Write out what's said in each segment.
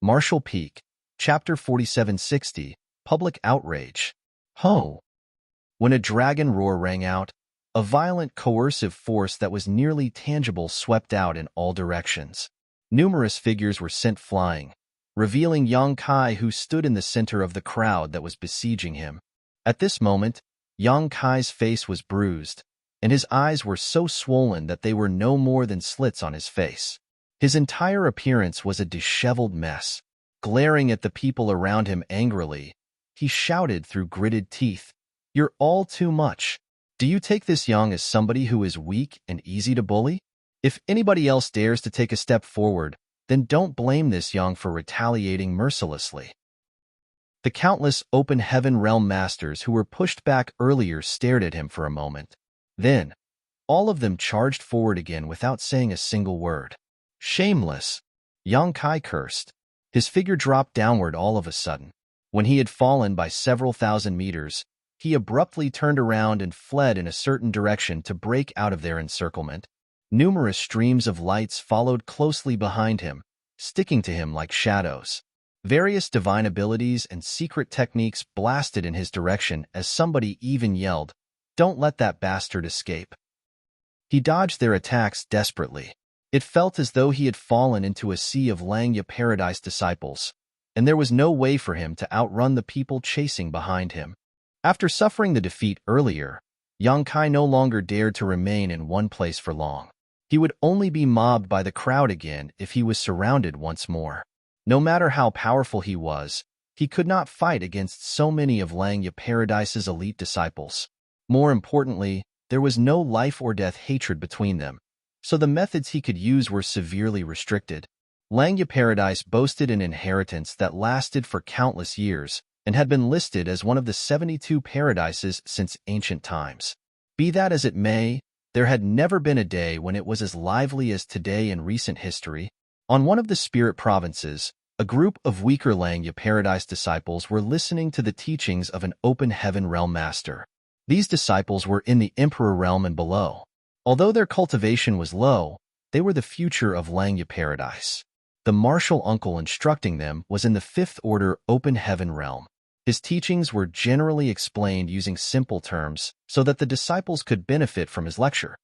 Marshall Peak, Chapter 4760, Public Outrage. Ho! When a dragon roar rang out, a violent coercive force that was nearly tangible swept out in all directions. Numerous figures were sent flying, revealing Yang Kai, who stood in the center of the crowd that was besieging him. At this moment, Yang Kai's face was bruised, and his eyes were so swollen that they were no more than slits on his face. His entire appearance was a disheveled mess. Glaring at the people around him angrily, he shouted through gritted teeth, "You're all too much. Do you take this Yang as somebody who is weak and easy to bully? If anybody else dares to take a step forward, then don't blame this Yang for retaliating mercilessly." The countless open heaven realm masters who were pushed back earlier stared at him for a moment. Then, all of them charged forward again without saying a single word. "Shameless!" Yang Kai cursed. His figure dropped downward all of a sudden. When he had fallen by several thousand meters, he abruptly turned around and fled in a certain direction to break out of their encirclement. Numerous streams of lights followed closely behind him, sticking to him like shadows. Various divine abilities and secret techniques blasted in his direction as somebody even yelled, "Don't let that bastard escape." He dodged their attacks desperately. It felt as though he had fallen into a sea of Langya Paradise disciples, and there was no way for him to outrun the people chasing behind him. After suffering the defeat earlier, Yang Kai no longer dared to remain in one place for long. He would only be mobbed by the crowd again if he was surrounded once more. No matter how powerful he was, he could not fight against so many of Langya Paradise's elite disciples. More importantly, there was no life or death hatred between them, so the methods he could use were severely restricted. Langya Paradise boasted an inheritance that lasted for countless years and had been listed as one of the 72 paradises since ancient times. Be that as it may, there had never been a day when it was as lively as today in recent history. On one of the spirit provinces, a group of weaker Langya Paradise disciples were listening to the teachings of an open heaven realm master. These disciples were in the Emperor realm and below. Although their cultivation was low, they were the future of Langya Paradise. The martial uncle instructing them was in the fifth order open heaven realm. His teachings were generally explained using simple terms so that the disciples could benefit from his lecture.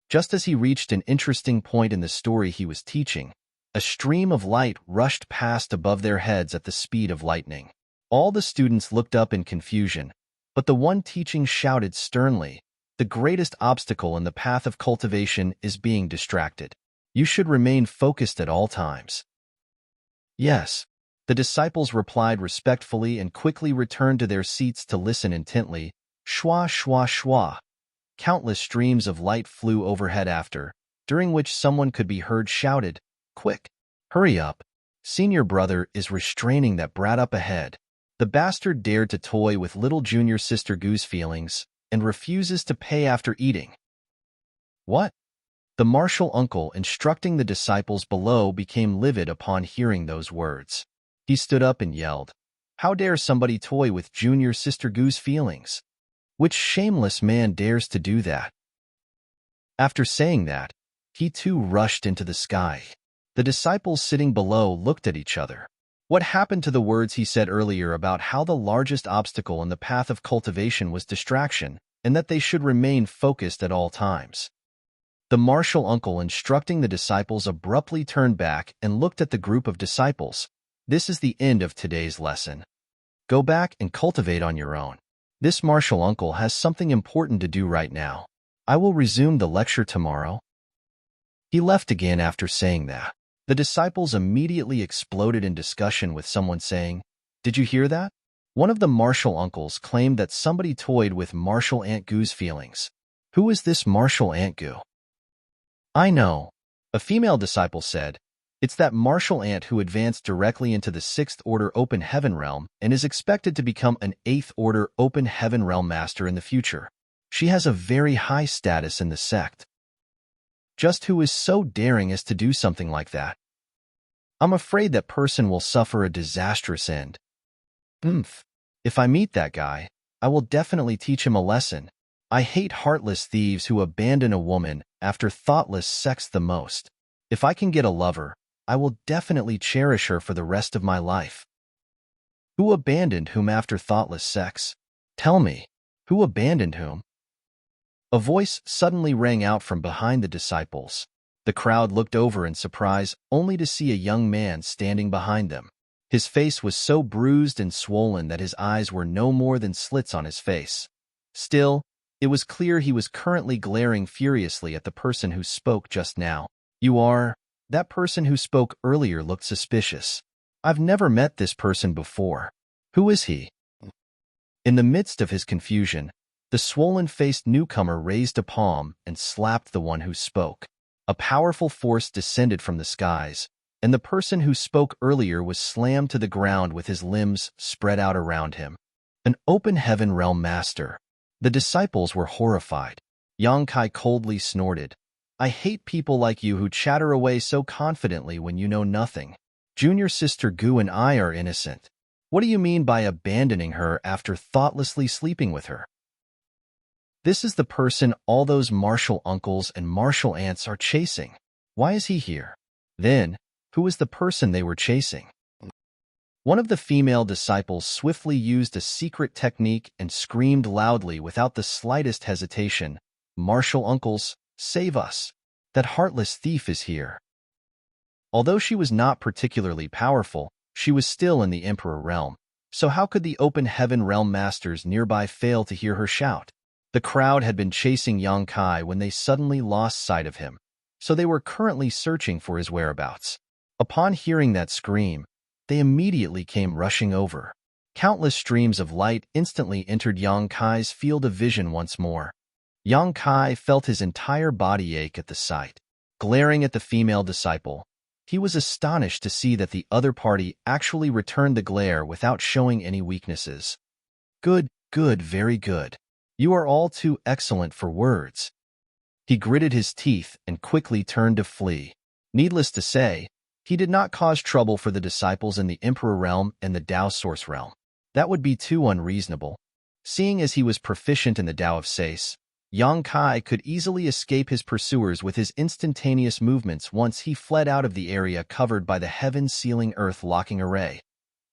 Just as he reached an interesting point in the story he was teaching, a stream of light rushed past above their heads at the speed of lightning. All the students looked up in confusion, but the one teaching shouted sternly, "The greatest obstacle in the path of cultivation is being distracted. You should remain focused at all times." "Yes," the disciples replied respectfully and quickly returned to their seats to listen intently. Shwa, shwa, shwa. Countless streams of light flew overhead after, during which someone could be heard shouted, "Quick, hurry up. Senior brother is restraining that brat up ahead. The bastard dared to toy with little junior sister Goo's feelings and refuses to pay after eating." "What?" The martial uncle instructing the disciples below became livid upon hearing those words. He stood up and yelled, "How dare somebody toy with junior sister Goo's feelings? Which shameless man dares to do that?" After saying that, he too rushed into the sky. The disciples sitting below looked at each other. What happened to the words he said earlier about how the largest obstacle in the path of cultivation was distraction, and that they should remain focused at all times? The martial uncle instructing the disciples abruptly turned back and looked at the group of disciples. "This is the end of today's lesson. Go back and cultivate on your own. This martial uncle has something important to do right now. I will resume the lecture tomorrow." He left again after saying that. The disciples immediately exploded in discussion with someone saying, "Did you hear that?" One of the martial uncles claimed that somebody toyed with Martial Aunt Goo's feelings. "Who is this Martial Aunt Goo?" "I know," a female disciple said. "It's that martial aunt who advanced directly into the 6th Order Open Heaven Realm and is expected to become an 8th Order Open Heaven Realm Master in the future. She has a very high status in the sect." "Just who is so daring as to do something like that? I'm afraid that person will suffer a disastrous end. If I meet that guy, I will definitely teach him a lesson. I hate heartless thieves who abandon a woman after thoughtless sex the most. If I can get a lover, I will definitely cherish her for the rest of my life. Who abandoned whom after thoughtless sex? Tell me, who abandoned whom? A voice suddenly rang out from behind the disciples. The crowd looked over in surprise, only to see a young man standing behind them. His face was so bruised and swollen that his eyes were no more than slits on his face. Still, it was clear he was currently glaring furiously at the person who spoke just now. You are... That person who spoke earlier looked suspicious. I've never met this person before. Who is he? In the midst of his confusion, the swollen-faced newcomer raised a palm and slapped the one who spoke. A powerful force descended from the skies, and the person who spoke earlier was slammed to the ground with his limbs spread out around him. An open heaven realm master. The disciples were horrified. Yang Kai coldly snorted. I hate people like you who chatter away so confidently when you know nothing. Junior sister Gu and I are innocent. What do you mean by abandoning her after thoughtlessly sleeping with her? This is the person all those martial uncles and martial aunts are chasing. Why is he here? Then, who is the person they were chasing? One of the female disciples swiftly used a secret technique and screamed loudly without the slightest hesitation, Martial uncles, save us! That heartless thief is here. Although she was not particularly powerful, she was still in the Emperor realm, so how could the open heaven realm masters nearby fail to hear her shout? The crowd had been chasing Yang Kai when they suddenly lost sight of him, so they were currently searching for his whereabouts. Upon hearing that scream, they immediately came rushing over. Countless streams of light instantly entered Yang Kai's field of vision once more. Yang Kai felt his entire body ache at the sight. Glaring at the female disciple, he was astonished to see that the other party actually returned the glare without showing any weaknesses. Good, very good. You are all too excellent for words. He gritted his teeth and quickly turned to flee. Needless to say, he did not cause trouble for the disciples in the Emperor realm and the Tao Source realm. That would be too unreasonable. Seeing as he was proficient in the Tao of Sais, Yang Kai could easily escape his pursuers with his instantaneous movements once he fled out of the area covered by the heaven-sealing earth-locking array.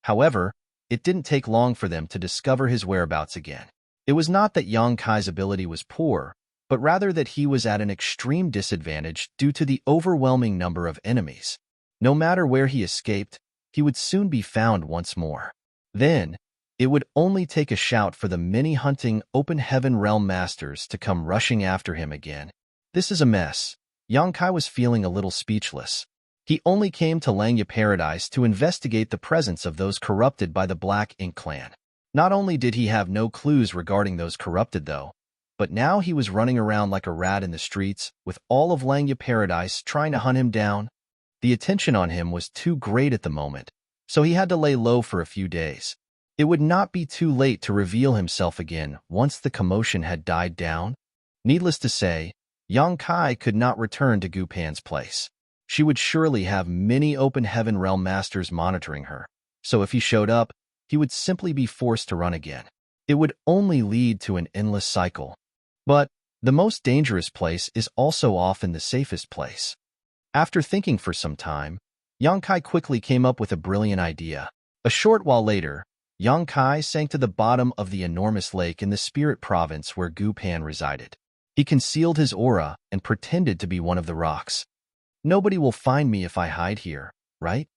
However, it didn't take long for them to discover his whereabouts again. It was not that Yang Kai's ability was poor, but rather that he was at an extreme disadvantage due to the overwhelming number of enemies. No matter where he escaped, he would soon be found once more. Then, it would only take a shout for the many hunting open heaven realm masters to come rushing after him again. This is a mess. Yang Kai was feeling a little speechless. He only came to Langya Paradise to investigate the presence of those corrupted by the Black Ink clan. Not only did he have no clues regarding those corrupted though, but now he was running around like a rat in the streets with all of Langya Paradise trying to hunt him down. The attention on him was too great at the moment, so he had to lay low for a few days. It would not be too late to reveal himself again once the commotion had died down. Needless to say, Yang Kai could not return to Gu Pan's place. She would surely have many open heaven realm masters monitoring her, so if he showed up, he would simply be forced to run again. It would only lead to an endless cycle. But the most dangerous place is also often the safest place. After thinking for some time, Yang Kai quickly came up with a brilliant idea. A short while later, Yang Kai sank to the bottom of the enormous lake in the spirit province where Gu Pan resided. He concealed his aura and pretended to be one of the rocks. Nobody will find me if I hide here, right?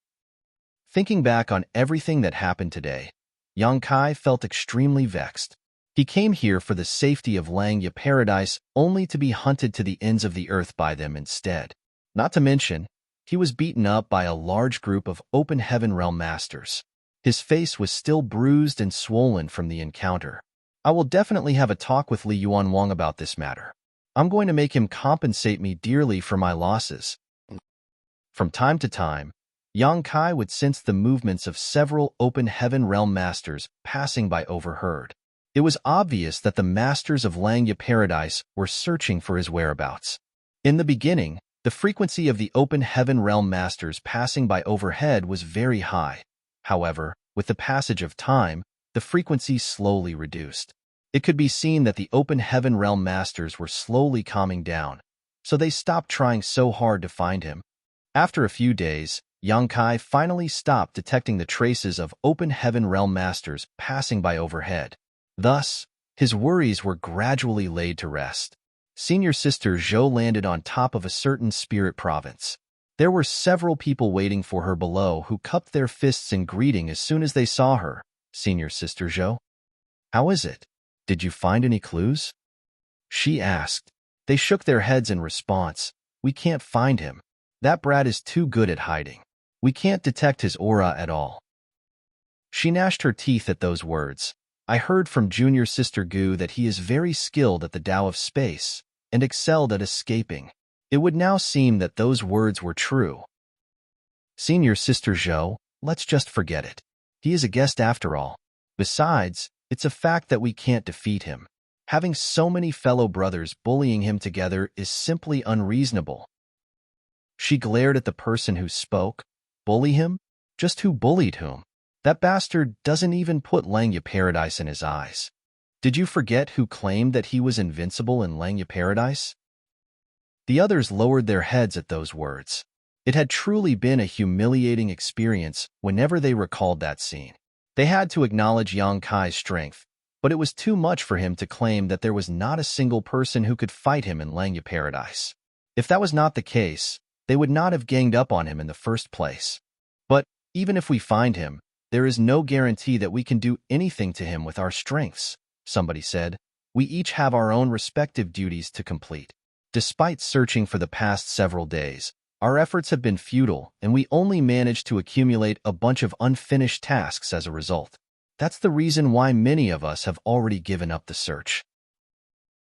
Thinking back on everything that happened today, Yang Kai felt extremely vexed. He came here for the safety of Langya Paradise only to be hunted to the ends of the earth by them instead. Not to mention, he was beaten up by a large group of open heaven realm masters. His face was still bruised and swollen from the encounter. I will definitely have a talk with Li Yuan Wang about this matter. I'm going to make him compensate me dearly for my losses. From time to time, Yang Kai would sense the movements of several open heaven realm masters passing by overheard. It was obvious that the masters of Langya Paradise were searching for his whereabouts. In the beginning, the frequency of the open heaven realm masters passing by overhead was very high. However, with the passage of time, the frequency slowly reduced. It could be seen that the open heaven realm masters were slowly calming down, so they stopped trying so hard to find him. After a few days, Yang Kai finally stopped detecting the traces of open heaven realm masters passing by overhead. Thus, his worries were gradually laid to rest. Senior Sister Zhou landed on top of a certain spirit province. There were several people waiting for her below who cupped their fists in greeting as soon as they saw her. Senior Sister Zhou, how is it? Did you find any clues? She asked. They shook their heads in response. We can't find him. That brat is too good at hiding. We can't detect his aura at all. She gnashed her teeth at those words. I heard from Junior Sister Gu that he is very skilled at the Tao of space and excelled at escaping. It would now seem that those words were true. Senior Sister Zhou, let's just forget it. He is a guest after all. Besides, it's a fact that we can't defeat him. Having so many fellow brothers bullying him together is simply unreasonable. She glared at the person who spoke. Bully him? Just who bullied whom? That bastard doesn't even put Langya Paradise in his eyes. Did you forget who claimed that he was invincible in Langya Paradise? The others lowered their heads at those words. It had truly been a humiliating experience whenever they recalled that scene. They had to acknowledge Yang Kai's strength, but it was too much for him to claim that there was not a single person who could fight him in Langya Paradise. If that was not the case, they would not have ganged up on him in the first place. But even if we find him, there is no guarantee that we can do anything to him with our strengths, somebody said. We each have our own respective duties to complete. Despite searching for the past several days, our efforts have been futile and we only managed to accumulate a bunch of unfinished tasks as a result. That's the reason why many of us have already given up the search.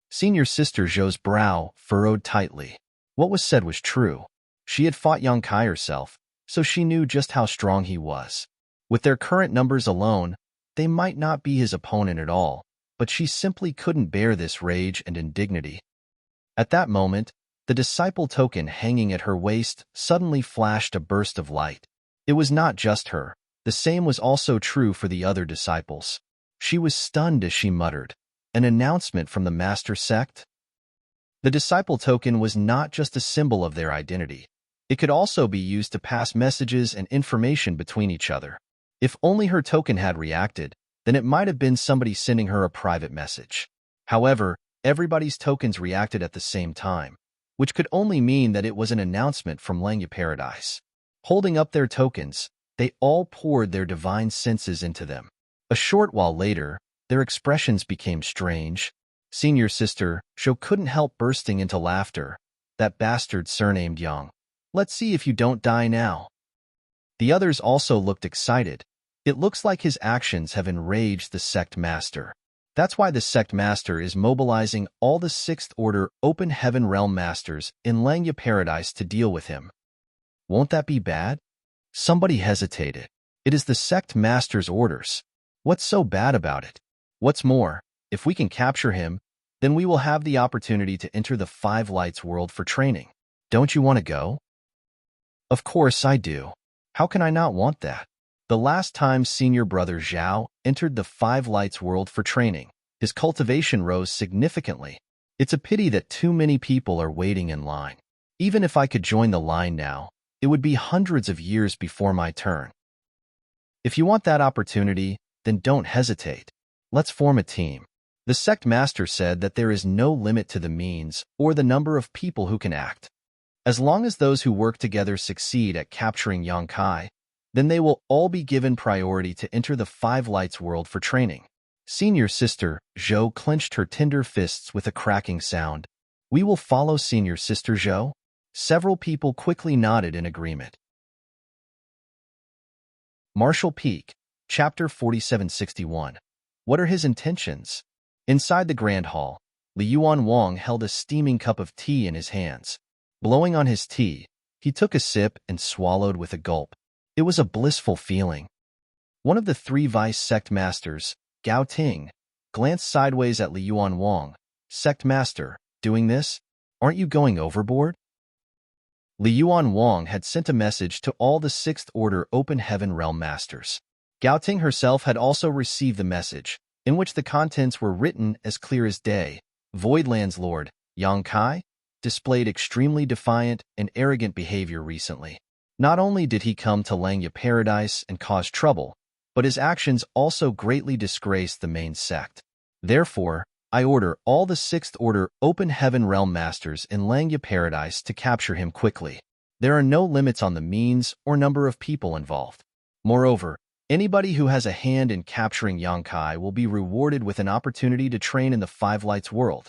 Senior Sister Zhou's brow furrowed tightly. What was said was true. She had fought Yang Kai herself, so she knew just how strong he was. With their current numbers alone, they might not be his opponent at all, but she simply couldn't bear this rage and indignity. At that moment, the disciple token hanging at her waist suddenly flashed a burst of light. It was not just her. The same was also true for the other disciples. She was stunned as she muttered, "An announcement from the master sect?" The disciple token was not just a symbol of their identity. It could also be used to pass messages and information between each other. If only her token had reacted, then it might have been somebody sending her a private message. However, everybody's tokens reacted at the same time, which could only mean that it was an announcement from Langya Paradise. Holding up their tokens, they all poured their divine senses into them. A short while later, their expressions became strange. Senior Sister Zhou couldn't help bursting into laughter. That bastard surnamed Yang. Let's see if you don't die now. The others also looked excited. It looks like his actions have enraged the sect master. That's why the sect master is mobilizing all the 6th Order Open Heaven Realm Masters in Langya Paradise to deal with him. Won't that be bad? Somebody hesitated. It is the sect master's orders. What's so bad about it? What's more, if we can capture him, then we will have the opportunity to enter the Five Lights world for training. Don't you want to go? Of course I do. How can I not want that? The last time Senior Brother Zhao entered the Five Lights world for training, his cultivation rose significantly. It's a pity that too many people are waiting in line. Even if I could join the line now, it would be hundreds of years before my turn. If you want that opportunity, then don't hesitate. Let's form a team. The sect master said that there is no limit to the means or the number of people who can act. As long as those who work together succeed at capturing Yang Kai, then they will all be given priority to enter the Five Lights world for training. Senior Sister Zhou clenched her tender fists with a cracking sound. We will follow Senior Sister Zhou? Several people quickly nodded in agreement. Martial Peak, Chapter 4761. What are his intentions? Inside the Grand Hall, Li Yuan Wang held a steaming cup of tea in his hands. Blowing on his tea, he took a sip and swallowed with a gulp. It was a blissful feeling. One of the 3 vice sect masters, Gao Ting, glanced sideways at Li Yuan Wang. Sect master, doing this? Aren't you going overboard? Li Yuan Wang had sent a message to all the 6th Order Open Heaven Realm Masters. Gao Ting herself had also received the message, in which the contents were written as clear as day. Voidland's Lord, Yang Kai, displayed extremely defiant and arrogant behavior recently. Not only did he come to Langya Paradise and cause trouble, but his actions also greatly disgraced the main sect. Therefore, I order all the Sixth Order Open Heaven Realm Masters in Langya Paradise to capture him quickly. There are no limits on the means or number of people involved. Moreover, anybody who has a hand in capturing Yangkai will be rewarded with an opportunity to train in the Five Lights world.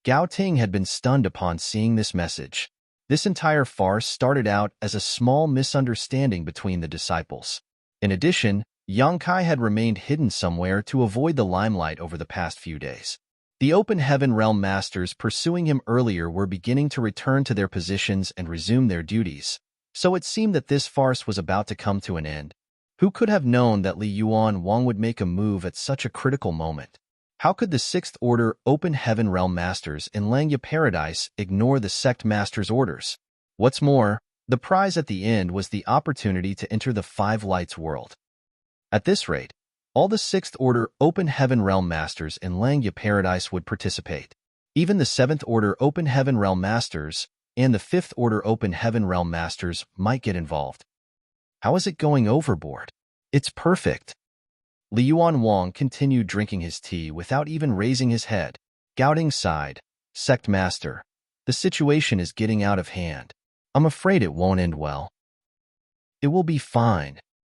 Gao Ting had been stunned upon seeing this message. This entire farce started out as a small misunderstanding between the disciples. In addition, Yangkai had remained hidden somewhere to avoid the limelight over the past few days. The Open Heaven Realm Masters pursuing him earlier were beginning to return to their positions and resume their duties, so it seemed that this farce was about to come to an end. Who could have known that Li Yuan Wang would make a move at such a critical moment? How could the Sixth Order Open Heaven Realm Masters in Langya Paradise ignore the Sect Master's orders? What's more, the prize at the end was the opportunity to enter the Five Lights world. At this rate, all the Sixth Order Open Heaven Realm Masters in Langya Paradise would participate. Even the Seventh Order Open Heaven Realm Masters and the Fifth Order Open Heaven Realm Masters might get involved. How is it going overboard? It's perfect. Li Yuan Wang continued drinking his tea without even raising his head. Gao Ting sighed. Sect Master, the situation is getting out of hand. I'm afraid it won't end well. It will be fine.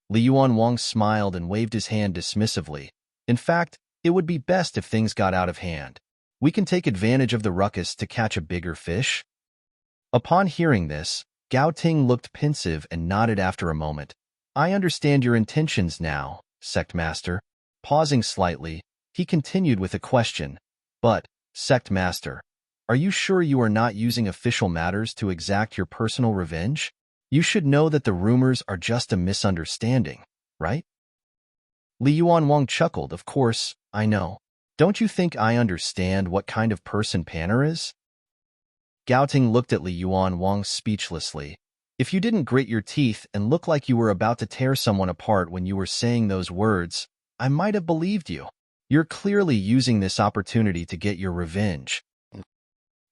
Li Yuan Wang smiled and waved his hand dismissively. In fact, it would be best if things got out of hand. We can take advantage of the ruckus to catch a bigger fish. Upon hearing this, Gao Ting looked pensive and nodded after a moment. I understand your intentions now, Sect Master. Pausing slightly, he continued with a question. But, Sect Master, are you sure you are not using official matters to exact your personal revenge? You should know that the rumors are just a misunderstanding, right? Li Yuan Wang chuckled. Of course, I know. Don't you think I understand what kind of person Panner is? Gao Ting looked at Li Yuan Wang speechlessly. If you didn't grit your teeth and look like you were about to tear someone apart when you were saying those words, I might have believed you. You're clearly using this opportunity to get your revenge.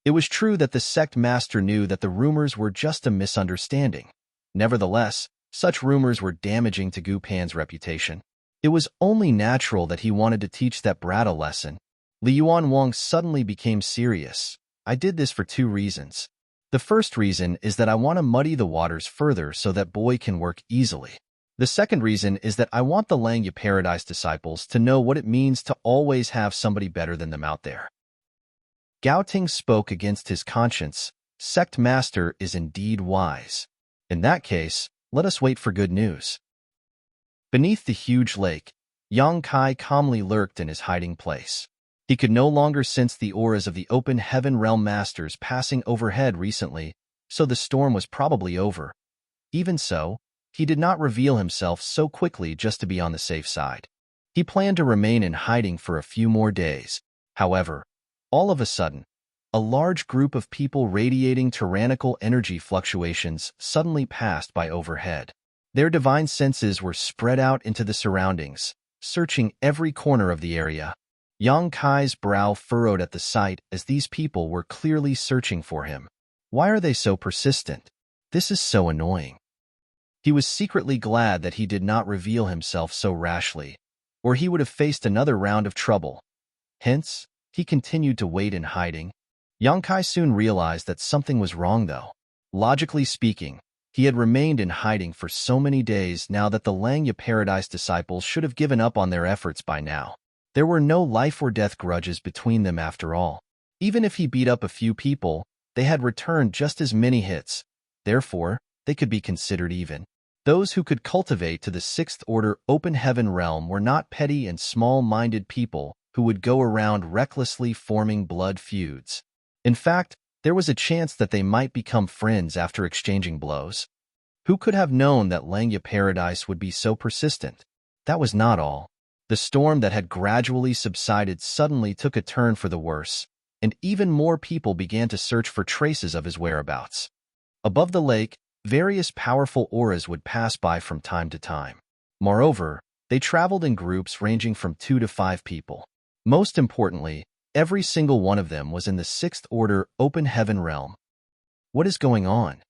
It was true that the sect master knew that the rumors were just a misunderstanding. Nevertheless, such rumors were damaging to Gu Pan's reputation. It was only natural that he wanted to teach that brat a lesson. Li Yuan Wang suddenly became serious. I did this for two reasons. The first reason is that I want to muddy the waters further so that boy can work easily. The second reason is that I want the Langya Paradise disciples to know what it means to always have somebody better than them out there. Gao Ting spoke against his conscience. Sect Master is indeed wise. In that case, let us wait for good news. Beneath the huge lake, Yang Kai calmly lurked in his hiding place. He could no longer sense the auras of the Open Heaven Realm Masters passing overhead recently, so the storm was probably over. Even so, he did not reveal himself so quickly just to be on the safe side. He planned to remain in hiding for a few more days. However, all of a sudden, a large group of people radiating tyrannical energy fluctuations suddenly passed by overhead. Their divine senses were spread out into the surroundings, searching every corner of the area. Yang Kai's brow furrowed at the sight as these people were clearly searching for him. Why are they so persistent? This is so annoying. He was secretly glad that he did not reveal himself so rashly, or he would have faced another round of trouble. Hence, he continued to wait in hiding. Yang Kai soon realized that something was wrong though. Logically speaking, he had remained in hiding for so many days now that the Langya Paradise disciples should have given up on their efforts by now. There were no life-or-death grudges between them after all. Even if he beat up a few people, they had returned just as many hits. Therefore, they could be considered even. Those who could cultivate to the Sixth Order Open Heaven realm were not petty and small-minded people who would go around recklessly forming blood feuds. In fact, there was a chance that they might become friends after exchanging blows. Who could have known that Langya Paradise would be so persistent? That was not all. The storm that had gradually subsided suddenly took a turn for the worse, and even more people began to search for traces of his whereabouts. Above the lake, various powerful auras would pass by from time to time. Moreover, they traveled in groups ranging from 2 to 5 people. Most importantly, every single one of them was in the Sixth Order Open Heaven realm. What is going on?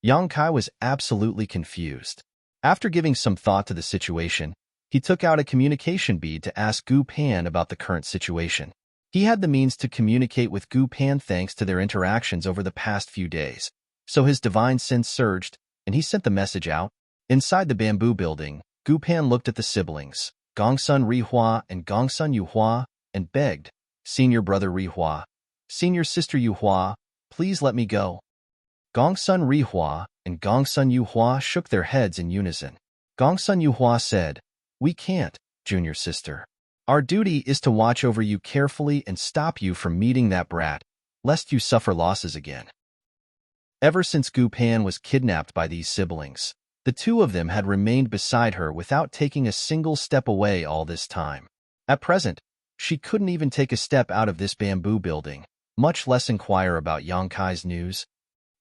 Yang Kai was absolutely confused. After giving some thought to the situation, he took out a communication bead to ask Gu Pan about the current situation. He had the means to communicate with Gu Pan thanks to their interactions over the past few days. So his divine sense surged, and he sent the message out. Inside the bamboo building, Gu Pan looked at the siblings, Gongsun Rihua and Gongsun Yuhua, and begged, "Senior brother Rihua, senior sister Yuhua, please let me go." Gongsun Rihua and Gongsun Yuhua shook their heads in unison. Gongsun Yuhua said, "We can't, junior sister. Our duty is to watch over you carefully and stop you from meeting that brat, lest you suffer losses again." Ever since Gu Pan was kidnapped by these siblings, the two of them had remained beside her without taking a single step away all this time. At present, she couldn't even take a step out of this bamboo building, much less inquire about Yang Kai's news.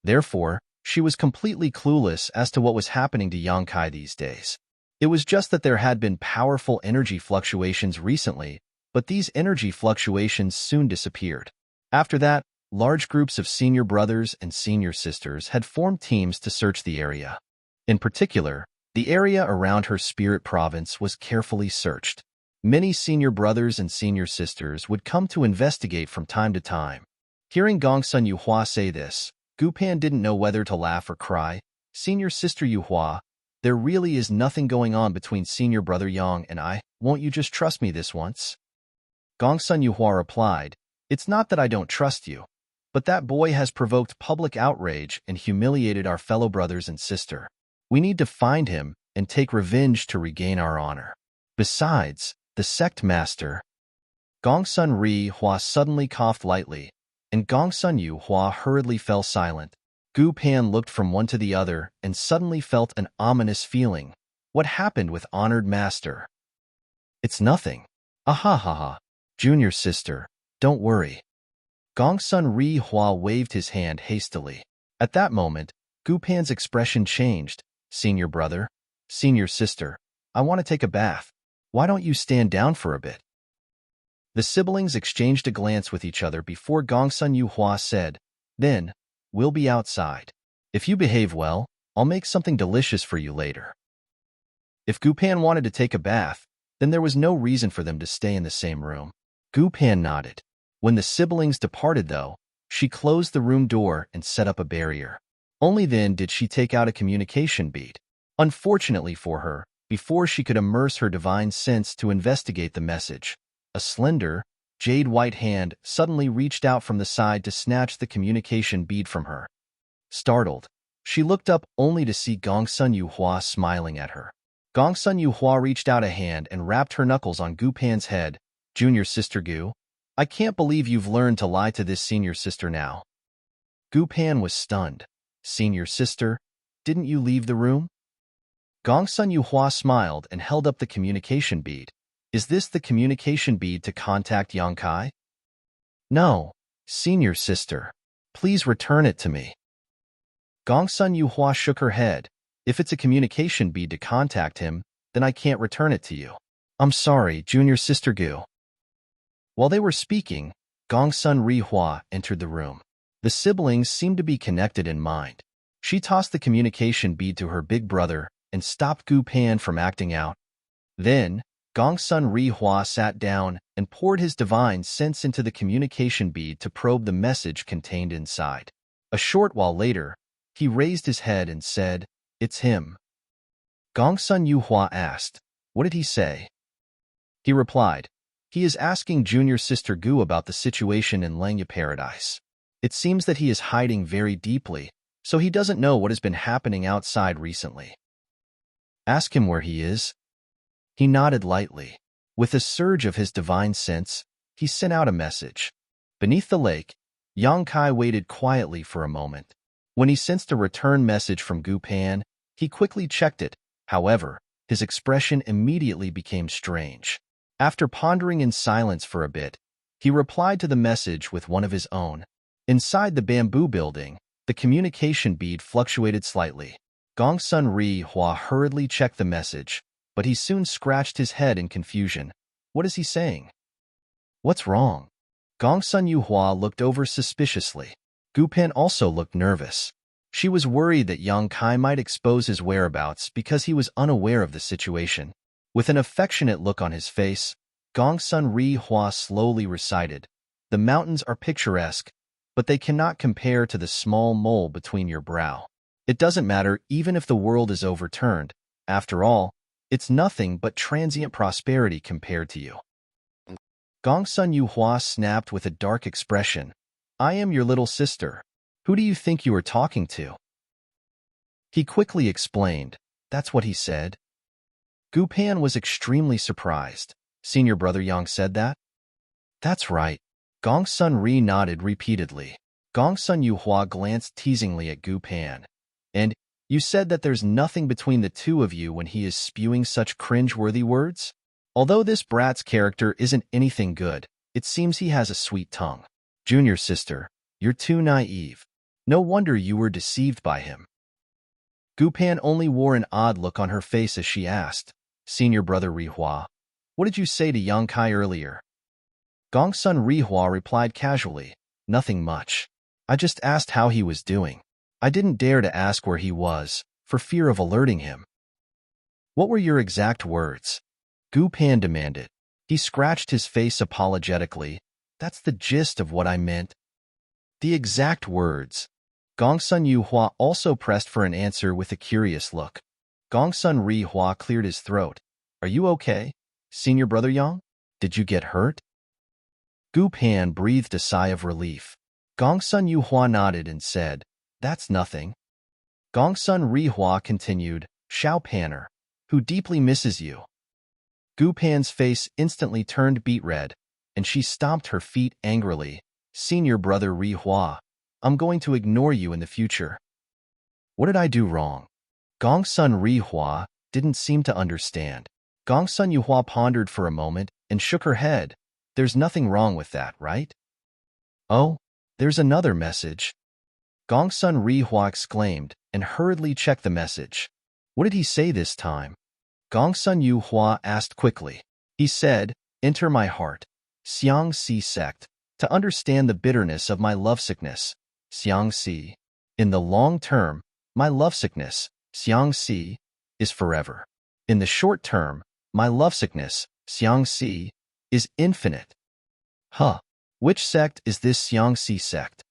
Therefore, she was completely clueless as to what was happening to Yang Kai these days. It was just that there had been powerful energy fluctuations recently, but these energy fluctuations soon disappeared. After that, large groups of senior brothers and senior sisters had formed teams to search the area. In particular, the area around her spirit province was carefully searched. Many senior brothers and senior sisters would come to investigate from time to time. Hearing Gongsun Yuhua say this, Gu Pan didn't know whether to laugh or cry. "Senior sister Yuhua, there really is nothing going on between senior brother Yang and I. Won't you just trust me this once?" Gongsun Yuhua replied, "It's not that I don't trust you, but that boy has provoked public outrage and humiliated our fellow brothers and sister. We need to find him and take revenge to regain our honor. Besides, the sect master..." Gongsun Ri Hua suddenly coughed lightly, and Gongsun Yu Hua hurriedly fell silent. Gu Pan looked from one to the other and suddenly felt an ominous feeling. What happened with honored master? "It's nothing. Ahahaha. Junior sister, don't worry." Gongsun Ri Hua waved his hand hastily. At that moment, Gu Pan's expression changed. "Senior brother, senior sister, I want to take a bath. Why don't you stand down for a bit?" The siblings exchanged a glance with each other before Gongsun Yu Hua said, "Then, we'll be outside. If you behave well, I'll make something delicious for you later." If Gu Pan wanted to take a bath, then there was no reason for them to stay in the same room. Gu Pan nodded. When the siblings departed, though, she closed the room door and set up a barrier. Only then did she take out a communication bead. Unfortunately for her, before she could immerse her divine sense to investigate the message, a slender, jade-white hand suddenly reached out from the side to snatch the communication bead from her. Startled, she looked up only to see Gongsun Yu Hua smiling at her. Gongsun Yu Hua reached out a hand and rapped her knuckles on Gu Pan's head. "Junior sister Gu, I can't believe you've learned to lie to this senior sister now." Gu Pan was stunned. "Senior sister, didn't you leave the room?" Gongsun Yu Hua smiled and held up the communication bead. "Is this the communication bead to contact Yang Kai?" "No, senior sister. Please return it to me." Gongsun Yu Hua shook her head. "If it's a communication bead to contact him, then I can't return it to you. I'm sorry, junior sister Gu." While they were speaking, Gongsun Rihua entered the room. The siblings seemed to be connected in mind. She tossed the communication bead to her big brother and stopped Gu Pan from acting out. Then, Gongsun Rihua sat down and poured his divine sense into the communication bead to probe the message contained inside. A short while later, he raised his head and said, "It's him." Gongsun Yuhua asked, "What did he say?" He replied, "He is asking junior sister Gu about the situation in Lengya Paradise. It seems that he is hiding very deeply, so he doesn't know what has been happening outside recently. Ask him where he is." He nodded lightly. With a surge of his divine sense, he sent out a message. Beneath the lake, Yang Kai waited quietly for a moment. When he sensed a return message from Gu Pan, he quickly checked it. However, his expression immediately became strange. After pondering in silence for a bit, he replied to the message with one of his own. Inside the bamboo building, the communication bead fluctuated slightly. Gongsun Ri Hua hurriedly checked the message, but he soon scratched his head in confusion. "What is he saying? What's wrong?" Gongsun Yu Hua looked over suspiciously. Gu Pan also looked nervous. She was worried that Yang Kai might expose his whereabouts because he was unaware of the situation. With an affectionate look on his face, Gongsun Ri Hua slowly recited, "The mountains are picturesque, but they cannot compare to the small mole between your brow. It doesn't matter even if the world is overturned. After all, it's nothing but transient prosperity compared to you." Gongsun Yu Hua snapped with a dark expression, "I am your little sister. Who do you think you are talking to?" He quickly explained, "That's what he said." Gu Pan was extremely surprised. "Senior brother Yang said that?" "That's right." Gongsun Ri nodded repeatedly. Gongsun Yu Hua glanced teasingly at Gu Pan. "And you said that there's nothing between the two of you when he is spewing such cringe-worthy words? Although this brat's character isn't anything good, it seems he has a sweet tongue. Junior sister, you're too naive. No wonder you were deceived by him." Gu Pan only wore an odd look on her face as she asked, "Senior brother Rihua, what did you say to Yang Kai earlier?" Gongsun Rihua replied casually, "Nothing much. I just asked how he was doing. I didn't dare to ask where he was, for fear of alerting him." "What were your exact words?" Gu Pan demanded. He scratched his face apologetically. "That's the gist of what I meant." "The exact words." Gongsun Yu Hua also pressed for an answer with a curious look. Gongsun Ri Hua cleared his throat. "Are you okay, Senior brother Yang? Did you get hurt?" Gu Pan breathed a sigh of relief. Gongsun Yu Hua nodded and said, "That's nothing." Gongsun Ri Hua continued, "Xiao Panner, who deeply misses you." Gu Pan's face instantly turned beet red, and she stomped her feet angrily. "Senior brother Ri Hua, I'm going to ignore you in the future." "What did I do wrong?" Gongsun Ri Hua didn't seem to understand. Gongsun Yu Hua pondered for a moment and shook her head. "There's nothing wrong with that, right?" "Oh, there's another message." Gongsun Ri Hua exclaimed and hurriedly checked the message. "What did he say this time?" Gongsun Yu Hua asked quickly. "He said, 'Enter my heart, Xiang Si sect, to understand the bitterness of my lovesickness, Xiang Si. In the long term, my lovesickness, Xiang Si, is forever. In the short term, my lovesickness, Xiang Si, is infinite.'" "Huh. Which sect is this Xiang Si sect?"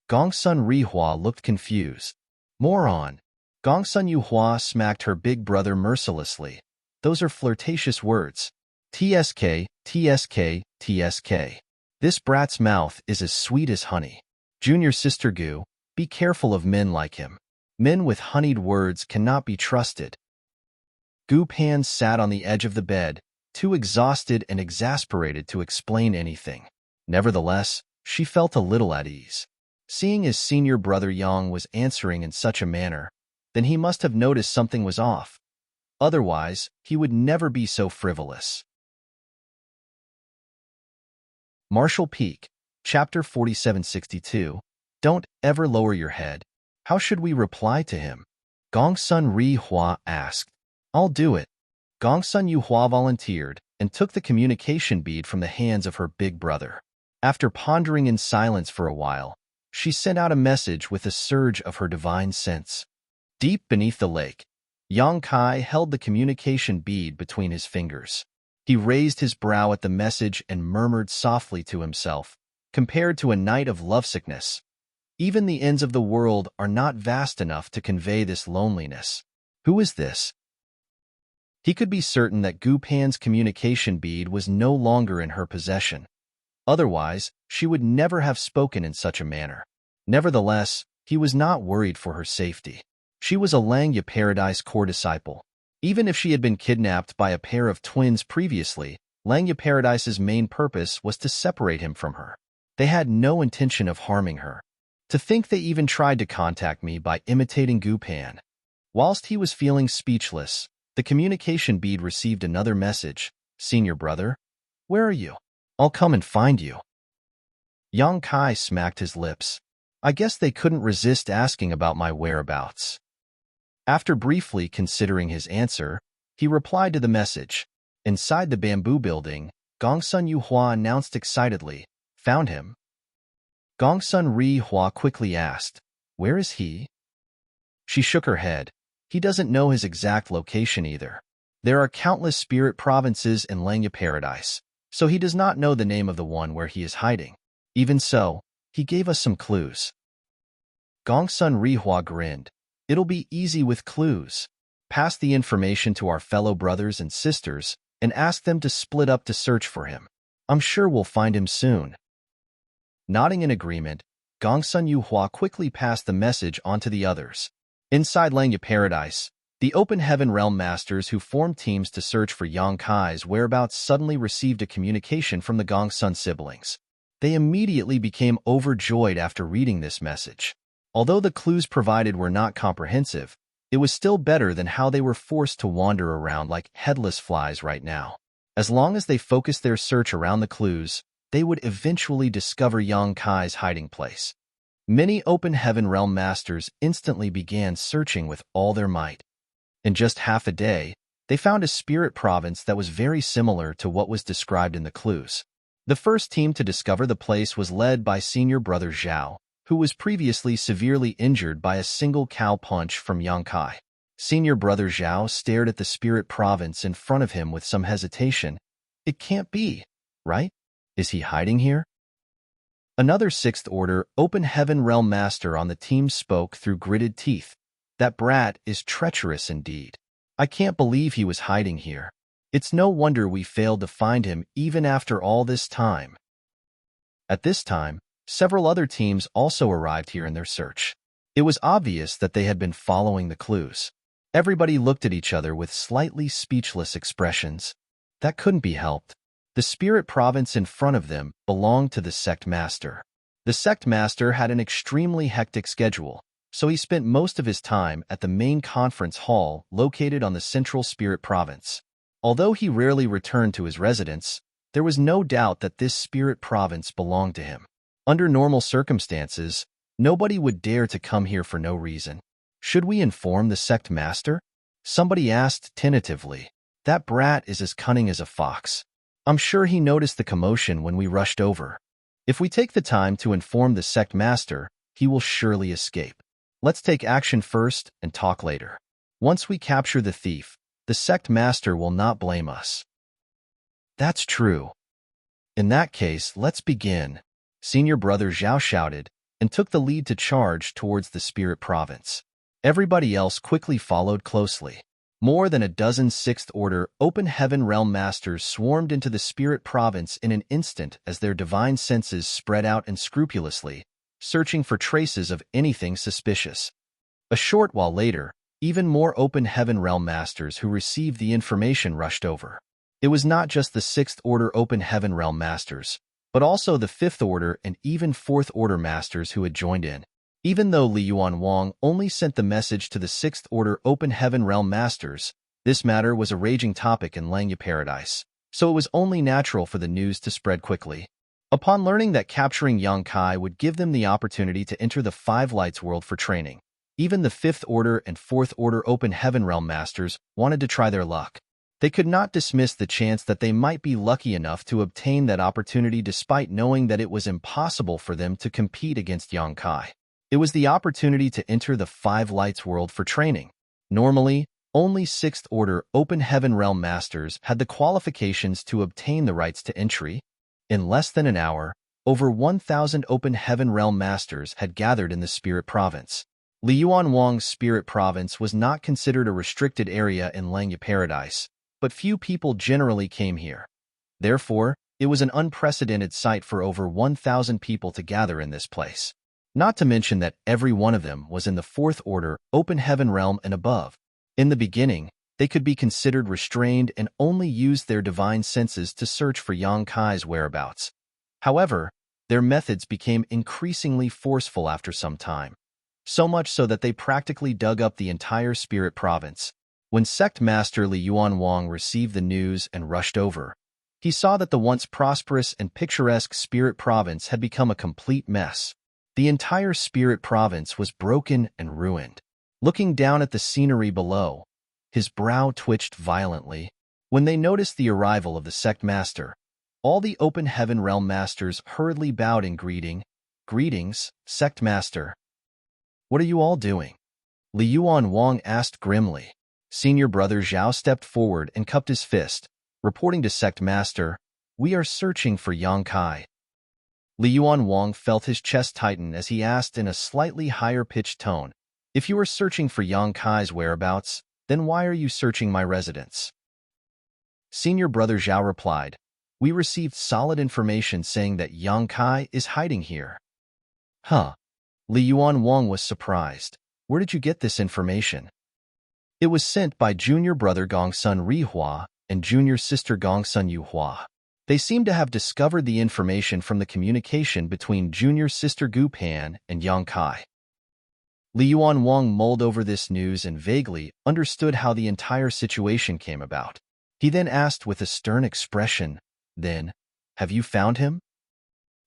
Gongsun Ri Hua looked confused. "Moron." Gongsun Yu Hua smacked her big brother mercilessly. "Those are flirtatious words. TSK, TSK, TSK. This brat's mouth is as sweet as honey. Junior sister Gu, be careful of men like him. Men with honeyed words cannot be trusted." Gu Pan sat on the edge of the bed, too exhausted and exasperated to explain anything. Nevertheless, she felt a little at ease. Seeing his senior brother Yang was answering in such a manner, then he must have noticed something was off. Otherwise, he would never be so frivolous. Marshall Peak, Chapter 4762. Don't ever lower your head. How should we reply to him? Gongsun Ri Hua asked. "I'll do it." Gongsun Yu Hua volunteered and took the communication bead from the hands of her big brother. After pondering in silence for a while, she sent out a message with a surge of her divine sense. Deep beneath the lake, Yang Kai held the communication bead between his fingers. He raised his brow at the message and murmured softly to himself, "Compared to a night of lovesickness, even the ends of the world are not vast enough to convey this loneliness. Who is this?" He could be certain that Gu Pan's communication bead was no longer in her possession. Otherwise, she would never have spoken in such a manner. Nevertheless, he was not worried for her safety. She was a Langya Paradise core disciple. Even if she had been kidnapped by a pair of twins previously, Langya Paradise's main purpose was to separate him from her. They had no intention of harming her. To think they even tried to contact me by imitating Gu Pan. Whilst he was feeling speechless, the communication bead received another message. "Senior brother, where are you? I'll come and find you." Yang Kai smacked his lips. "I guess they couldn't resist asking about my whereabouts." After briefly considering his answer, he replied to the message. Inside the bamboo building, Gongsun Yu Hua announced excitedly, "Found him." Gongsun Ri Hua quickly asked, "Where is he?" She shook her head. He doesn't know his exact location either. There are countless spirit provinces in Langya Paradise, so he does not know the name of the one where he is hiding. Even so, he gave us some clues. Gongsun Rihua grinned. It'll be easy with clues. Pass the information to our fellow brothers and sisters and ask them to split up to search for him. I'm sure we'll find him soon. Nodding in agreement, Gongsun Yuhua quickly passed the message on to the others. Inside Langya Paradise, the Open Heaven Realm Masters who formed teams to search for Yang Kai's whereabouts suddenly received a communication from the Gongsun siblings. They immediately became overjoyed after reading this message. Although the clues provided were not comprehensive, it was still better than how they were forced to wander around like headless flies right now. As long as they focused their search around the clues, they would eventually discover Yang Kai's hiding place. Many Open Heaven Realm Masters instantly began searching with all their might. In just half a day, they found a spirit province that was very similar to what was described in the clues. The first team to discover the place was led by senior brother Zhao, who was previously severely injured by a single cow punch from Yang Kai. Senior brother Zhao stared at the spirit province in front of him with some hesitation. It can't be, right? Is he hiding here? Another 6th Order Open Heaven Realm Master on the team spoke through gritted teeth. That brat is treacherous indeed. I can't believe he was hiding here. It's no wonder we failed to find him even after all this time. At this time, several other teams also arrived here in their search. It was obvious that they had been following the clues. Everybody looked at each other with slightly speechless expressions. That couldn't be helped. The spirit province in front of them belonged to the sect master. The sect master had an extremely hectic schedule, so he spent most of his time at the main conference hall located on the central spirit province. Although he rarely returned to his residence, there was no doubt that this spirit province belonged to him. Under normal circumstances, nobody would dare to come here for no reason. Should we inform the sect master? Somebody asked tentatively. That brat is as cunning as a fox. I'm sure he noticed the commotion when we rushed over. If we take the time to inform the sect master, he will surely escape. Let's take action first and talk later. Once we capture the thief, the sect master will not blame us. That's true. In that case, let's begin. Senior brother Zhao shouted and took the lead to charge towards the spirit province. Everybody else quickly followed closely. More than a dozen 6th Order Open Heaven Realm Masters swarmed into the spirit province in an instant as their divine senses spread out unscrupulously, searching for traces of anything suspicious. A short while later, even more Open Heaven Realm Masters who received the information rushed over. It was not just the 6th Order Open Heaven Realm Masters, but also the 5th Order and even 4th Order Masters who had joined in. Even though Li Yuan Wang only sent the message to the 6th Order Open Heaven Realm Masters, this matter was a raging topic in Langya Paradise, so it was only natural for the news to spread quickly. Upon learning that capturing Yang Kai would give them the opportunity to enter the Five Lights world for training, even the 5th Order and 4th Order Open Heaven Realm Masters wanted to try their luck. They could not dismiss the chance that they might be lucky enough to obtain that opportunity despite knowing that it was impossible for them to compete against Yang Kai. It was the opportunity to enter the Five Lights world for training. Normally, only 6th Order Open Heaven Realm Masters had the qualifications to obtain the rights to entry. In less than an hour, over 1,000 Open Heaven Realm Masters had gathered in the Spirit Province. Li Yuan Wang's Spirit Province was not considered a restricted area in Langya Paradise, but few people generally came here. Therefore, it was an unprecedented sight for over 1,000 people to gather in this place. Not to mention that every one of them was in the 4th Order, Open Heaven Realm and above. In the beginning, they could be considered restrained and only used their divine senses to search for Yang Kai's whereabouts. However, their methods became increasingly forceful after some time, so much so that they practically dug up the entire Spirit Province. When Sect Master Li Yuan Wang received the news and rushed over, he saw that the once prosperous and picturesque Spirit Province had become a complete mess. The entire Spirit Province was broken and ruined. Looking down at the scenery below, his brow twitched violently. When they noticed the arrival of the Sect Master, all the Open Heaven Realm Masters hurriedly bowed in greeting. "Greetings, Sect Master. What are you all doing?" Li Yuan Wang asked grimly. Senior brother Zhao stepped forward and cupped his fist, reporting to Sect Master, "We are searching for Yang Kai." Li Yuan Wang felt his chest tighten as he asked in a slightly higher-pitched tone, "If you are searching for Yang Kai's whereabouts, then why are you searching my residence?" Senior brother Zhao replied, "We received solid information saying that Yang Kai is hiding here." Huh. Li Yuan Wang was surprised. "Where did you get this information?" "It was sent by junior brother Gongsun Rihua and junior sister Gongsun Yuhua. They seem to have discovered the information from the communication between junior sister Gu Pan and Yang Kai." Li Yuan Wang mulled over this news and vaguely understood how the entire situation came about. He then asked with a stern expression, "Then, have you found him?"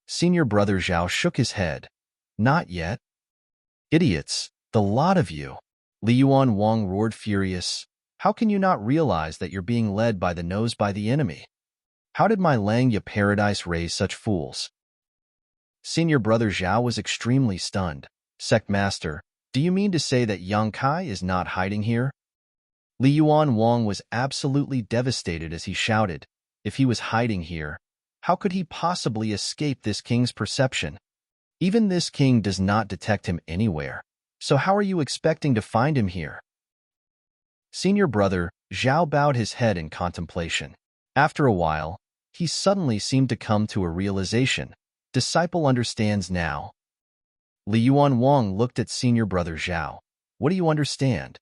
Senior brother Zhao shook his head. "Not yet." "Idiots, the lot of you!" Li Yuan Wang roared furious. "How can you not realize that you're being led by the nose by the enemy? How did my Langya paradise raise such fools?" Senior brother Zhao was extremely stunned. "Sect Master, do you mean to say that Yang Kai is not hiding here?" Li Yuan Wang was absolutely devastated as he shouted, "If he was hiding here, how could he possibly escape this king's perception? Even this king does not detect him anywhere, so how are you expecting to find him here?" Senior brother Zhao bowed his head in contemplation. After a while, he suddenly seemed to come to a realization. Disciple understands now. Li Yuan Wang looked at senior brother Zhao. "What do you understand?"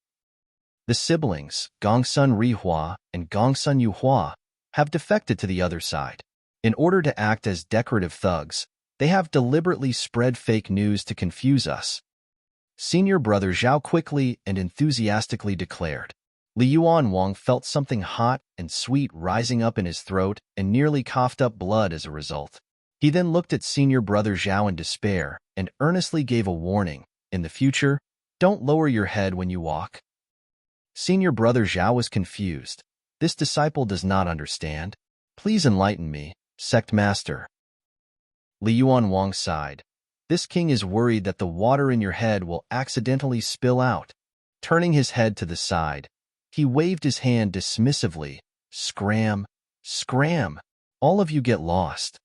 "The siblings, Gongsun Rihua and Gongsun Yuhua, have defected to the other side. In order to act as decorative thugs, they have deliberately spread fake news to confuse us." Senior brother Zhao quickly and enthusiastically declared. Li Yuan Wang felt something hot and sweet rising up in his throat and nearly coughed up blood as a result. He then looked at senior brother Zhao in despair and earnestly gave a warning. "In the future, don't lower your head when you walk." Senior brother Zhao was confused. "This disciple does not understand. Please enlighten me, Sect Master." Li Yuan Wang sighed. "This king is worried that the water in your head will accidentally spill out." Turning his head to the side, he waved his hand dismissively. "Scram, scram. All of you get lost."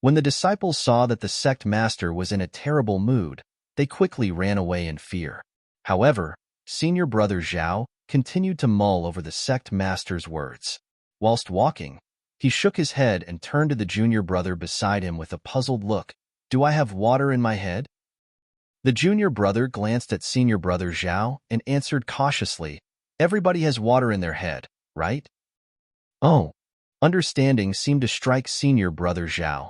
When the disciples saw that the sect master was in a terrible mood, they quickly ran away in fear. However, senior brother Zhao continued to mull over the sect master's words. Whilst walking, he shook his head and turned to the junior brother beside him with a puzzled look. "Do I have water in my head?" The junior brother glanced at senior brother Zhao and answered cautiously, "Everybody has water in their head, right?" Oh. Understanding seemed to strike senior brother Zhao.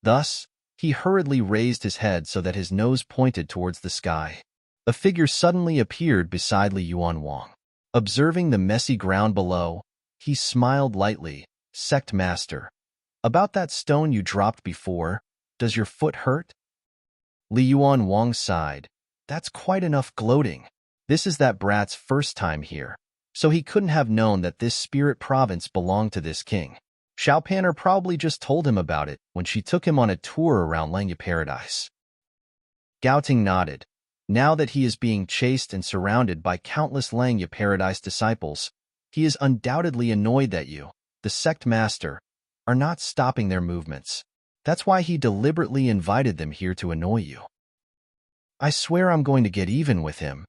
Thus, he hurriedly raised his head so that his nose pointed towards the sky. A figure suddenly appeared beside Li Yuan Wang. Observing the messy ground below, he smiled lightly. "Sect Master, about that stone you dropped before, does your foot hurt?" Li Yuan Wang sighed. "That's quite enough gloating. This is that brat's first time here, so he couldn't have known that this spirit province belonged to this king. Xiaopanner probably just told him about it when she took him on a tour around Langya Paradise." Gauting nodded. Now that he is being chased and surrounded by countless Langya Paradise disciples, he is undoubtedly annoyed that you, the sect master, are not stopping their movements. That's why he deliberately invited them here to annoy you. "I swear I'm going to get even with him."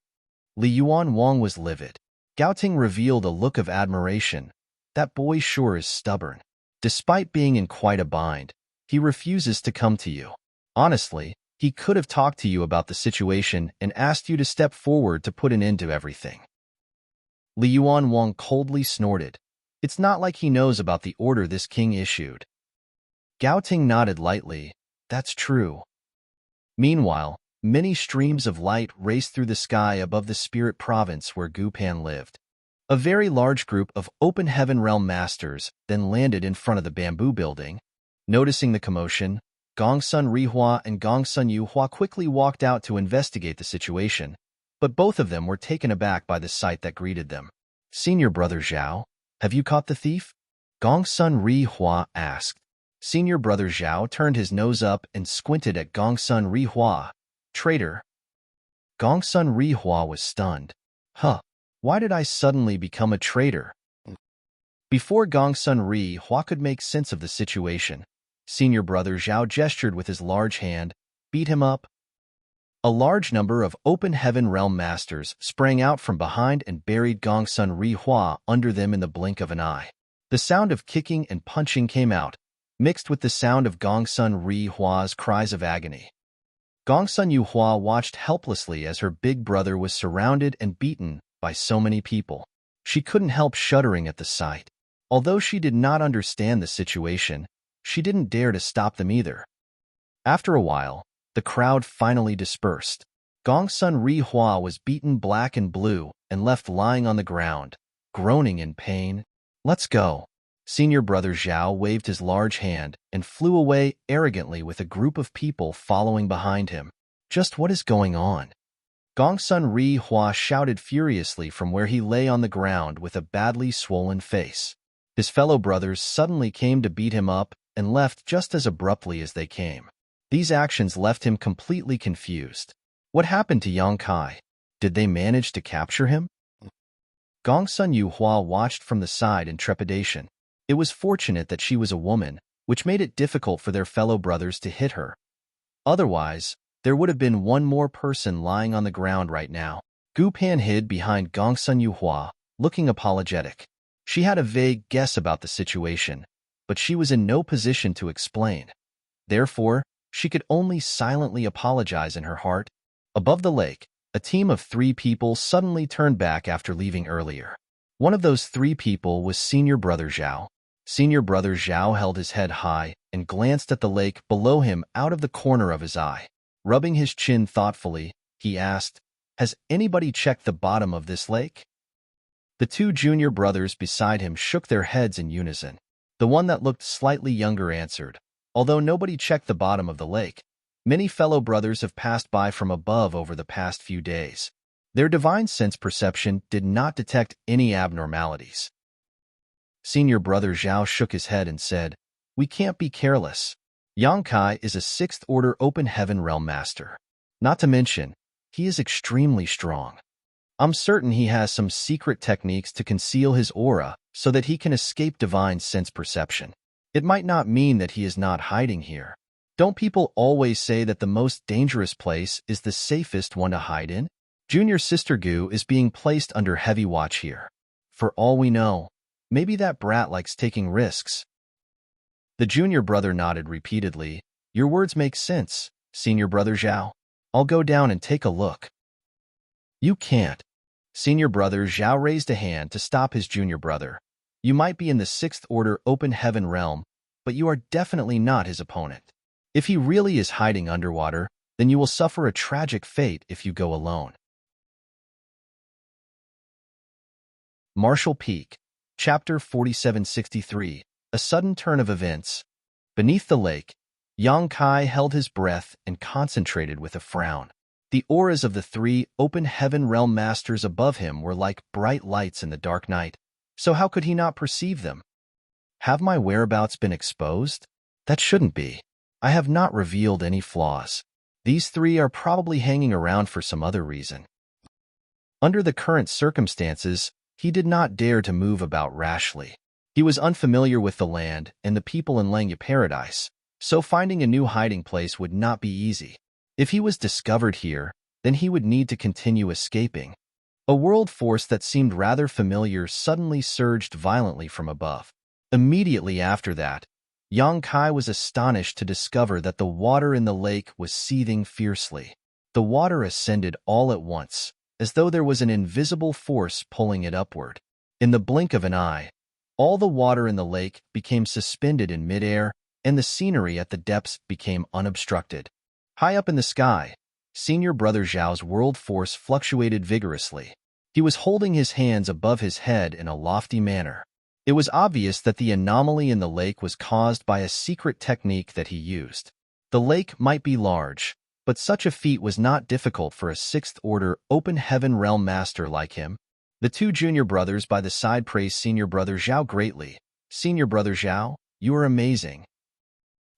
Li Yuan Wang was livid. Gauting revealed a look of admiration. "That boy sure is stubborn. Despite being in quite a bind, he refuses to come to you. Honestly, he could have talked to you about the situation and asked you to step forward to put an end to everything." Li Yuan Wang coldly snorted. "It's not like he knows about the order this king issued." Gauting nodded lightly. "That's true." Meanwhile, many streams of light raced through the sky above the spirit province where Gupan lived. A very large group of Open Heaven Realm Masters then landed in front of the bamboo building. Noticing the commotion, Gongsun Rihua and Gongsun Yuhua quickly walked out to investigate the situation, but both of them were taken aback by the sight that greeted them. "Senior brother Zhao, have you caught the thief?" Gongsun Rihua asked. Senior brother Zhao turned his nose up and squinted at Gongsun Rihua. "Traitor." Gongsun Rihua was stunned. Huh, why did I suddenly become a traitor? Before Gongsun Rihua could make sense of the situation, senior brother Zhao gestured with his large hand, beat him up. A large number of open heaven realm masters sprang out from behind and buried Gongsun Rihua under them in the blink of an eye. The sound of kicking and punching came out, mixed with the sound of Gongsun Rihua's cries of agony. Gongsun Yuhua watched helplessly as her big brother was surrounded and beaten by so many people. She couldn't help shuddering at the sight. Although she did not understand the situation, she didn't dare to stop them either. After a while, the crowd finally dispersed. Gongsun Rihua was beaten black and blue and left lying on the ground, groaning in pain. Let's go. Senior brother Zhao waved his large hand and flew away arrogantly with a group of people following behind him. Just what is going on? Gongsun Rihua shouted furiously from where he lay on the ground with a badly swollen face. His fellow brothers suddenly came to beat him up and left just as abruptly as they came. These actions left him completely confused. What happened to Yang Kai? Did they manage to capture him? Gongsun Yuhua watched from the side in trepidation. It was fortunate that she was a woman, which made it difficult for their fellow brothers to hit her. Otherwise, there would have been one more person lying on the ground right now. Gu Pan hid behind Gongsun Yuhua, looking apologetic. She had a vague guess about the situation, but she was in no position to explain. Therefore, she could only silently apologize in her heart. Above the lake, a team of 3 people suddenly turned back after leaving earlier. One of those 3 people was senior brother Zhao. Senior brother Zhao held his head high and glanced at the lake below him out of the corner of his eye. Rubbing his chin thoughtfully, he asked, "Has anybody checked the bottom of this lake?" The 2 junior brothers beside him shook their heads in unison. The one that looked slightly younger answered, "Although nobody checked the bottom of the lake, many fellow brothers have passed by from above over the past few days. Their divine sense perception did not detect any abnormalities." Senior brother Zhao shook his head and said, "We can't be careless. Yang Kai is a 6th order open heaven realm master. Not to mention, he is extremely strong. I'm certain he has some secret techniques to conceal his aura so that he can escape divine sense perception. It might not mean that he is not hiding here. Don't people always say that the most dangerous place is the safest one to hide in? Junior sister Gu is being placed under heavy watch here. For all we know, maybe that brat likes taking risks." The junior brother nodded repeatedly. "Your words make sense, senior brother Zhao. I'll go down and take a look." "You can't." Senior brother Zhao raised a hand to stop his junior brother. "You might be in the 6th order open heaven realm, but you are definitely not his opponent. If he really is hiding underwater, then you will suffer a tragic fate if you go alone." Marshall Peak, Chapter 4763, A Sudden Turn of Events. Beneath the lake, Yang Kai held his breath and concentrated with a frown. The auras of the 3 open heaven realm masters above him were like bright lights in the dark night, so how could he not perceive them? Have my whereabouts been exposed? That shouldn't be. I have not revealed any flaws. These 3 are probably hanging around for some other reason. Under the current circumstances, he did not dare to move about rashly. He was unfamiliar with the land and the people in Langya Paradise, so finding a new hiding place would not be easy. If he was discovered here, then he would need to continue escaping. A world force that seemed rather familiar suddenly surged violently from above. Immediately after that, Yang Kai was astonished to discover that the water in the lake was seething fiercely. The water ascended all at once, as though there was an invisible force pulling it upward. In the blink of an eye, all the water in the lake became suspended in midair, and the scenery at the depths became unobstructed. High up in the sky, senior brother Zhao's world force fluctuated vigorously. He was holding his hands above his head in a lofty manner. It was obvious that the anomaly in the lake was caused by a secret technique that he used. The lake might be large, but such a feat was not difficult for a 6th order open heaven realm master like him. The 2 junior brothers by the side praised senior brother Zhao greatly. "Senior brother Zhao, you are amazing.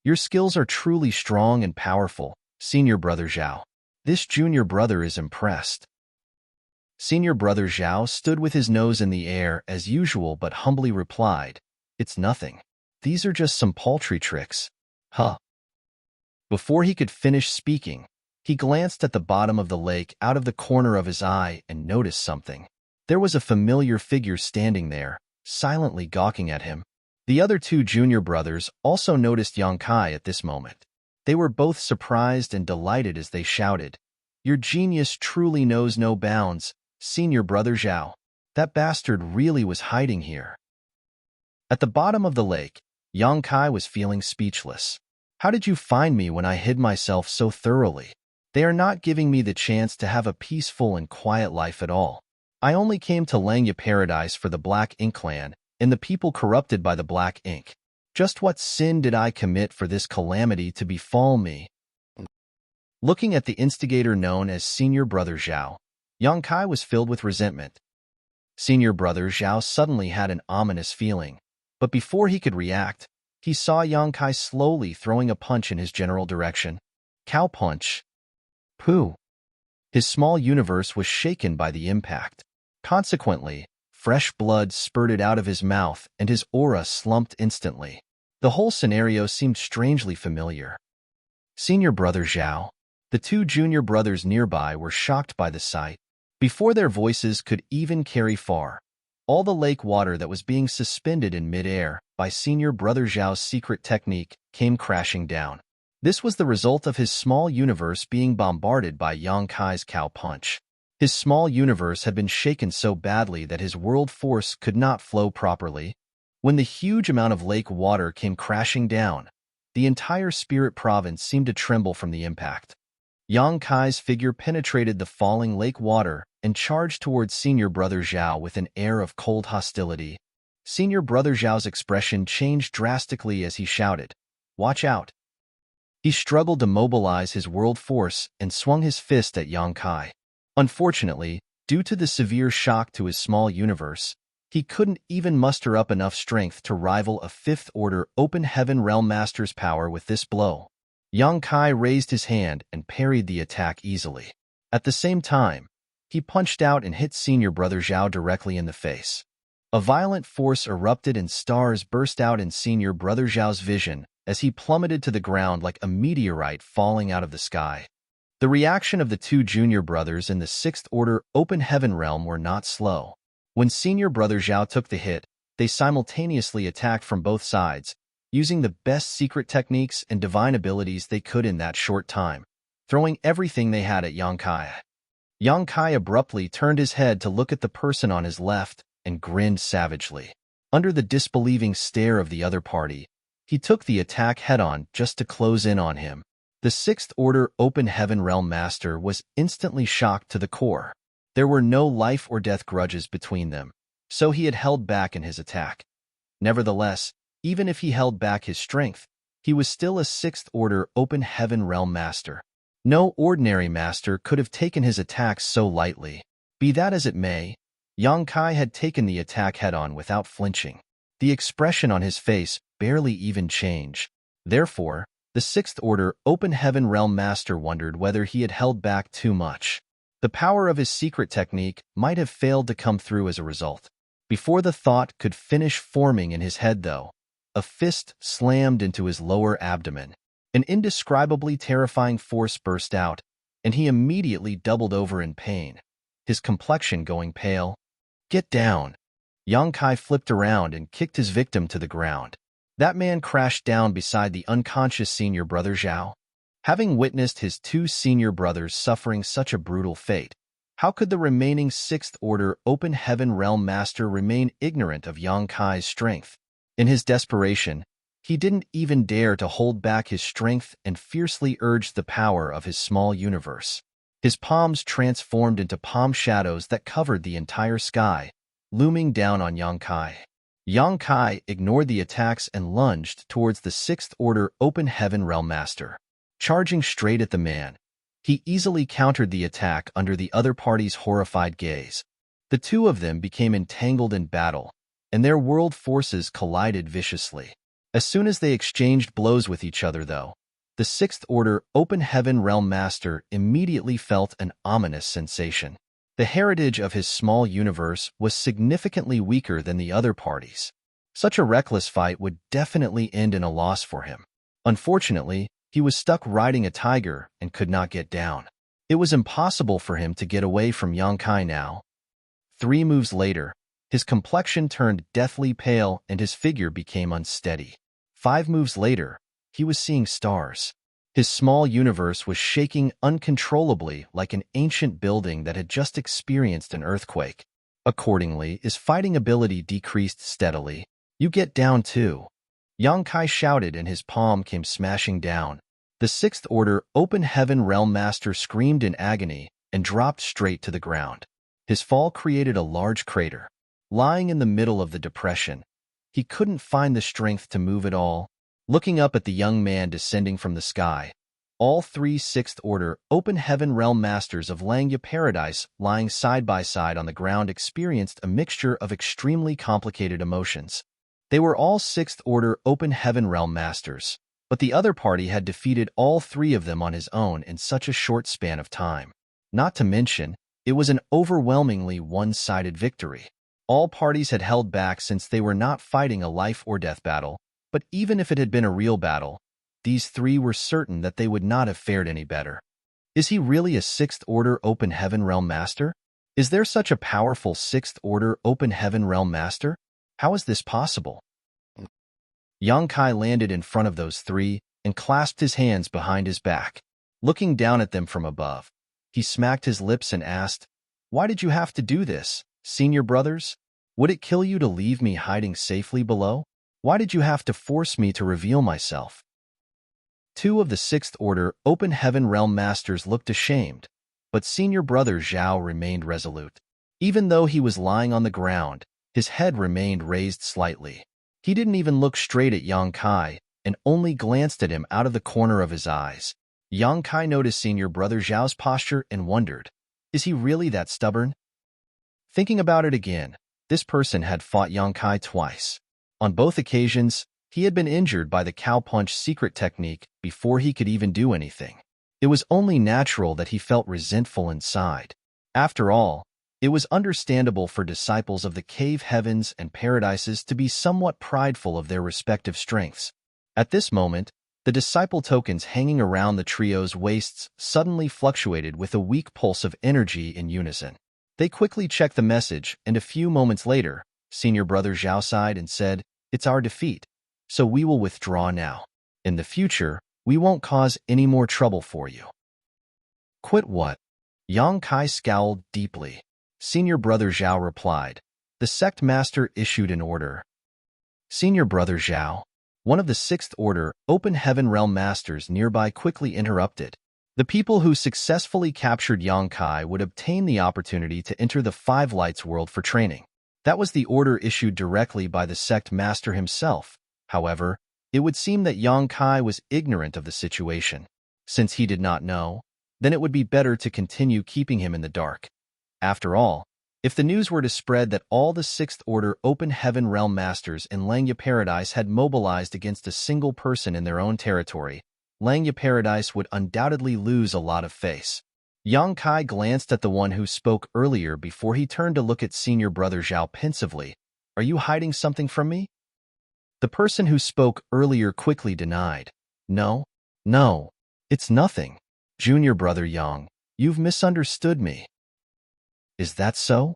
Your skills are truly strong and powerful, senior brother Zhao." This junior brother is impressed. Senior brother Zhao stood with his nose in the air as usual but humbly replied, "It's nothing. These are just some paltry tricks." Huh. Before he could finish speaking, he glanced at the bottom of the lake out of the corner of his eye and noticed something. There was a familiar figure standing there, silently gawking at him. The other two junior brothers also noticed Yang Kai at this moment. They were both surprised and delighted as they shouted, "Your genius truly knows no bounds, Senior Brother Zhao. That bastard really was hiding here." At the bottom of the lake, Yang Kai was feeling speechless. "How did you find me when I hid myself so thoroughly? They are not giving me the chance to have a peaceful and quiet life at all. I only came to Langya Paradise for the Black Ink clan and the people corrupted by the Black Ink. Just what sin did I commit for this calamity to befall me?" Looking at the instigator known as Senior Brother Zhao, Yang Kai was filled with resentment. Senior Brother Zhao suddenly had an ominous feeling, but before he could react, he saw Yang Kai slowly throwing a punch in his general direction. Cow punch. Pooh! His small universe was shaken by the impact. Consequently, fresh blood spurted out of his mouth and his aura slumped instantly. The whole scenario seemed strangely familiar. Senior Brother Zhao. The two junior brothers nearby were shocked by the sight. Before their voices could even carry far, all the lake water that was being suspended in midair by Senior Brother Zhao's secret technique came crashing down. This was the result of his small universe being bombarded by Yang Kai's cow punch. His small universe had been shaken so badly that his world force could not flow properly. When the huge amount of lake water came crashing down, the entire spirit province seemed to tremble from the impact. Yang Kai's figure penetrated the falling lake water and charged towards Senior Brother Zhao with an air of cold hostility. Senior Brother Zhao's expression changed drastically as he shouted, "Watch out!" He struggled to mobilize his world force and swung his fist at Yang Kai. Unfortunately, due to the severe shock to his small universe, he couldn't even muster up enough strength to rival a fifth-order Open Heaven Realm Master's power with this blow. Yang Kai raised his hand and parried the attack easily. At the same time, he punched out and hit Senior Brother Zhao directly in the face. A violent force erupted and stars burst out in Senior Brother Zhao's vision as he plummeted to the ground like a meteorite falling out of the sky. The reaction of the two junior brothers in the sixth-order Open Heaven realm were not slow. When Senior Brother Zhao took the hit, they simultaneously attacked from both sides, using the best secret techniques and divine abilities they could in that short time, throwing everything they had at Yang Kai. Yang Kai abruptly turned his head to look at the person on his left and grinned savagely. Under the disbelieving stare of the other party, he took the attack head-on just to close in on him. The sixth-order Open Heaven Realm Master was instantly shocked to the core. There were no life-or-death grudges between them, so he had held back in his attack. Nevertheless, even if he held back his strength, he was still a sixth-order Open Heaven Realm Master. No ordinary master could have taken his attacks so lightly. Be that as it may, Yang Kai had taken the attack head-on without flinching. The expression on his face barely even changed. Therefore, the sixth-order Open Heaven Realm Master wondered whether he had held back too much. The power of his secret technique might have failed to come through as a result. Before the thought could finish forming in his head, though, a fist slammed into his lower abdomen. An indescribably terrifying force burst out, and he immediately doubled over in pain, his complexion going pale. "Get down!" Yang Kai flipped around and kicked his victim to the ground. That man crashed down beside the unconscious Senior Brother Zhao. Having witnessed his two senior brothers suffering such a brutal fate, how could the remaining sixth-order Open Heaven Realm Master remain ignorant of Yang Kai's strength? In his desperation, he didn't even dare to hold back his strength and fiercely urged the power of his small universe. His palms transformed into palm shadows that covered the entire sky, looming down on Yang Kai. Yang Kai ignored the attacks and lunged towards the sixth-order Open Heaven Realm Master. Charging straight at the man, he easily countered the attack under the other party's horrified gaze. The two of them became entangled in battle, and their world forces collided viciously. As soon as they exchanged blows with each other, though, the The Sixth Order Open Heaven Realm Master immediately felt an ominous sensation. The heritage of his small universe was significantly weaker than the other parties. Such a reckless fight would definitely end in a loss for him. Unfortunately, he was stuck riding a tiger and could not get down. It was impossible for him to get away from Yongkai now. 3 moves later, his complexion turned deathly pale and his figure became unsteady. 5 moves later, he was seeing stars. His small universe was shaking uncontrollably like an ancient building that had just experienced an earthquake. Accordingly, his fighting ability decreased steadily. "You get down too," Yongkai shouted and his palm came smashing down. The Sixth Order Open Heaven Realm Master screamed in agony and dropped straight to the ground. His fall created a large crater. Lying in the middle of the depression, he couldn't find the strength to move at all. Looking up at the young man descending from the sky, all 3 Sixth Order Open Heaven Realm Masters of Langya Paradise lying side by side on the ground experienced a mixture of extremely complicated emotions. They were all Sixth Order Open Heaven Realm Masters, but the other party had defeated all 3 of them on his own in such a short span of time. Not to mention, it was an overwhelmingly one-sided victory. All parties had held back since they were not fighting a life-or-death battle, but even if it had been a real battle, these 3 were certain that they would not have fared any better. Is he really a Sixth Order Open Heaven Realm Master? Is there such a powerful Sixth Order Open Heaven Realm Master? How is this possible? Yongkai landed in front of those 3 and clasped his hands behind his back. Looking down at them from above, he smacked his lips and asked, "Why did you have to do this, senior brothers? Would it kill you to leave me hiding safely below? Why did you have to force me to reveal myself?" 2 of the Sixth Order Open Heaven Realm Masters looked ashamed, but senior brother Zhao remained resolute. Even though he was lying on the ground, his head remained raised slightly. He didn't even look straight at Yongkai and only glanced at him out of the corner of his eyes. Yongkai noticed senior brother Zhao's posture and wondered, is he really that stubborn? Thinking about it again, this person had fought Yongkai twice. On both occasions, he had been injured by the cowpunch secret technique before he could even do anything. It was only natural that he felt resentful inside. After all, it was understandable for disciples of the cave heavens and paradises to be somewhat prideful of their respective strengths. At this moment, the disciple tokens hanging around the trio's waists suddenly fluctuated with a weak pulse of energy in unison. They quickly checked the message, and a few moments later, senior brother Zhao sighed and said, "It's our defeat, so we will withdraw now. In the future, we won't cause any more trouble for you." "Quit what?" Yongkai scowled deeply. Senior brother Zhao replied. The sect master issued an order. Senior brother Zhao, one of the Sixth Order Open Heaven Realm Masters nearby quickly interrupted. The people who successfully captured Yongkai would obtain the opportunity to enter the Five Lights world for training. That was the order issued directly by the sect master himself. However, it would seem that Yongkai was ignorant of the situation. Since he did not know, then it would be better to continue keeping him in the dark. After all, if the news were to spread that all the Sixth Order Open Heaven Realm Masters in Langya Paradise had mobilized against a single person in their own territory, Langya Paradise would undoubtedly lose a lot of face. Yongkai glanced at the one who spoke earlier before he turned to look at senior brother Zhao pensively. "Are you hiding something from me?" The person who spoke earlier quickly denied. No, it's nothing. Junior brother Yang, you've misunderstood me." "Is that so?"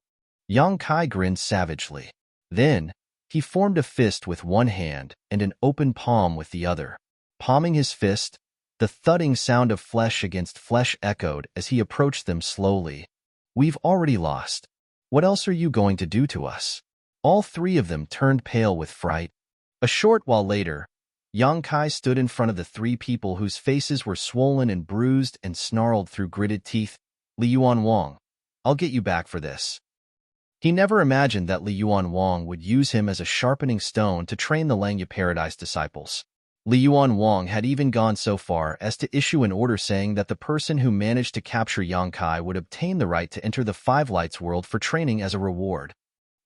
Yongkai grinned savagely. Then, he formed a fist with one hand and an open palm with the other. Palming his fist, the thudding sound of flesh against flesh echoed as he approached them slowly. "We've already lost. What else are you going to do to us?" All 3 of them turned pale with fright. A short while later, Yongkai stood in front of the 3 people whose faces were swollen and bruised and snarled through gritted teeth. "Li Yuan Wang, I'll get you back for this." He never imagined that Li Yuan Wang would use him as a sharpening stone to train the Langya Paradise disciples. Li Yuan Wang had even gone so far as to issue an order saying that the person who managed to capture Yongkai would obtain the right to enter the Five Lights world for training as a reward.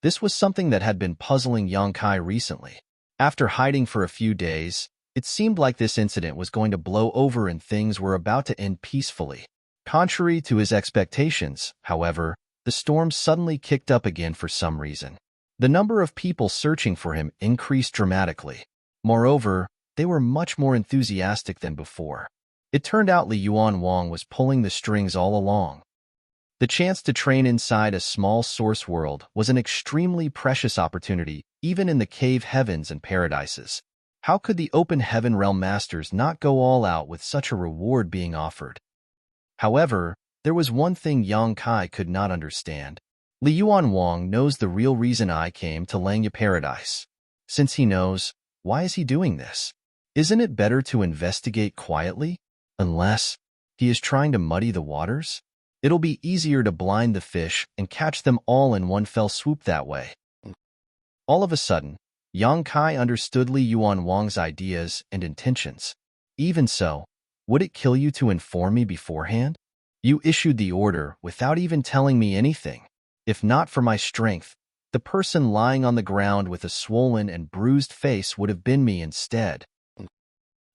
This was something that had been puzzling Yongkai recently. After hiding for a few days, It seemed like this incident was going to blow over and things were about to end peacefully. Contrary to his expectations, however, the storm suddenly kicked up again for some reason. The number of people searching for him increased dramatically. Moreover, they were much more enthusiastic than before. It turned out Li Yuan Wang was pulling the strings all along. The chance to train inside a small source world was an extremely precious opportunity, even in the cave heavens and paradises. How could the open heaven realm masters not go all out with such a reward being offered? However, there was one thing Yang Kai could not understand. Li Yuan Wang knows the real reason I came to Langya Paradise. Since he knows, why is he doing this? Isn't it better to investigate quietly? Unless he is trying to muddy the waters? It'll be easier to blind the fish and catch them all in one fell swoop that way. All of a sudden, Yang Kai understood Li Yuan Wang's ideas and intentions. Even so, would it kill you to inform me beforehand? You issued the order without even telling me anything. If not for my strength, the person lying on the ground with a swollen and bruised face would have been me instead.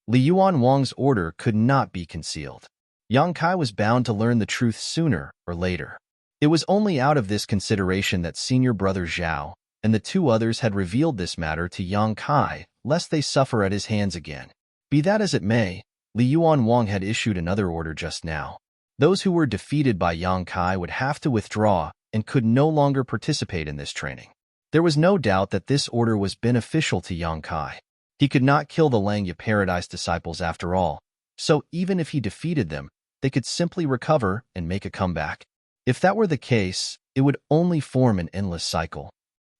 Li Yuan Wang's order could not be concealed. Yang Kai was bound to learn the truth sooner or later. It was only out of this consideration that senior brother Zhao and the two others had revealed this matter to Yang Kai, lest they suffer at his hands again. Be that as it may, Li Yuan Wang had issued another order just now. Those who were defeated by Yang Kai would have to withdraw and could no longer participate in this training. There was no doubt that this order was beneficial to Yang Kai. He could not kill the Langya Paradise disciples after all, so even if he defeated them, they could simply recover and make a comeback. If that were the case, it would only form an endless cycle.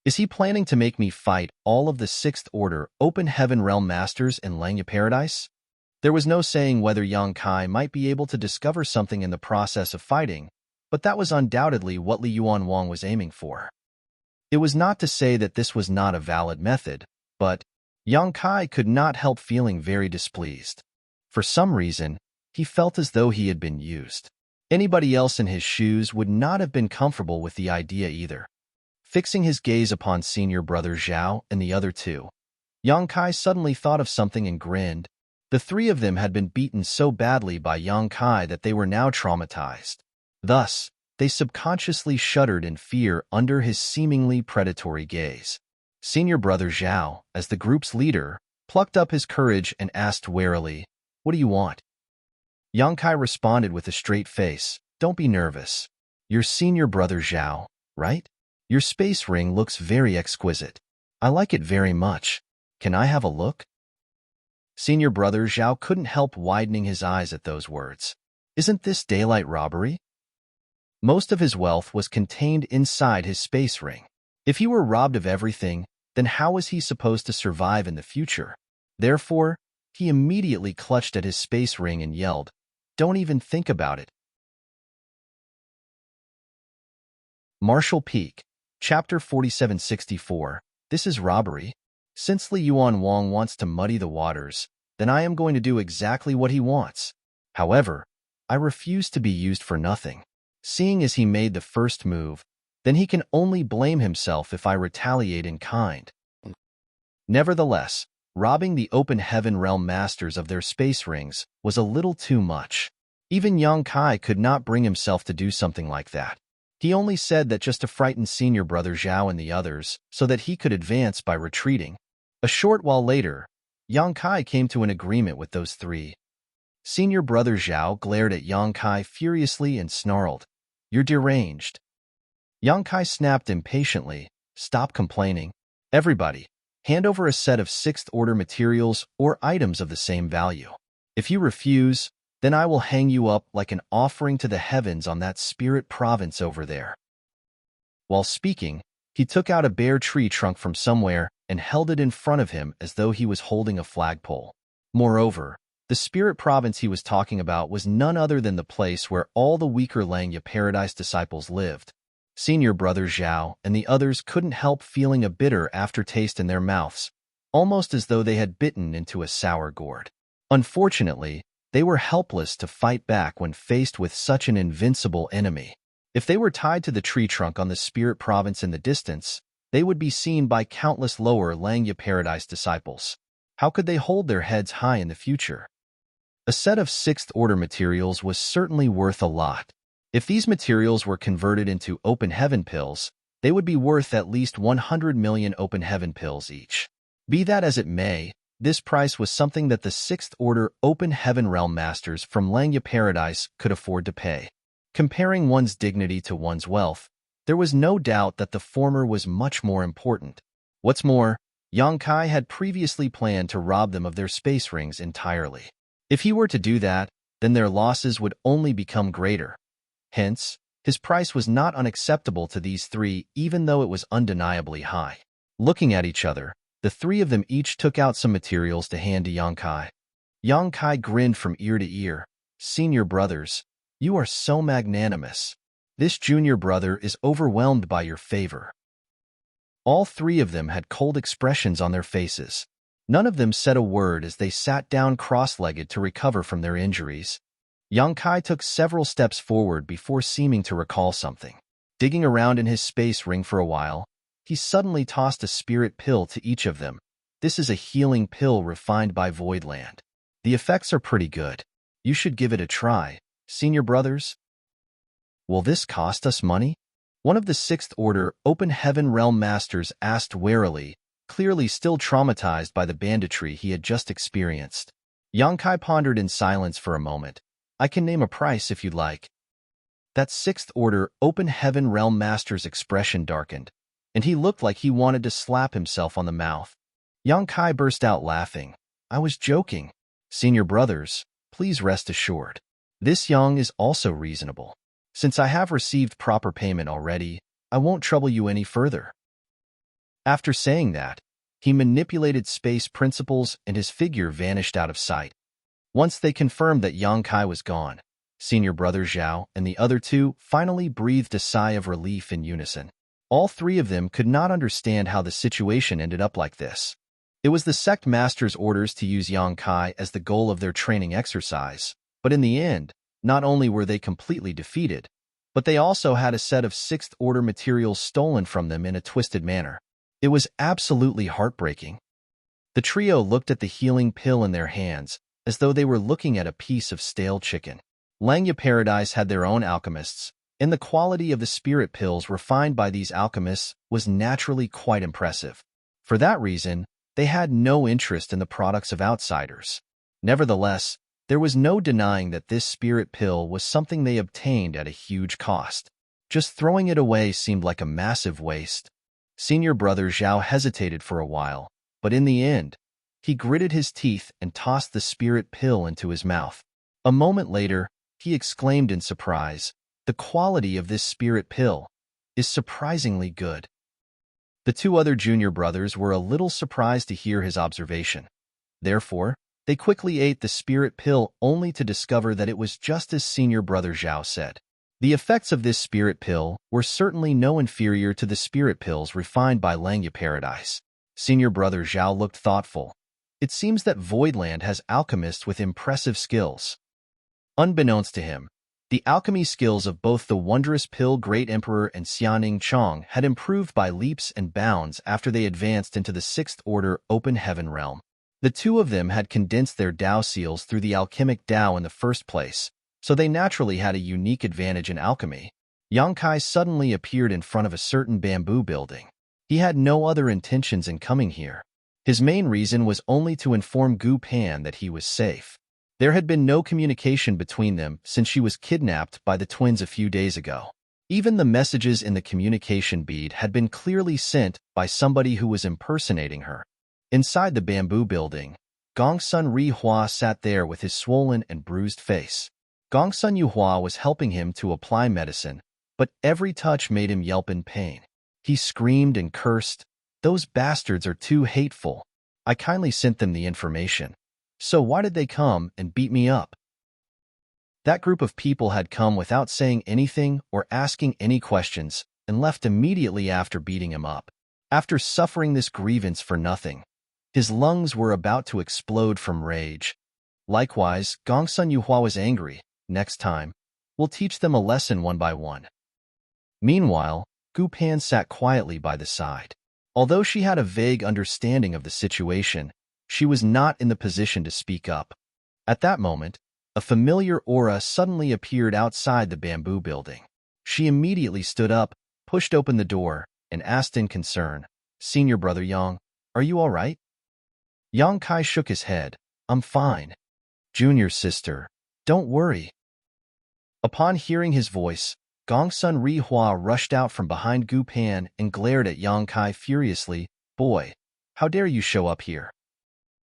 Is he planning to make me fight all of the Sixth Order Open Heaven Realm Masters in Langya Paradise? There was no saying whether Yang Kai might be able to discover something in the process of fighting, but that was undoubtedly what Li Yuan Wang was aiming for. It was not to say that this was not a valid method, but Yang Kai could not help feeling very displeased. For some reason, he felt as though he had been used. Anybody else in his shoes would not have been comfortable with the idea either. Fixing his gaze upon senior brother Zhao and the other two, Yang Kai suddenly thought of something and grinned. The three of them had been beaten so badly by Yang Kai that they were now traumatized. Thus, they subconsciously shuddered in fear under his seemingly predatory gaze. Senior brother Zhao, as the group's leader, plucked up his courage and asked warily, "What do you want?" Yang Kai responded with a straight face, "Don't be nervous. You're senior brother Zhao, right? Your space ring looks very exquisite. I like it very much. Can I have a look?" Senior brother Zhao couldn't help widening his eyes at those words. Isn't this daylight robbery? Most of his wealth was contained inside his space ring. If he were robbed of everything, then how was he supposed to survive in the future? Therefore, he immediately clutched at his space ring and yelled, "Don't even think about it." Marshall Peak, Chapter 4764. This is robbery. Since Li Yuan Wang wants to muddy the waters, then I am going to do exactly what he wants. However, I refuse to be used for nothing. Seeing as he made the first move, then he can only blame himself if I retaliate in kind. Nevertheless, robbing the Open Heaven Realm Masters of their space rings was a little too much. Even Yang Kai could not bring himself to do something like that. He only said that just to frighten senior brother Zhao and the others so that he could advance by retreating. A short while later, Yang Kai came to an agreement with those three. Senior brother Zhao glared at Yang Kai furiously and snarled, "You're deranged." Yang Kai snapped impatiently, "Stop complaining. Everybody, hand over a set of Sixth Order materials or items of the same value. If you refuse, then I will hang you up like an offering to the heavens on that spirit province over there." While speaking, he took out a bare tree trunk from somewhere and held it in front of him as though he was holding a flagpole. Moreover, the spirit province he was talking about was none other than the place where all the weaker Langya Paradise disciples lived. Senior brother Zhao and the others couldn't help feeling a bitter aftertaste in their mouths, almost as though they had bitten into a sour gourd. Unfortunately, they were helpless to fight back when faced with such an invincible enemy. If they were tied to the tree trunk on the spirit province in the distance, they would be seen by countless lower Langya Paradise disciples. How could they hold their heads high in the future? A set of sixth-order materials was certainly worth a lot. If these materials were converted into open heaven pills, they would be worth at least 100 million open heaven pills each. Be that as it may, this price was something that the sixth-order open heaven realm masters from Langya Paradise could afford to pay. Comparing one's dignity to one's wealth, there was no doubt that the former was much more important. What's more, Yang Kai had previously planned to rob them of their space rings entirely. If he were to do that, then their losses would only become greater. Hence, his price was not unacceptable to these three, even though it was undeniably high. Looking at each other, the three of them each took out some materials to hand to Yang Kai. Yang Kai grinned from ear to ear. "Senior brothers, you are so magnanimous. This junior brother is overwhelmed by your favor." All three of them had cold expressions on their faces. None of them said a word as they sat down cross-legged to recover from their injuries. Yang Kai took several steps forward before seeming to recall something. Digging around in his space ring for a while, he suddenly tossed a spirit pill to each of them. "This is a healing pill refined by Voidland. The effects are pretty good. You should give it a try, senior brothers." "Will this cost us money?" One of the sixth-order open heaven realm masters asked warily, clearly still traumatized by the banditry he had just experienced. Yang Kai pondered in silence for a moment. "I can name a price if you'd like." That sixth-order open heaven realm master's expression darkened, and he looked like he wanted to slap himself on the mouth. Yang Kai burst out laughing. "I was joking. Senior brothers, please rest assured. This Yang is also reasonable. Since I have received proper payment already, I won't trouble you any further." After saying that, he manipulated space principles and his figure vanished out of sight. Once they confirmed that Yang Kai was gone, senior brother Zhao and the other two finally breathed a sigh of relief in unison. All three of them could not understand how the situation ended up like this. It was the sect master's orders to use Yang Kai as the goal of their training exercise, but in the end, not only were they completely defeated, but they also had a set of sixth-order materials stolen from them in a twisted manner. It was absolutely heartbreaking. The trio looked at the healing pill in their hands, as though they were looking at a piece of stale chicken. Langya Paradise had their own alchemists, and the quality of the spirit pills refined by these alchemists was naturally quite impressive. For that reason, they had no interest in the products of outsiders. Nevertheless, there was no denying that this spirit pill was something they obtained at a huge cost. Just throwing it away seemed like a massive waste. Senior brother Zhao hesitated for a while, but in the end, he gritted his teeth and tossed the spirit pill into his mouth. A moment later, he exclaimed in surprise, "The quality of this spirit pill is surprisingly good." The two other junior brothers were a little surprised to hear his observation. Therefore, they quickly ate the spirit pill only to discover that it was just as senior brother Zhao said. The effects of this spirit pill were certainly no inferior to the spirit pills refined by Langya Paradise. Senior brother Zhao looked thoughtful. It seems that Voidland has alchemists with impressive skills. Unbeknownst to him, the alchemy skills of both the wondrous pill Great Emperor and Xianing Chong had improved by leaps and bounds after they advanced into the sixth-order open heaven realm. The two of them had condensed their Dao seals through the alchemic Dao in the first place, so they naturally had a unique advantage in alchemy. Yang Kai suddenly appeared in front of a certain bamboo building. He had no other intentions in coming here. His main reason was only to inform Gu Pan that he was safe. There had been no communication between them since she was kidnapped by the twins a few days ago. Even the messages in the communication bead had been clearly sent by somebody who was impersonating her. Inside the bamboo building, Gongsun Rihua sat there with his swollen and bruised face. Gongsun Yuhua was helping him to apply medicine, but every touch made him yelp in pain. He screamed and cursed, "Those bastards are too hateful. I kindly sent them the information. So why did they come and beat me up?" That group of people had come without saying anything or asking any questions and left immediately after beating him up. After suffering this grievance for nothing, his lungs were about to explode from rage. Likewise, Gongsun Yuhua was angry. "Next time, we'll teach them a lesson one by one." Meanwhile, Gu Pan sat quietly by the side. Although she had a vague understanding of the situation, She was not in the position to speak up. At that moment, a familiar aura suddenly appeared outside the bamboo building. She immediately stood up, pushed open the door, and asked in concern, "Senior brother Yang, are you all right?" Yang Kai shook his head. "I'm fine." "Junior sister, don't worry." Upon hearing his voice, Gongsun Rihua rushed out from behind Gu Pan and glared at Yang Kai furiously. "Boy, how dare you show up here?"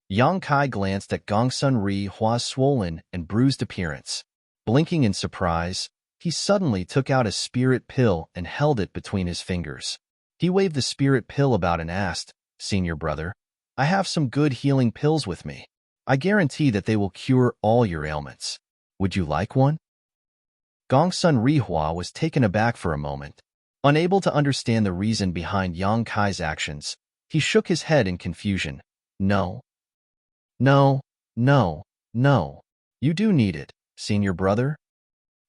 Yang Kai glanced at Gongsun Rihua's swollen and bruised appearance. Blinking in surprise, he suddenly took out a spirit pill and held it between his fingers. He waved the spirit pill about and asked, "Senior brother, I have some good healing pills with me. I guarantee that they will cure all your ailments. Would you like one?" Gongsun Rihua was taken aback for a moment. Unable to understand the reason behind Yang Kai's actions, he shook his head in confusion. "No. No, no, no. You do need it, senior brother."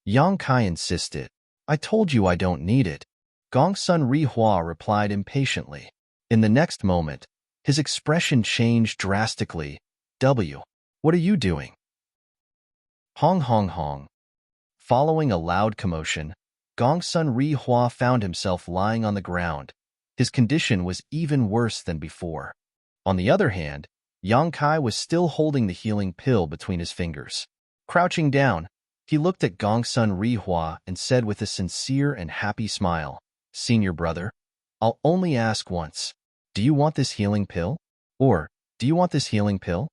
Yang Kai insisted. "I told you I don't need it." Gongsun Rihua replied impatiently. In the next moment, his expression changed drastically. What are you doing?" Hong hong hong. Following a loud commotion, Gongsun Rihua found himself lying on the ground. His condition was even worse than before. On the other hand, Yang Kai was still holding the healing pill between his fingers. Crouching down, he looked at Gongsun Rihua and said with a sincere and happy smile, "Senior brother, I'll only ask once. Do you want this healing pill? Or, do you want this healing pill?"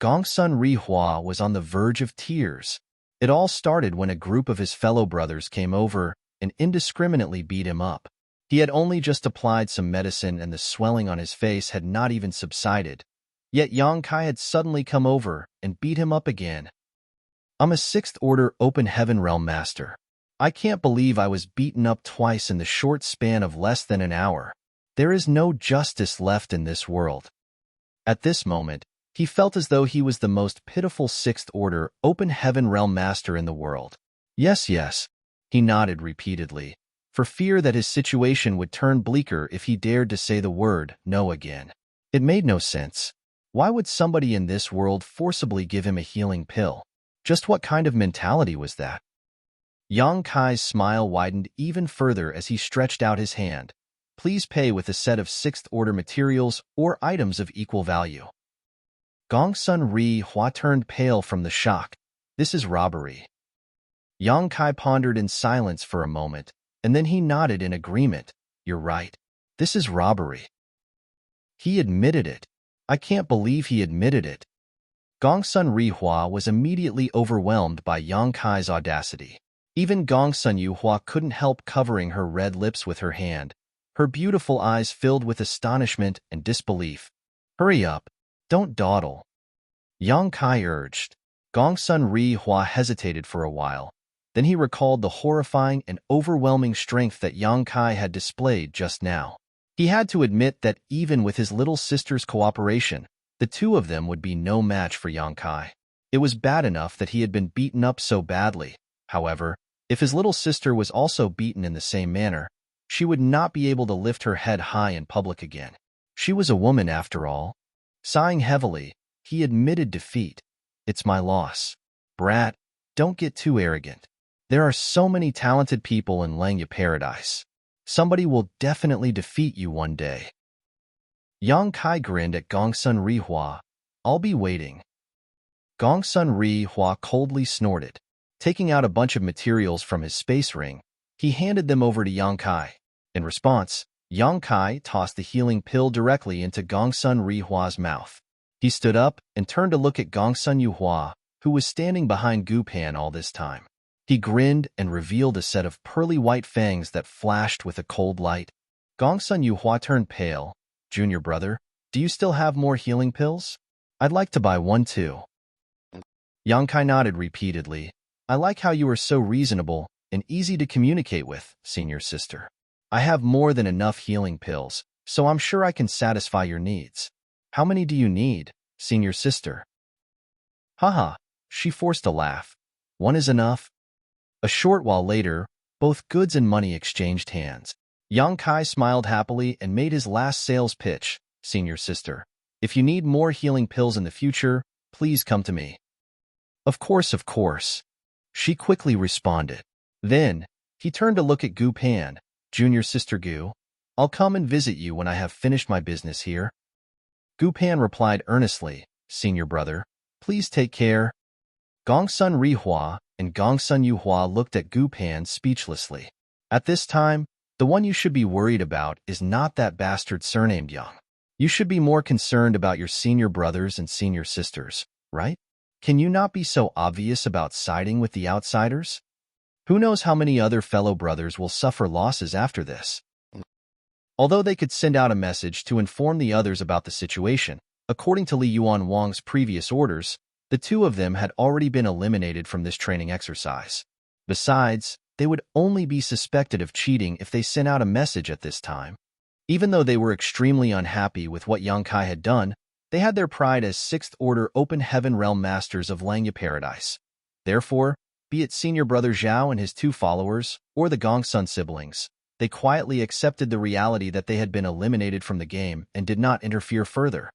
Gongsun Rihua was on the verge of tears. It all started when a group of his fellow brothers came over and indiscriminately beat him up. He had only just applied some medicine and the swelling on his face had not even subsided. Yet Yang Kai had suddenly come over and beat him up again. "I'm a 6th Order Open Heaven Realm Master. I can't believe I was beaten up twice in the short span of less than an hour. There is no justice left in this world." At this moment, he felt as though he was the most pitiful 6th Order Open Heaven Realm Master in the world. Yes, yes, he nodded repeatedly, for fear that his situation would turn bleaker if he dared to say the word no again. It made no sense. Why would somebody in this world forcibly give him a healing pill? Just what kind of mentality was that? Yang Kai's smile widened even further as he stretched out his hand. "Please pay with a set of 6th Order materials or items of equal value." Gongsun Rihua turned pale from the shock. "This is robbery." Yang Kai pondered in silence for a moment, and then he nodded in agreement. "You're right. This is robbery." He admitted it. I can't believe he admitted it. Gongsun Rihua was immediately overwhelmed by Yang Kai's audacity. Even Gongsun Yuhua couldn't help covering her red lips with her hand. Her beautiful eyes filled with astonishment and disbelief. "Hurry up. Don't dawdle," Yang Kai urged. Gongsun Rihua hesitated for a while. Then he recalled the horrifying and overwhelming strength that Yang Kai had displayed just now. He had to admit that even with his little sister's cooperation, the two of them would be no match for Yang Kai. It was bad enough that he had been beaten up so badly. However, if his little sister was also beaten in the same manner, she would not be able to lift her head high in public again. She was a woman after all. Sighing heavily, he admitted defeat. "It's my loss. Brat, don't get too arrogant. There are so many talented people in Langya Paradise. Somebody will definitely defeat you one day." Yang Kai grinned at Gongsun Rihua. "I'll be waiting." Gongsun Rihua coldly snorted. Taking out a bunch of materials from his space ring, he handed them over to Yang Kai. In response, Yang Kai tossed the healing pill directly into Gongsun Rihua's mouth. He stood up and turned to look at Gongsun Yuhua, who was standing behind Gu Pan all this time. He grinned and revealed a set of pearly white fangs that flashed with a cold light. Gongsun Yuhua turned pale. "Junior brother, do you still have more healing pills? I'd like to buy one too." Yang Kai nodded repeatedly. "I like how you are so reasonable and easy to communicate with, senior sister. I have more than enough healing pills, so I'm sure I can satisfy your needs. How many do you need, senior sister?" Haha, she forced a laugh. "One is enough." A short while later, both goods and money exchanged hands. Yang Kai smiled happily and made his last sales pitch. "Senior sister, If you need more healing pills in the future, please come to me." Of course," she quickly responded. Then, he turned to look at Gu Pan. "Junior sister Gu, I'll come and visit you when I have finished my business here." Gu Pan replied earnestly, "Senior brother, please take care." Gongsun Rihua and Gongsun Yuhua looked at Gu Pan speechlessly. At this time, the one you should be worried about is not that bastard surnamed Yang. You should be more concerned about your senior brothers and senior sisters, right? Can you not be so obvious about siding with the outsiders? Who knows how many other fellow brothers will suffer losses after this? Although they could send out a message to inform the others about the situation, according to Li Yuan Wang's previous orders, the two of them had already been eliminated from this training exercise. Besides, they would only be suspected of cheating if they sent out a message at this time. Even though they were extremely unhappy with what Yang Kai had done, they had their pride as Sixth-Order Open Heaven Realm Masters of Langya Paradise. Therefore, be it senior brother Zhao and his two followers, or the Gongsun siblings, they quietly accepted the reality that they had been eliminated from the game and did not interfere further.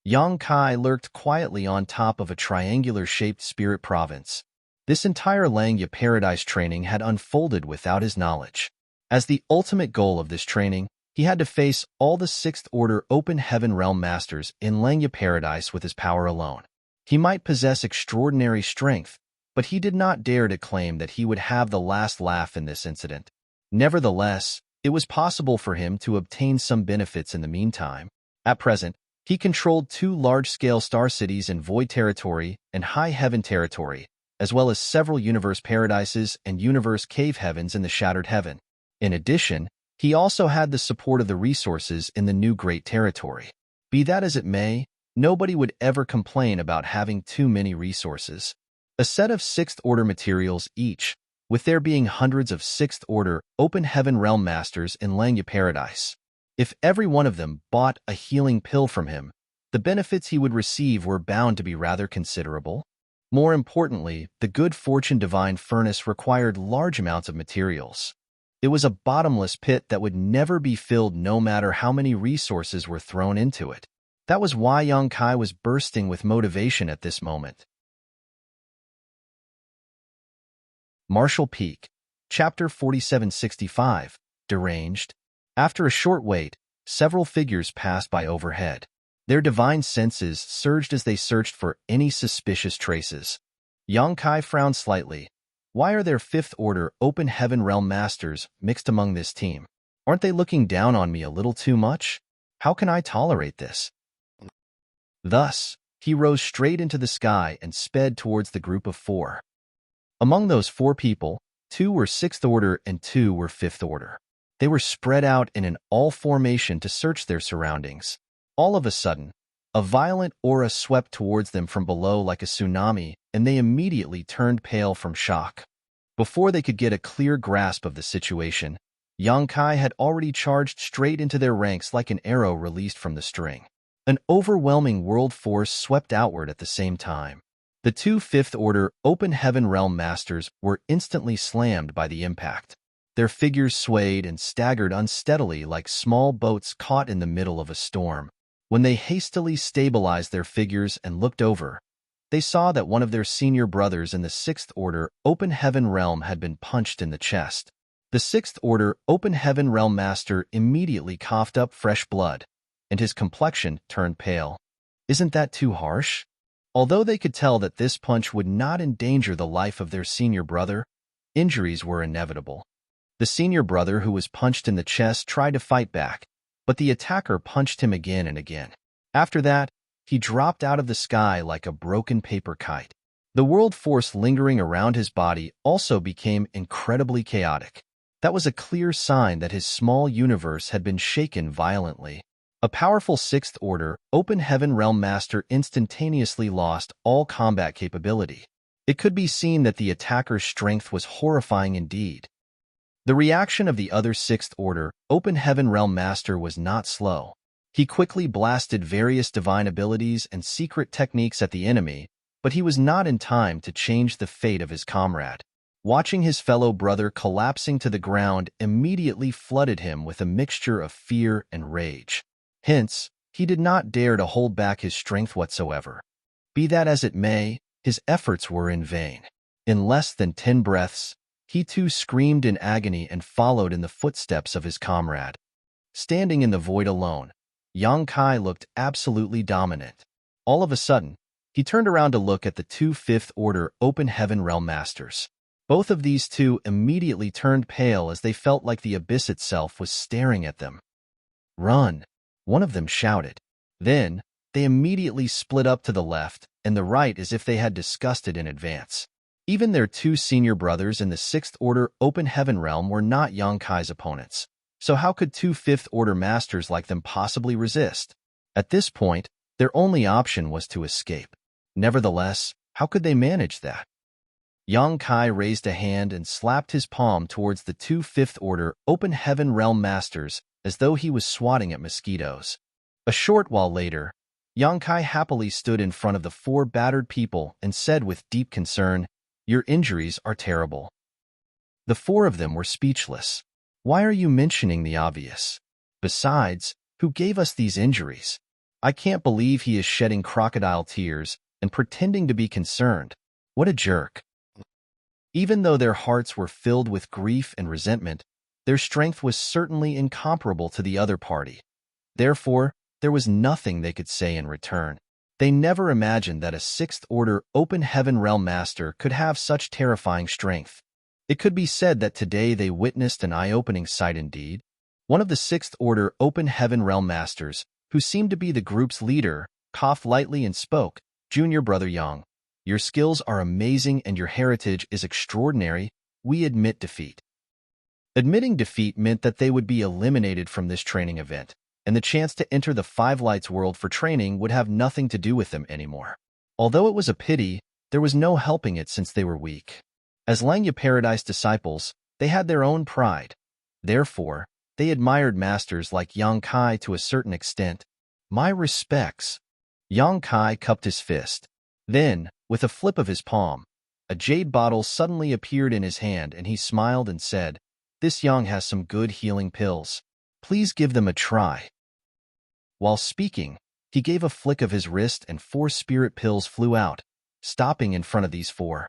Yang Kai lurked quietly on top of a triangular-shaped spirit province. This entire Langya Paradise training had unfolded without his knowledge. As the ultimate goal of this training, he had to face all the Sixth-Order Open Heaven Realm Masters in Langya Paradise with his power alone. He might possess extraordinary strength, but he did not dare to claim that he would have the last laugh in this incident. Nevertheless, it was possible for him to obtain some benefits in the meantime. At present, he controlled two large-scale star cities in Void Territory and High Heaven Territory, as well as several Universe Paradises and Universe Cave Heavens in the Shattered Heaven. In addition, he also had the support of the resources in the New Great Territory. Be that as it may, nobody would ever complain about having too many resources. A set of Sixth-Order materials each, with there being hundreds of Sixth-Order Open Heaven Realm Masters in Langya Paradise. If every one of them bought a healing pill from him, the benefits he would receive were bound to be rather considerable. More importantly, the Good Fortune Divine Furnace required large amounts of materials. It was a bottomless pit that would never be filled no matter how many resources were thrown into it. That was why Yang Kai was bursting with motivation at this moment. Martial Peak, Chapter 4765, Deranged. After a short wait, several figures passed by overhead. Their divine senses surged as they searched for any suspicious traces. Yang Kai frowned slightly. Why are there Fifth-Order Open Heaven Realm Masters mixed among this team? Aren't they looking down on me a little too much? How can I tolerate this? Thus, he rose straight into the sky and sped towards the group of four. Among those four people, two were Sixth-Order and two were Fifth-Order. They were spread out in an all-formation to search their surroundings. All of a sudden, a violent aura swept towards them from below like a tsunami, and they immediately turned pale from shock. Before they could get a clear grasp of the situation, Yang Kai had already charged straight into their ranks like an arrow released from the string. An overwhelming world force swept outward at the same time. The two Fifth-Order Open Heaven Realm Masters were instantly slammed by the impact. Their figures swayed and staggered unsteadily like small boats caught in the middle of a storm. When they hastily stabilized their figures and looked over, they saw that one of their senior brothers in the Sixth-Order Open Heaven Realm had been punched in the chest. The Sixth-Order Open Heaven Realm Master immediately coughed up fresh blood, and his complexion turned pale. Isn't that too harsh? Although they could tell that this punch would not endanger the life of their senior brother, injuries were inevitable. The senior brother who was punched in the chest tried to fight back, but the attacker punched him again and again. After that, he dropped out of the sky like a broken paper kite. The world force lingering around his body also became incredibly chaotic. That was a clear sign that his small universe had been shaken violently. A powerful Sixth-Order Open Heaven Realm Master instantaneously lost all combat capability. It could be seen that the attacker's strength was horrifying indeed. The reaction of the other Sixth-Order Open Heaven Realm Master was not slow. He quickly blasted various divine abilities and secret techniques at the enemy, but he was not in time to change the fate of his comrade. Watching his fellow brother collapsing to the ground immediately flooded him with a mixture of fear and rage. Hence, He did not dare to hold back his strength whatsoever. Be that as it may, his efforts were in vain. In less than 10 breaths, he too screamed in agony and followed in the footsteps of his comrade. Standing in the void alone, Yang Kai looked absolutely dominant. All of a sudden, he turned around to look at the two fifth-order Open Heaven Realm Masters. Both of these two immediately turned pale as they felt like the abyss itself was staring at them. "Run!" one of them shouted. Then, they immediately split up to the left and the right as if they had discussed it in advance. Even their two senior brothers in the sixth-order Open Heaven Realm were not Yang Kai's opponents. So how could two fifth-order masters like them possibly resist? At this point, their only option was to escape. Nevertheless, how could they manage that? Yang Kai raised a hand and slapped his palm towards the two fifth-order Open Heaven Realm Masters as though he was swatting at mosquitoes. A short while later, Yang Kai happily stood in front of the four battered people and said with deep concern, "Your injuries are terrible." The four of them were speechless. "Why are you mentioning the obvious? Besides, who gave us these injuries? I can't believe he is shedding crocodile tears and pretending to be concerned. What a jerk." Even though their hearts were filled with grief and resentment, their strength was certainly incomparable to the other party. Therefore, there was nothing they could say in return. They never imagined that a sixth-order Open Heaven Realm Master could have such terrifying strength. It could be said that today they witnessed an eye-opening sight indeed. One of the sixth-order Open Heaven Realm Masters, who seemed to be the group's leader, coughed lightly and spoke, "Junior Brother Yang, your skills are amazing and your heritage is extraordinary. We admit defeat." Admitting defeat meant that they would be eliminated from this training event, and the chance to enter the Five Lights world for training would have nothing to do with them anymore. Although it was a pity, there was no helping it since they were weak. As Langya Paradise disciples, they had their own pride. Therefore, they admired masters like Yang Kai to a certain extent. "My respects." Yang Kai cupped his fist. Then, with a flip of his palm, a jade bottle suddenly appeared in his hand and he smiled and said, "This Yang has some good healing pills. Please give them a try." While speaking, he gave a flick of his wrist and 4 spirit pills flew out, stopping in front of these 4.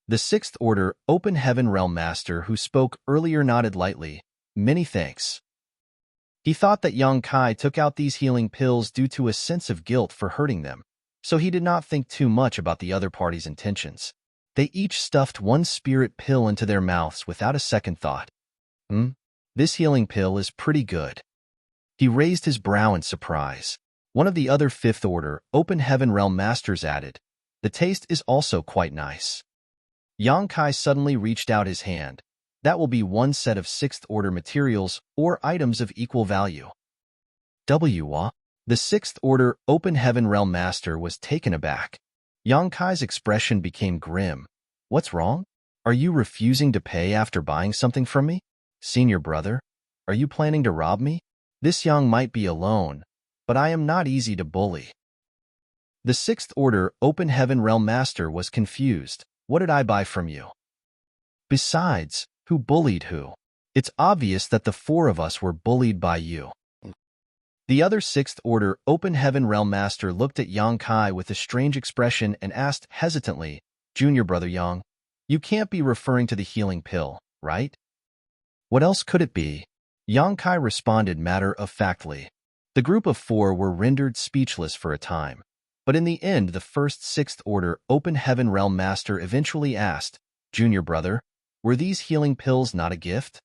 The sixth-order Open Heaven Realm Master who spoke earlier nodded lightly, "Many thanks." He thought that Yang Kai took out these healing pills due to a sense of guilt for hurting them, so he did not think too much about the other party's intentions. They each stuffed 1 spirit pill into their mouths without a second thought. This healing pill is pretty good." He raised his brow in surprise. One of the other fifth-order Open Heaven Realm Masters added, "The taste is also quite nice." Yang Kai suddenly reached out his hand. "That will be 1 set of sixth-order materials or items of equal value." The sixth-order Open Heaven Realm Master was taken aback. Yang Kai's expression became grim. "What's wrong? Are you refusing to pay after buying something from me? Senior brother, are you planning to rob me? This Yang might be alone, but I am not easy to bully." The sixth-order Open Heaven Realm Master was confused. "What did I buy from you? Besides, who bullied who? It's obvious that the 4 of us were bullied by you." The other sixth-order Open Heaven Realm Master looked at Yang Kai with a strange expression and asked hesitantly, "Junior Brother Yang, you can't be referring to the healing pill, right?" "What else could it be?" Yang Kai responded matter-of-factly. The group of 4 were rendered speechless for a time, but in the end the first sixth-order Open Heaven Realm Master eventually asked, "Junior Brother, were these healing pills not a gift?"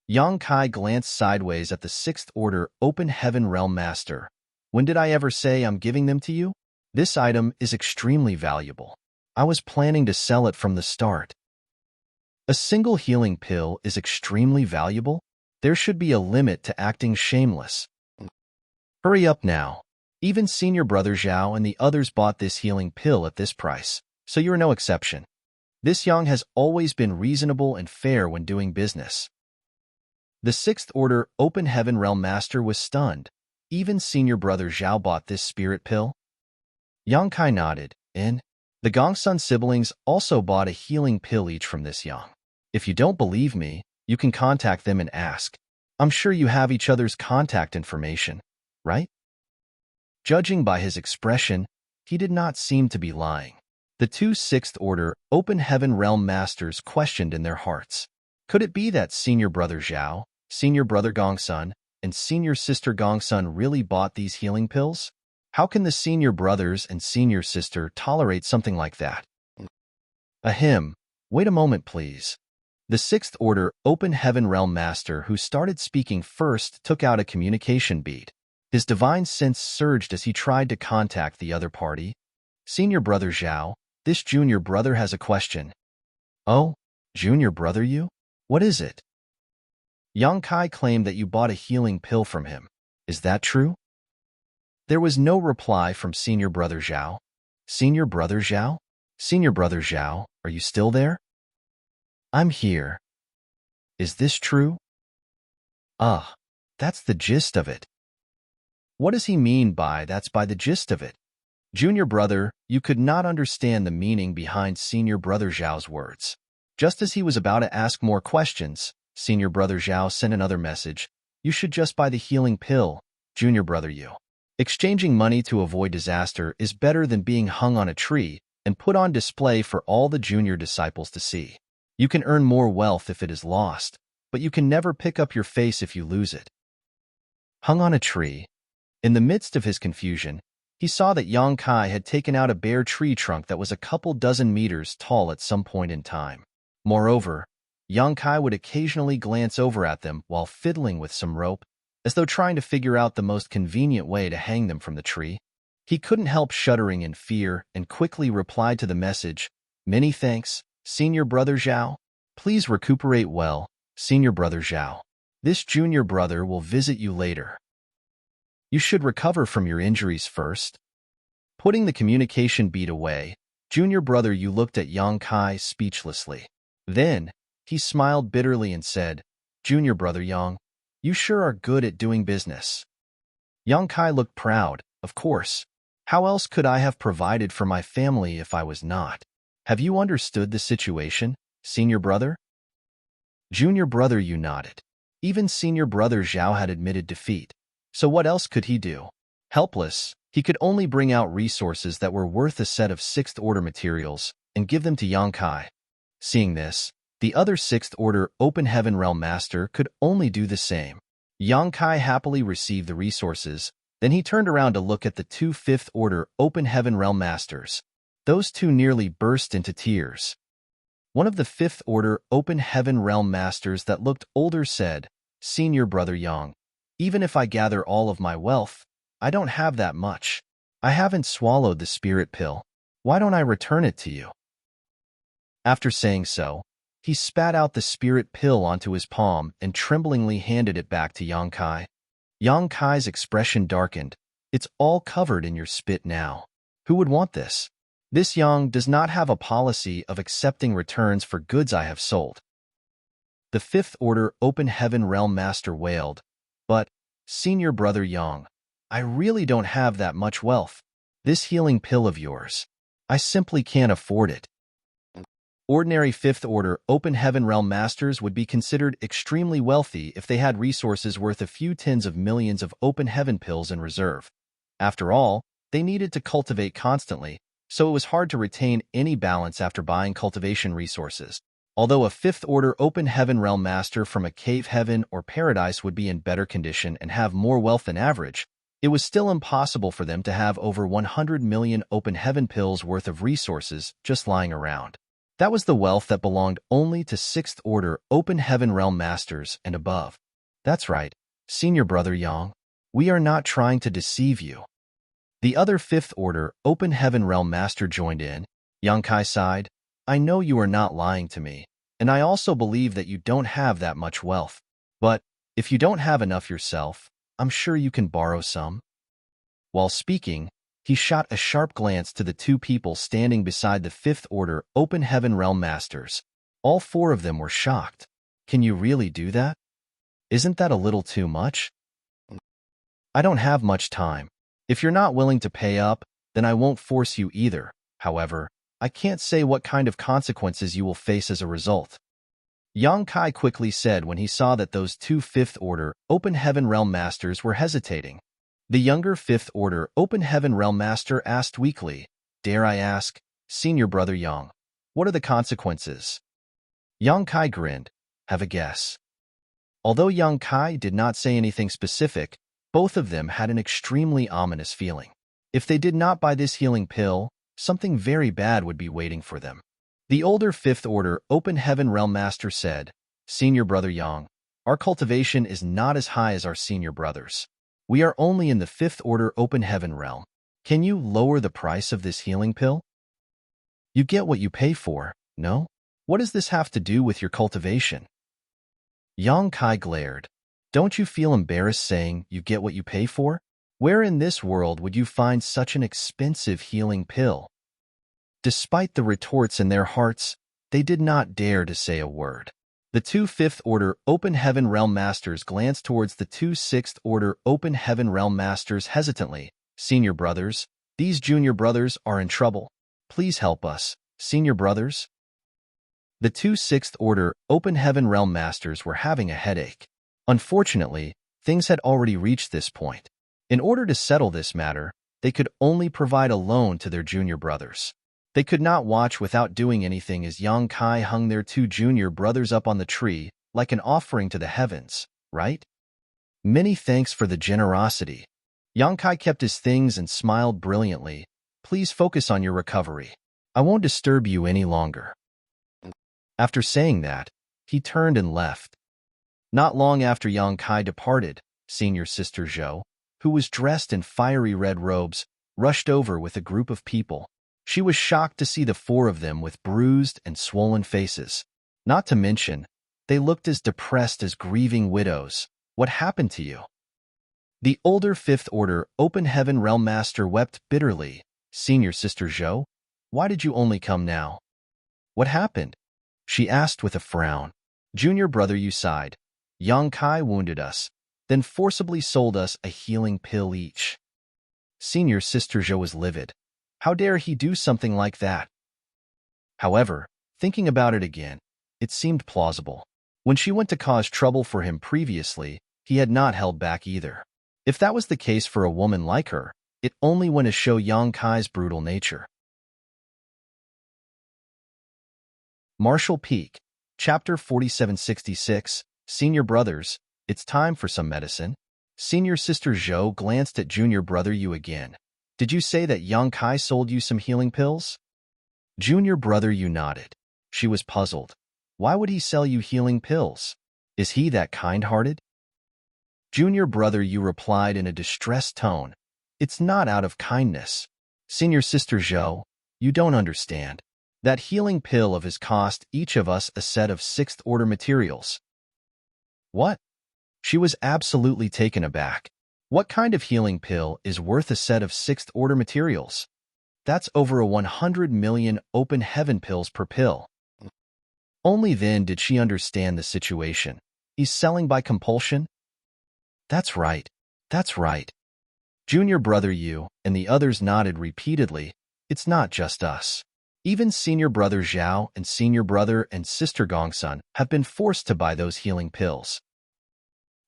Yang Kai glanced sideways at the sixth-order Open Heaven Realm Master. "When did I ever say I'm giving them to you? This item is extremely valuable. I was planning to sell it from the start." "A single healing pill is extremely valuable? There should be a limit to acting shameless. Hurry up now. Even Senior Brother Zhao and the others bought this healing pill at this price, so you're no exception. This Yang has always been reasonable and fair when doing business." The sixth-order Open Heaven Realm Master was stunned. Even Senior Brother Zhao bought this spirit pill? Yang Kai nodded, and the Gongsun siblings also bought a healing pill each from this Yang. If you don't believe me, you can contact them and ask. I'm sure you have each other's contact information, right? Judging by his expression, he did not seem to be lying. The two sixth-order Open Heaven Realm Masters questioned in their hearts. Could it be that Senior Brother Zhao, Senior Brother Gongsun, and Senior Sister Gongsun really bought these healing pills? How can the Senior Brothers and Senior Sister tolerate something like that? Ahem. Wait a moment, please. The sixth-order Open Heaven Realm Master who started speaking first took out a communication bead. His divine sense surged as he tried to contact the other party. Senior Brother Zhao, this junior brother has a question. Oh, junior brother you? What is it? Yang Kai claimed that you bought a healing pill from him. Is that true? There was no reply from Senior Brother Zhao. Senior Brother Zhao? Senior Brother Zhao, are you still there? I'm here. Is this true? That's the gist of it. What does he mean by that's by the gist of it? Junior brother, you could not understand the meaning behind Senior Brother Zhao's words. Just as he was about to ask more questions, Senior Brother Zhao sent another message. You should just buy the healing pill, Junior Brother you. Exchanging money to avoid disaster is better than being hung on a tree and put on display for all the junior disciples to see. You can earn more wealth if it is lost, but you can never pick up your face if you lose it. Hung on a tree. In the midst of his confusion, he saw that Yang Kai had taken out a bare tree trunk that was a couple dozen meters tall at some point in time. Moreover, Yang Kai would occasionally glance over at them while fiddling with some rope, as though trying to figure out the most convenient way to hang them from the tree. He couldn't help shuddering in fear and quickly replied to the message, Many thanks, Senior Brother Zhao. Please recuperate well, Senior Brother Zhao. This junior brother will visit you later. You should recover from your injuries first. Putting the communication bead away, Junior Brother Yu looked at Yang Kai speechlessly. Then, he smiled bitterly and said, Junior Brother Yang, you sure are good at doing business. Yang Kai looked proud, of course. How else could I have provided for my family if I was not? Have you understood the situation, Senior Brother? Junior Brother Yu nodded. Even Senior Brother Zhao had admitted defeat. So what else could he do? Helpless, he could only bring out resources that were worth a set of sixth-order materials and give them to Yang Kai. Seeing this, the other sixth-order Open Heaven Realm Master could only do the same. Yang Kai happily received the resources, then he turned around to look at the two fifth-order Open Heaven Realm Masters. Those two nearly burst into tears. One of the fifth-order Open Heaven Realm Masters that looked older said, Senior Brother Yang, even if I gather all of my wealth, I don't have that much. I haven't swallowed the spirit pill. Why don't I return it to you? After saying so, he spat out the spirit pill onto his palm and tremblingly handed it back to Yang Kai. Yang Kai's expression darkened. It's all covered in your spit now. Who would want this? This Yang does not have a policy of accepting returns for goods I have sold. The fifth-order Open Heaven Realm Master wailed, But, Senior Brother Yang, I really don't have that much wealth. This healing pill of yours, I simply can't afford it. Ordinary fifth-order Open Heaven Realm Masters would be considered extremely wealthy if they had resources worth a few tens of millions of Open Heaven pills in reserve. After all, they needed to cultivate constantly, so it was hard to retain any balance after buying cultivation resources. Although a fifth-order Open Heaven Realm Master from a cave heaven or paradise would be in better condition and have more wealth than average, it was still impossible for them to have over 100 million Open Heaven pills worth of resources just lying around. That was the wealth that belonged only to sixth-order Open Heaven Realm Masters and above. That's right, Senior Brother Yang. We are not trying to deceive you. The other fifth-order Open Heaven Realm Master joined in. Yang Kai sighed. I know you are not lying to me, and I also believe that you don't have that much wealth. But, if you don't have enough yourself, I'm sure you can borrow some. While speaking, he shot a sharp glance to the two people standing beside the fifth-order Open Heaven Realm Masters. All four of them were shocked. Can you really do that? Isn't that a little too much? I don't have much time. If you're not willing to pay up, then I won't force you either. However, I can't say what kind of consequences you will face as a result. Yang Kai quickly said when he saw that those two fifth-order Open Heaven Realm Masters were hesitating. The younger Fifth Order Open Heaven Realm Master asked weakly, "Dare I ask, Senior Brother Yang, what are the consequences?" Yang Kai grinned. "Have a guess." Although Yang Kai did not say anything specific, both of them had an extremely ominous feeling. If they did not buy this healing pill, something very bad would be waiting for them. The older Fifth Order Open Heaven Realm Master said, "Senior Brother Yang, our cultivation is not as high as our senior brothers. We are only in the Fifth Order Open Heaven Realm. Can you lower the price of this healing pill?" "You get what you pay for, no? What does this have to do with your cultivation?" Yang Kai glared. "Don't you feel embarrassed saying you get what you pay for? Where in this world would you find such an expensive healing pill?" Despite the retorts in their hearts, they did not dare to say a word. The two Fifth Order Open Heaven Realm Masters glanced towards the two Sixth Order Open Heaven Realm Masters hesitantly. "Senior brothers, these junior brothers are in trouble. Please help us, senior brothers." The two Sixth Order Open Heaven Realm Masters were having a headache. Unfortunately, things had already reached this point. In order to settle this matter, they could only provide a loan to their junior brothers. They could not watch without doing anything as Yang Kai hung their two junior brothers up on the tree like an offering to the heavens, right? "Many thanks for the generosity." Yang Kai kept his things and smiled brilliantly. "Please focus on your recovery. I won't disturb you any longer." After saying that, he turned and left. Not long after Yang Kai departed, Senior Sister Zhou, who was dressed in fiery red robes, rushed over with a group of people. She was shocked to see the four of them with bruised and swollen faces. Not to mention, they looked as depressed as grieving widows. "What happened to you?" The older Fifth Order Open Heaven Realm Master wept bitterly. "Senior Sister Zhou, why did you only come now?" "What happened?" she asked with a frown. "Junior brother, you sighed. Yang Kai wounded us, then forcibly sold us a healing pill each." Senior Sister Zhou was livid. How dare he do something like that? However, thinking about it again, it seemed plausible. When she went to cause trouble for him previously, he had not held back either. If that was the case for a woman like her, it only went to show Yang Kai's brutal nature. Marshall Peak, Chapter 4766, Senior Brothers, it's time for some medicine. Senior Sister Zhou glanced at Junior Brother Yu again. "Did you say that Yang Kai sold you some healing pills?" Junior Brother Yu nodded. She was puzzled. Why would he sell you healing pills? Is he that kind-hearted? Junior Brother Yu replied in a distressed tone. "It's not out of kindness. Senior Sister Zhou, you don't understand. That healing pill of his cost each of us a set of Sixth Order materials." "What?" She was absolutely taken aback. What kind of healing pill is worth a set of Sixth Order materials? That's over a 100 million open heaven pills per pill. Only then did she understand the situation. He's selling by compulsion? That's right. That's right. Junior Brother Yu and the others nodded repeatedly. It's not just us. Even Senior Brother Zhao and Senior Brother and Sister Gongsun have been forced to buy those healing pills.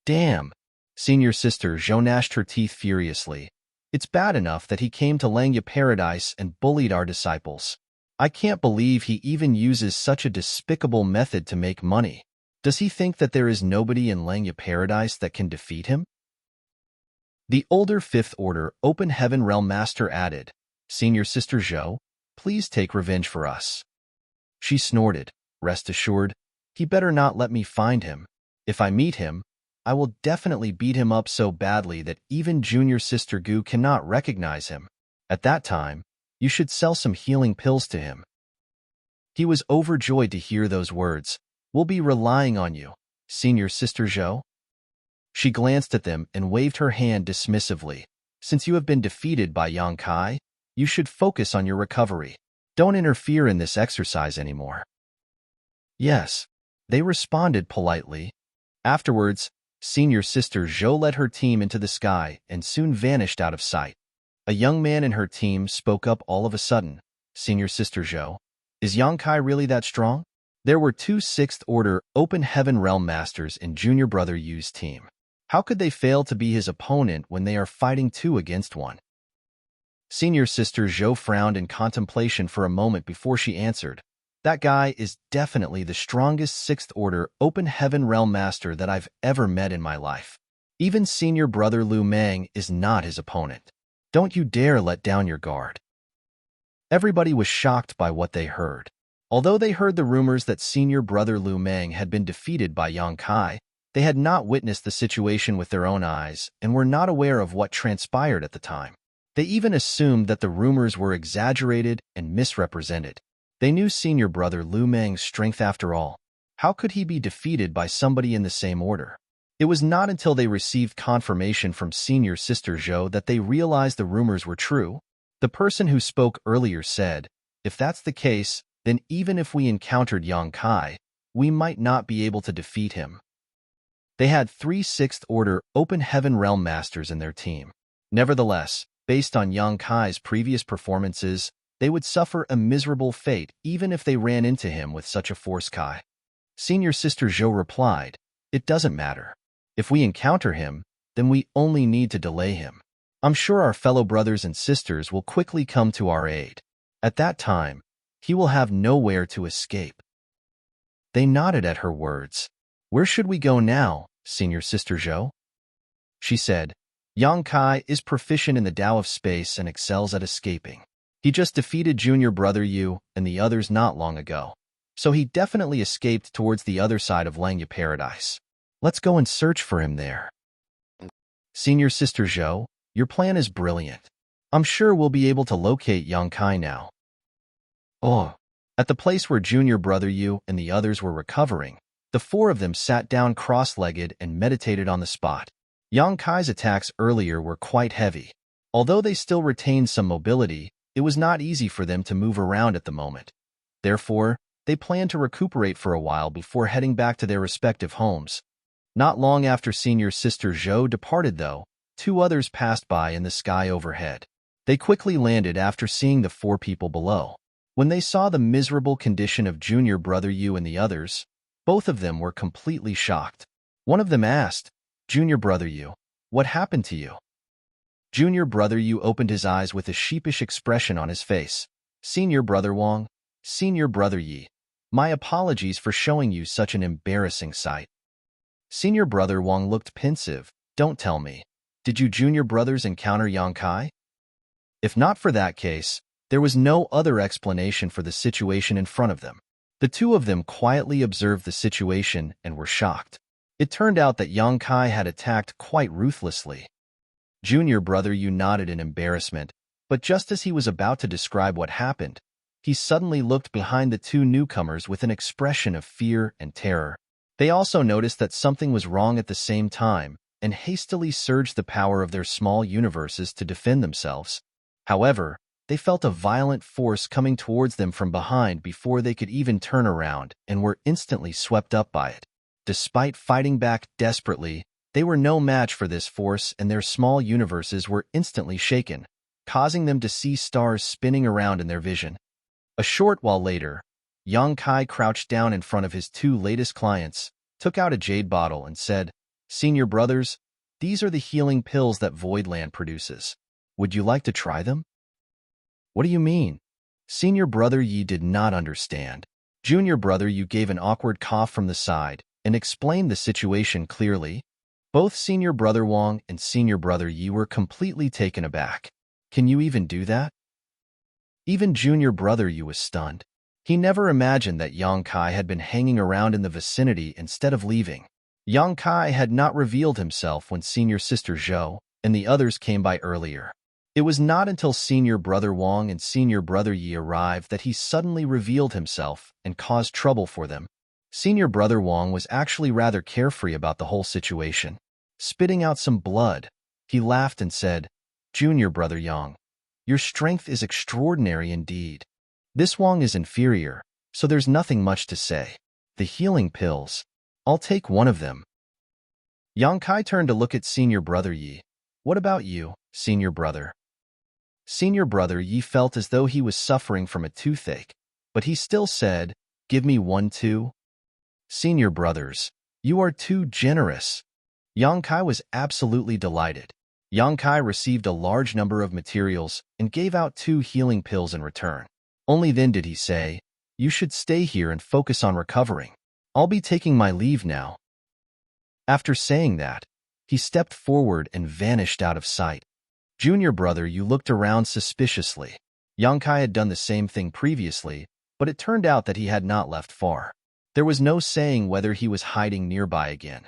Damn. Senior Sister Zhou gnashed her teeth furiously. It's bad enough that he came to Langya Paradise and bullied our disciples. I can't believe he even uses such a despicable method to make money. Does he think that there is nobody in Langya Paradise that can defeat him? The older Fifth Order Open Heaven Realm Master added, "Senior Sister Zhou, please take revenge for us." She snorted. "Rest assured, he better not let me find him. If I meet him, I will definitely beat him up so badly that even Junior Sister Gu cannot recognize him. At that time, you should sell some healing pills to him." He was overjoyed to hear those words. "We'll be relying on you, Senior Sister Zhou." She glanced at them and waved her hand dismissively. "Since you have been defeated by Yang Kai, you should focus on your recovery. Don't interfere in this exercise anymore." "Yes," they responded politely. Afterwards, Senior Sister Zhou led her team into the sky and soon vanished out of sight. A young man in her team spoke up all of a sudden. "Senior Sister Zhou, is Yang Kai really that strong?" There were two Sixth Order Open Heaven Realm Masters in Junior Brother Yu's team. How could they fail to be his opponent when they are fighting 2 against 1? Senior sister Zhou frowned in contemplation for a moment before she answered. That guy is definitely the strongest 6th Order Open Heaven Realm Master that I've ever met in my life. Even senior brother Lu Meng is not his opponent. Don't you dare let down your guard. Everybody was shocked by what they heard. Although they heard the rumors that senior brother Lu Meng had been defeated by Yang Kai, they had not witnessed the situation with their own eyes and were not aware of what transpired at the time. They even assumed that the rumors were exaggerated and misrepresented. They knew senior brother Lu Meng's strength after all. How could he be defeated by somebody in the same order? It was not until they received confirmation from senior sister Zhou that they realized the rumors were true. The person who spoke earlier said, if that's the case, then even if we encountered Yang Kai, we might not be able to defeat him. They had 3 6th Order Open Heaven Realm Masters in their team. Nevertheless, based on Yang Kai's previous performances, they would suffer a miserable fate even if they ran into him with such a force. Kai. Senior sister Zhou replied, it doesn't matter. If we encounter him, then we only need to delay him. I'm sure our fellow brothers and sisters will quickly come to our aid. At that time, he will have nowhere to escape. They nodded at her words. Where should we go now, senior sister Zhou? She said, Yang Kai is proficient in the Tao of space and excels at escaping. He just defeated junior brother Yu and the others not long ago, so he definitely escaped towards the other side of Langya Paradise. Let's go and search for him there. Senior sister Zhou, your plan is brilliant. I'm sure we'll be able to locate Yang Kai now. Oh, at the place where junior brother Yu and the others were recovering, the 4 of them sat down cross-legged and meditated on the spot. Yang Kai's attacks earlier were quite heavy. Although they still retained some mobility, it was not easy for them to move around at the moment. Therefore, they planned to recuperate for a while before heading back to their respective homes. Not long after senior sister Zhou departed, though, 2 others passed by in the sky overhead. They quickly landed after seeing the 4 people below. When they saw the miserable condition of junior brother Yu and the others, both of them were completely shocked. One of them asked, Junior brother Yu, what happened to you? Junior brother Yu opened his eyes with a sheepish expression on his face. Senior brother Wang, senior brother Yi, my apologies for showing you such an embarrassing sight. Senior brother Wang looked pensive. Don't tell me. Did you junior brothers encounter Yang Kai? If not for that case, there was no other explanation for the situation in front of them. The 2 of them quietly observed the situation and were shocked. It turned out that Yang Kai had attacked quite ruthlessly. Junior brother Yu nodded in embarrassment, but just as he was about to describe what happened, he suddenly looked behind the 2 newcomers with an expression of fear and terror. They also noticed that something was wrong at the same time and hastily surged the power of their small universes to defend themselves. However, they felt a violent force coming towards them from behind before they could even turn around and were instantly swept up by it. Despite fighting back desperately, they were no match for this force and their small universes were instantly shaken, causing them to see stars spinning around in their vision. A short while later, Yang Kai crouched down in front of his 2 latest clients, took out a jade bottle and said, Senior brothers, these are the healing pills that Voidland produces. Would you like to try them? What do you mean? Senior brother Yi did not understand. Junior brother Yu gave an awkward cough from the side and explained the situation clearly. Both senior brother Wang and senior brother Yi were completely taken aback. Can you even do that? Even junior brother Yu was stunned. He never imagined that Yang Kai had been hanging around in the vicinity instead of leaving. Yang Kai had not revealed himself when senior sister Zhou and the others came by earlier. It was not until senior brother Wang and senior brother Yi arrived that he suddenly revealed himself and caused trouble for them. Senior brother Wang was actually rather carefree about the whole situation. Spitting out some blood, he laughed and said, Junior brother Yang, your strength is extraordinary indeed. This Wang is inferior, so there's nothing much to say. The healing pills, I'll take one of them. Yang Kai turned to look at senior brother Yi. What about you, senior brother? Senior brother Yi felt as though he was suffering from a toothache, but he still said, Give me one too. Senior brothers, you are too generous. Yang Kai was absolutely delighted. Yang Kai received a large number of materials and gave out 2 healing pills in return. Only then did he say, "You should stay here and focus on recovering. I'll be taking my leave now." After saying that, he stepped forward and vanished out of sight. Junior brother, you looked around suspiciously. Yang Kai had done the same thing previously, but it turned out that he had not left far. There was no saying whether he was hiding nearby again.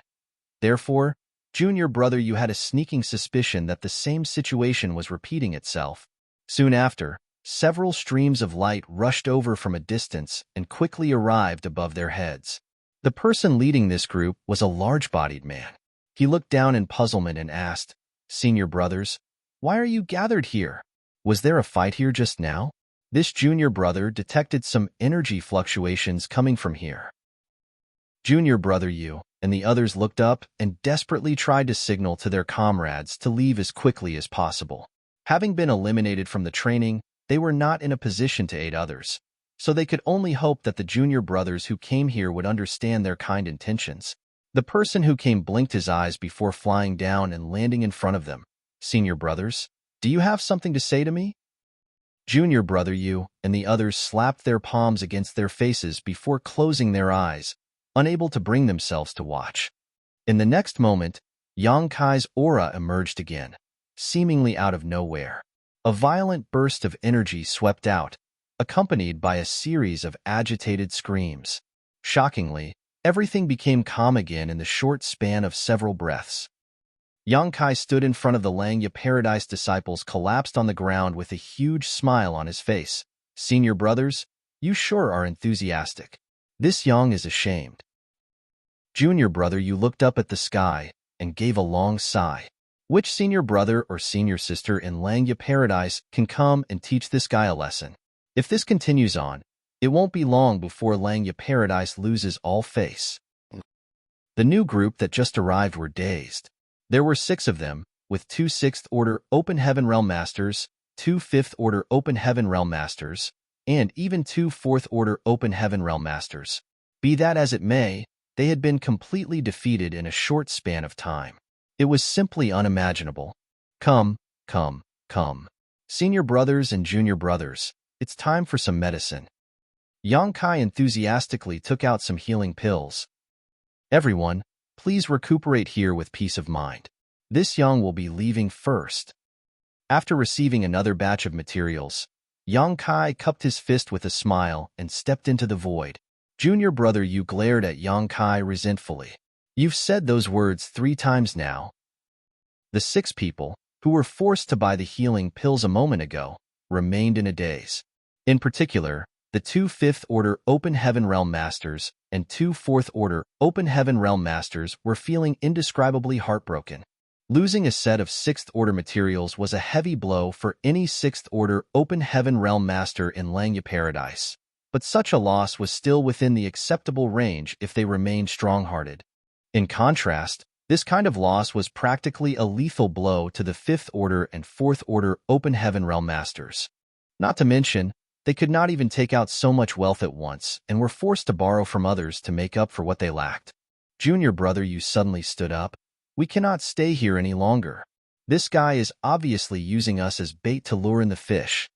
Therefore, Junior brother, you had a sneaking suspicion that the same situation was repeating itself. Soon after, several streams of light rushed over from a distance and quickly arrived above their heads. The person leading this group was a large-bodied man. He looked down in puzzlement and asked, "Senior brothers, why are you gathered here? Was there a fight here just now?" This junior brother detected some energy fluctuations coming from here. Junior brother, you and the others looked up and desperately tried to signal to their comrades to leave as quickly as possible. Having been eliminated from the training, they were not in a position to aid others, so they could only hope that the junior brothers who came here would understand their kind intentions. The person who came blinked his eyes before flying down and landing in front of them. "Senior brothers, do you have something to say to me?" Junior brother, you and the others slapped their palms against their faces before closing their eyes, unable to bring themselves to watch. In the next moment, Yang Kai's aura emerged again, seemingly out of nowhere. A violent burst of energy swept out, accompanied by a series of agitated screams. Shockingly, everything became calm again in the short span of several breaths. Yang Kai stood in front of the Langya Paradise disciples, collapsed on the ground with a huge smile on his face. "Senior brothers, you sure are enthusiastic. This Yang is ashamed." Junior brother, you looked up at the sky and gave a long sigh. Which senior brother or senior sister in Langya Paradise can come and teach this guy a lesson? If this continues on, it won't be long before Langya Paradise loses all face. The new group that just arrived were dazed. There were 6 of them, with 2 6th-order Open Heaven Realm Masters, 2 5th-order Open Heaven Realm Masters, and even 2 4th-order Open Heaven Realm Masters. Be that as it may, they had been completely defeated in a short span of time. It was simply unimaginable. Come, come, come. Senior brothers and junior brothers, it's time for some medicine." Yang Kai enthusiastically took out some healing pills. "Everyone, please recuperate here with peace of mind. This Yang will be leaving first." After receiving another batch of materials, Yang Kai cupped his fist with a smile and stepped into the void. Junior brother, you glared at Yang Kai resentfully. "You've said those words 3 times now." The 6 people, who were forced to buy the healing pills a moment ago, remained in a daze. In particular, the 2 5th-order Open Heaven Realm Masters and 2 4th-order Open Heaven Realm Masters were feeling indescribably heartbroken. Losing a set of 6th-order materials was a heavy blow for any 6th-order Open Heaven Realm Master in Langya Paradise, but such a loss was still within the acceptable range if they remained strong-hearted. In contrast, this kind of loss was practically a lethal blow to the 5th-order and 4th-order Open Heaven Realm Masters. Not to mention, they could not even take out so much wealth at once and were forced to borrow from others to make up for what they lacked. Junior brother, you suddenly stood up. "We cannot stay here any longer. This guy is obviously using us as bait to lure in the fish."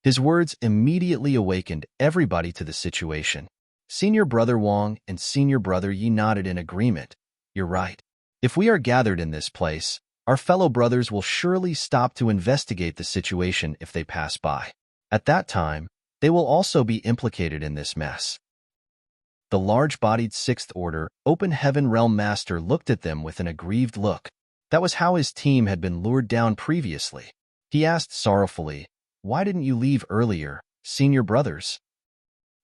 His words immediately awakened everybody to the situation. Senior brother Wang and senior brother Yi nodded in agreement. "You're right. If we are gathered in this place, our fellow brothers will surely stop to investigate the situation if they pass by. At that time, they will also be implicated in this mess." The large-bodied 6th-order Open Heaven Realm Master looked at them with an aggrieved look. That was how his team had been lured down previously. He asked sorrowfully, "Why didn't you leave earlier, senior brothers?"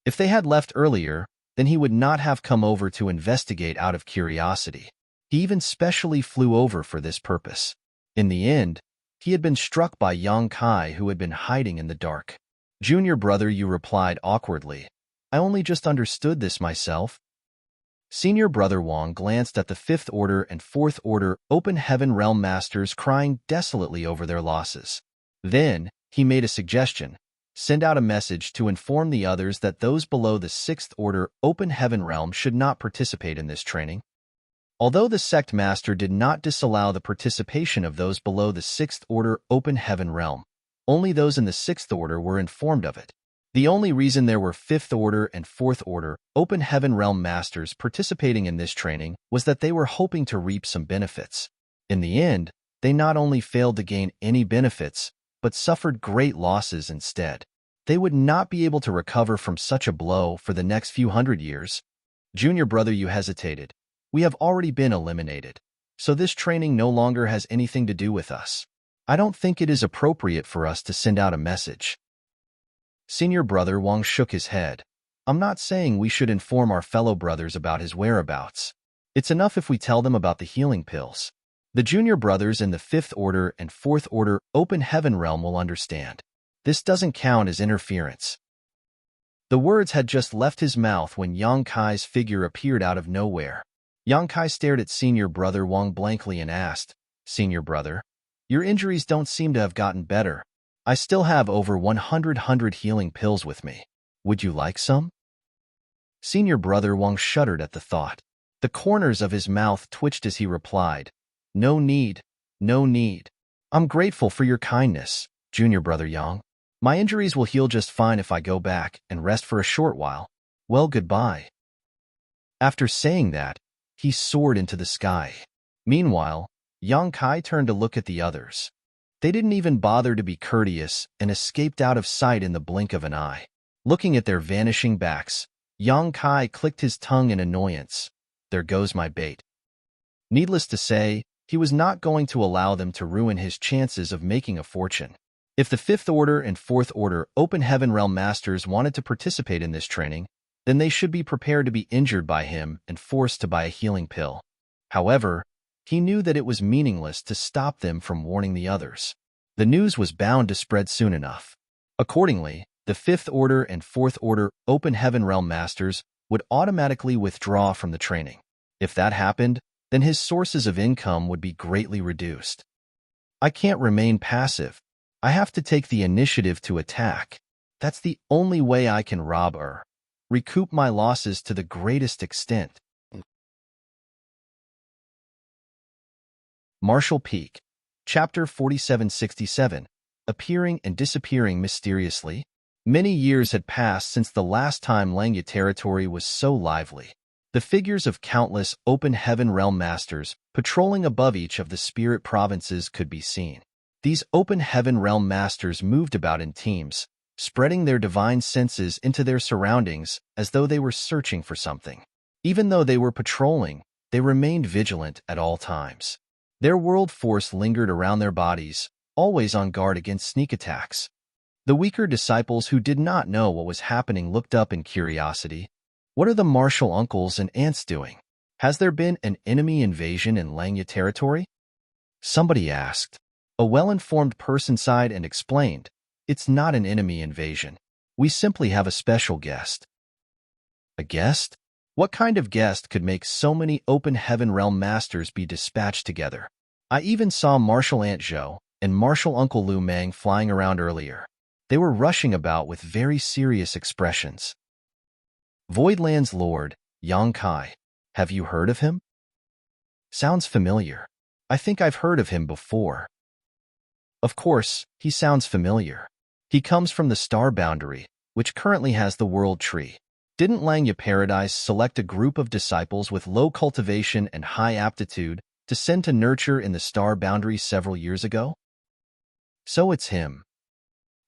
If they had left earlier, then he would not have come over to investigate out of curiosity. He even specially flew over for this purpose. In the end, he had been struck by Yang Kai, who had been hiding in the dark. "Junior brother," you replied awkwardly, "I only just understood this myself." Senior brother Wang glanced at the 5th-order and 4th-order Open Heaven Realm Masters crying desolately over their losses. Then, he made a suggestion. "Send out a message to inform the others that those below the 6th-order Open Heaven Realm should not participate in this training." Although the sect master did not disallow the participation of those below the 6th Order Open Heaven realm, only those in the 6th Order were informed of it. The only reason there were 5th Order and 4th Order Open Heaven realm masters participating in this training was that they were hoping to reap some benefits. In the end, they not only failed to gain any benefits, but suffered great losses instead. They would not be able to recover from such a blow for the next few hundred years. Junior brother, you hesitated. We have already been eliminated, so this training no longer has anything to do with us. I don't think it is appropriate for us to send out a message. Senior brother Wang shook his head. I'm not saying we should inform our fellow brothers about his whereabouts. It's enough if we tell them about the healing pills. The junior brothers in the 5th Order and 4th Order Open Heaven realm will understand. This doesn't count as interference. The words had just left his mouth when Yang Kai's figure appeared out of nowhere. Yang Kai stared at senior brother Wang blankly and asked, Senior brother, your injuries don't seem to have gotten better. I still have over 100 healing pills with me. Would you like some? Senior brother Wang shuddered at the thought. The corners of his mouth twitched as he replied, No need, no need. I'm grateful for your kindness, junior brother Yang. My injuries will heal just fine if I go back and rest for a short while. Well, goodbye. After saying that, he soared into the sky. Meanwhile, Yang Kai turned to look at the others. They didn't even bother to be courteous and escaped out of sight in the blink of an eye. Looking at their vanishing backs, Yang Kai clicked his tongue in annoyance. There goes my bait. Needless to say, he was not going to allow them to ruin his chances of making a fortune. If the 5th Order and 4th Order Open Heaven Realm Masters wanted to participate in this training, then they should be prepared to be injured by him and forced to buy a healing pill. However, he knew that it was meaningless to stop them from warning the others. The news was bound to spread soon enough. Accordingly, the 5th Order and 4th Order Open Heaven Realm Masters would automatically withdraw from the training. If that happened, then his sources of income would be greatly reduced. I can't remain passive. I have to take the initiative to attack. That's the only way I can rob or recoup my losses to the greatest extent. Marshall Peak, Chapter 4767, Appearing and Disappearing Mysteriously. Many years had passed since the last time Langya territory was so lively. The figures of countless Open Heaven Realm Masters patrolling above each of the spirit provinces could be seen. These Open Heaven Realm Masters moved about in teams, spreading their divine senses into their surroundings as though they were searching for something. Even though they were patrolling, they remained vigilant at all times. Their world force lingered around their bodies, always on guard against sneak attacks. The weaker disciples who did not know what was happening looked up in curiosity. What are the martial uncles and aunts doing? Has there been an enemy invasion in Langya territory? Somebody asked. A well-informed person sighed and explained, It's not an enemy invasion. We simply have a special guest. A guest? What kind of guest could make so many Open Heaven Realm Masters be dispatched together? I even saw Martial Aunt Zhou and Martial Uncle Lu Mang flying around earlier. They were rushing about with very serious expressions. Voidland's Lord, Yang Kai. Have you heard of him? Sounds familiar. I think I've heard of him before. Of course, he sounds familiar. He comes from the star boundary, which currently has the world tree. Didn't Langya Paradise select a group of disciples with low cultivation and high aptitude to send to nurture in the star boundary several years ago? So it's him.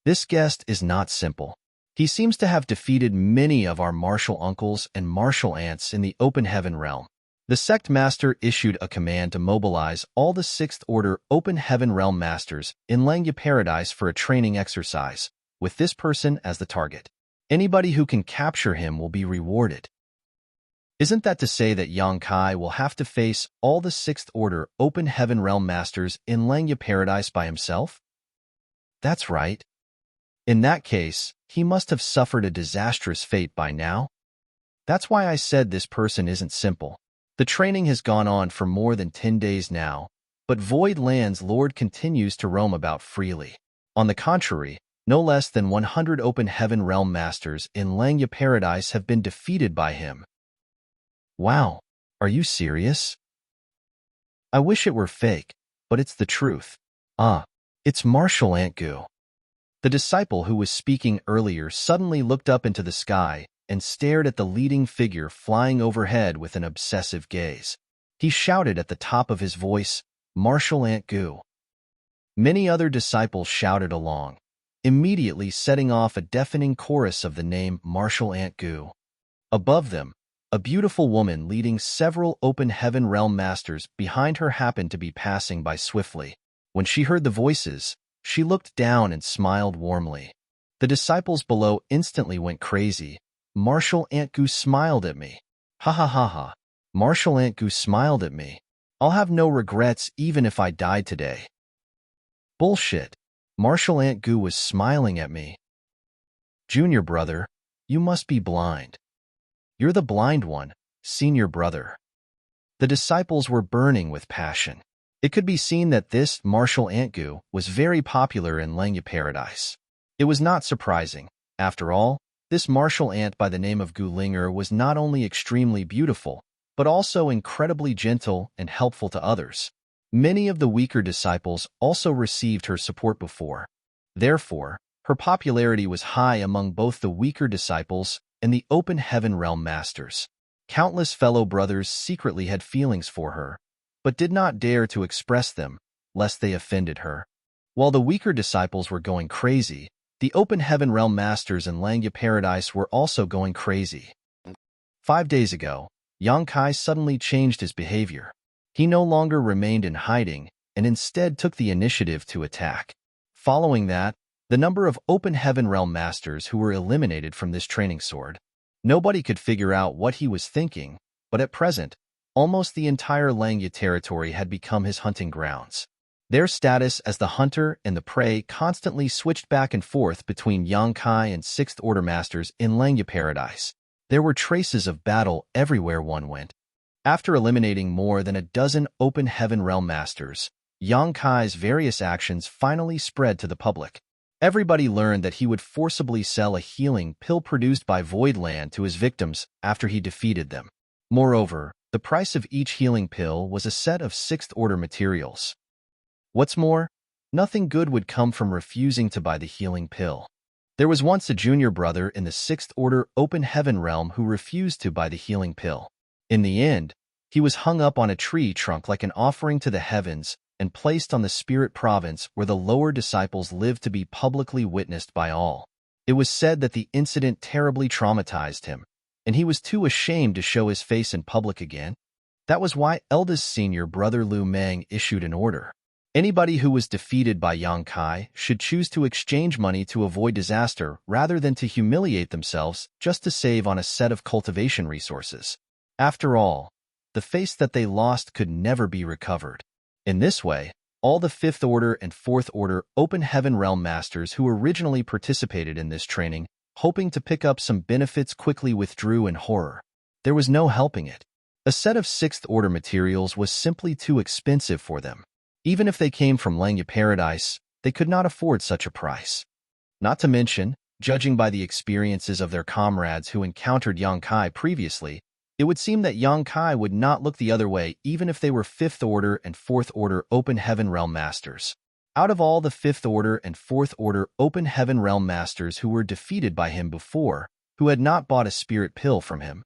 This guest is not simple. He seems to have defeated many of our martial uncles and martial aunts in the Open Heaven realm. The sect master issued a command to mobilize all the 6th Order Open Heaven Realm Masters in Langya Paradise for a training exercise, with this person as the target. Anybody who can capture him will be rewarded. Isn't that to say that Yang Kai will have to face all the 6th Order Open Heaven Realm Masters in Langya Paradise by himself? That's right. In that case, he must have suffered a disastrous fate by now. That's why I said this person isn't simple. The training has gone on for more than 10 days now, but Void Land's Lord continues to roam about freely. On the contrary, no less than 100 Open Heaven Realm Masters in Langya Paradise have been defeated by him. Wow, are you serious? I wish it were fake, but it's the truth. Ah, it's Marshal Antgu. The disciple who was speaking earlier suddenly looked up into the sky and stared at the leading figure flying overhead with an obsessive gaze. He shouted at the top of his voice, "Marshal Antgu." Many other disciples shouted along, immediately setting off a deafening chorus of the name Marshal Antgu. Above them, a beautiful woman leading several open heaven realm masters behind her happened to be passing by swiftly. When she heard the voices, she looked down and smiled warmly. The disciples below instantly went crazy. Marshal Antgu smiled at me. Ha ha ha ha. Marshal Antgu smiled at me. I'll have no regrets even if I die today. Bullshit. Marshal Antgu was smiling at me. Junior brother, you must be blind. You're the blind one, senior brother. The disciples were burning with passion. It could be seen that this Marshal Antgu was very popular in Langya Paradise. It was not surprising. After all, this martial ant by the name of Gulinger was not only extremely beautiful, but also incredibly gentle and helpful to others. Many of the weaker disciples also received her support before. Therefore, her popularity was high among both the weaker disciples and the open heaven realm masters. Countless fellow brothers secretly had feelings for her, but did not dare to express them, lest they offended her. While the weaker disciples were going crazy, the open heaven realm masters in Langya Paradise were also going crazy. 5 days ago, Yang Kai suddenly changed his behavior. He no longer remained in hiding and instead took the initiative to attack. Following that, the number of open heaven realm masters who were eliminated from this training soared. Nobody could figure out what he was thinking, but at present, almost the entire Langya territory had become his hunting grounds. Their status as the hunter and the prey constantly switched back and forth between Yang Kai and Sixth Order Masters in Langya Paradise. There were traces of battle everywhere one went. After eliminating more than a dozen open heaven realm masters, Yang Kai's various actions finally spread to the public. Everybody learned that he would forcibly sell a healing pill produced by Voidland to his victims after he defeated them. Moreover, the price of each healing pill was a set of Sixth Order materials. What's more, nothing good would come from refusing to buy the healing pill. There was once a junior brother in the Sixth Order Open Heaven realm who refused to buy the healing pill. In the end, he was hung up on a tree trunk like an offering to the heavens and placed on the spirit province where the lower disciples lived to be publicly witnessed by all. It was said that the incident terribly traumatized him, and he was too ashamed to show his face in public again. That was why eldest senior brother Lu Meng issued an order. Anybody who was defeated by Yang Kai should choose to exchange money to avoid disaster rather than to humiliate themselves just to save on a set of cultivation resources. After all, the face that they lost could never be recovered. In this way, all the Fifth Order and Fourth Order Open Heaven Realm Masters who originally participated in this training, hoping to pick up some benefits, quickly withdrew in horror. There was no helping it. A set of Sixth Order materials was simply too expensive for them. Even if they came from Langya Paradise, they could not afford such a price. Not to mention, judging by the experiences of their comrades who encountered Yang Kai previously, it would seem that Yang Kai would not look the other way even if they were Fifth Order and Fourth Order Open Heaven Realm Masters. Out of all the Fifth Order and Fourth Order Open Heaven Realm Masters who were defeated by him before, who had not bought a spirit pill from him,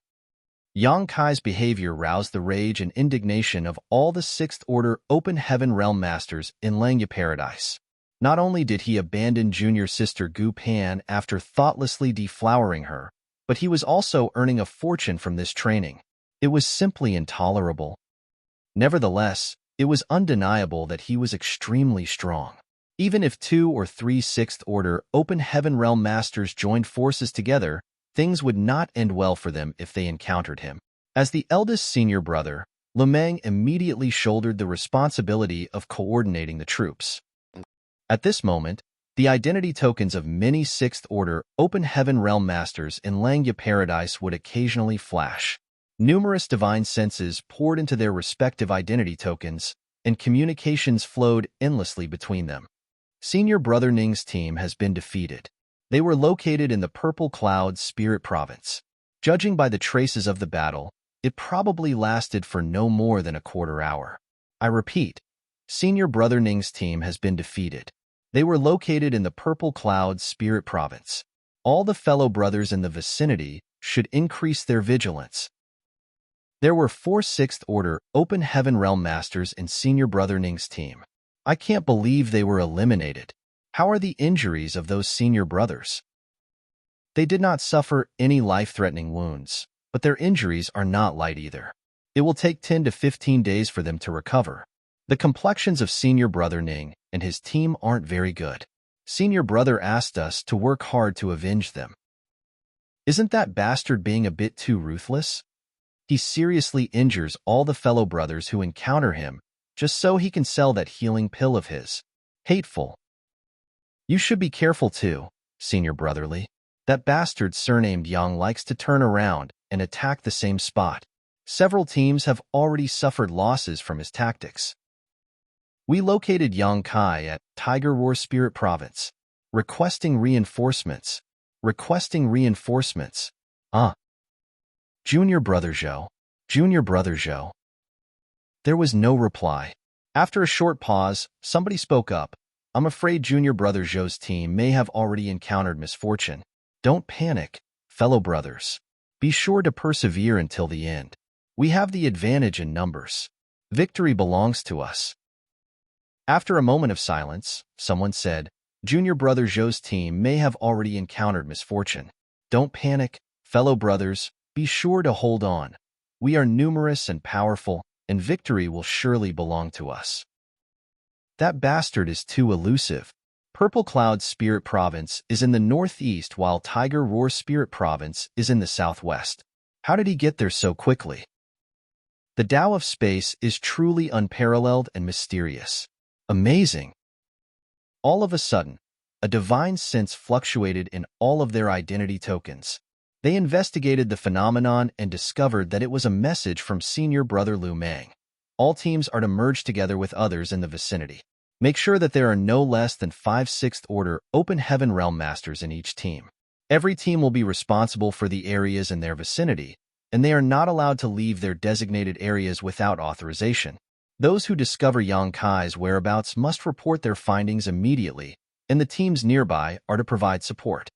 Yang Kai's behavior roused the rage and indignation of all the Sixth Order Open Heaven Realm Masters in Langya Paradise. Not only did he abandon junior sister Gu Pan after thoughtlessly deflowering her, but he was also earning a fortune from this training. It was simply intolerable. Nevertheless, it was undeniable that he was extremely strong. Even if 2 or 3 Sixth Order Open Heaven Realm Masters joined forces together, things would not end well for them if they encountered him. As the eldest senior brother, Lu Meng immediately shouldered the responsibility of coordinating the troops. At this moment, the identity tokens of many Sixth Order Open Heaven Realm Masters in Langya Paradise would occasionally flash. Numerous divine senses poured into their respective identity tokens, and communications flowed endlessly between them. Senior Brother Ning's team has been defeated. They were located in the Purple Cloud Spirit Province. Judging by the traces of the battle, it probably lasted for no more than a quarter hour. I repeat, Senior Brother Ning's team has been defeated. They were located in the Purple Cloud Spirit Province. All the fellow brothers in the vicinity should increase their vigilance. There were 4 Sixth Order Open Heaven Realm Masters in Senior Brother Ning's team. I can't believe they were eliminated. How are the injuries of those senior brothers? They did not suffer any life-threatening wounds, but their injuries are not light either. It will take 10 to 15 days for them to recover. The complexions of Senior Brother Ning and his team aren't very good. Senior Brother asked us to work hard to avenge them. Isn't that bastard being a bit too ruthless? He seriously injures all the fellow brothers who encounter him just so he can sell that healing pill of his. Hateful. You should be careful too, Senior Brotherly. That bastard surnamed Yang likes to turn around and attack the same spot. Several teams have already suffered losses from his tactics. We located Yang Kai at Tiger Roar Spirit Province. Requesting reinforcements. Requesting reinforcements. Junior Brother Zhou. Junior Brother Zhou. There was no reply. After a short pause, somebody spoke up. I'm afraid Junior Brother Zhou's team may have already encountered misfortune. Don't panic, fellow brothers. Be sure to persevere until the end. We have the advantage in numbers. Victory belongs to us. After a moment of silence, someone said, Junior Brother Zhou's team may have already encountered misfortune. Don't panic, fellow brothers. Be sure to hold on. We are numerous and powerful, and victory will surely belong to us. That bastard is too elusive. Purple Cloud Spirit Province is in the northeast while Tiger Roar Spirit Province is in the southwest. How did he get there so quickly? The Tao of space is truly unparalleled and mysterious. Amazing. All of a sudden, a divine sense fluctuated in all of their identity tokens. They investigated the phenomenon and discovered that it was a message from Senior Brother Lu Mang. All teams are to merge together with others in the vicinity. Make sure that there are no less than 5 Sixth Order Open Heaven Realm Masters in each team. Every team will be responsible for the areas in their vicinity, and they are not allowed to leave their designated areas without authorization. Those who discover Yang Kai's whereabouts must report their findings immediately, and the teams nearby are to provide support.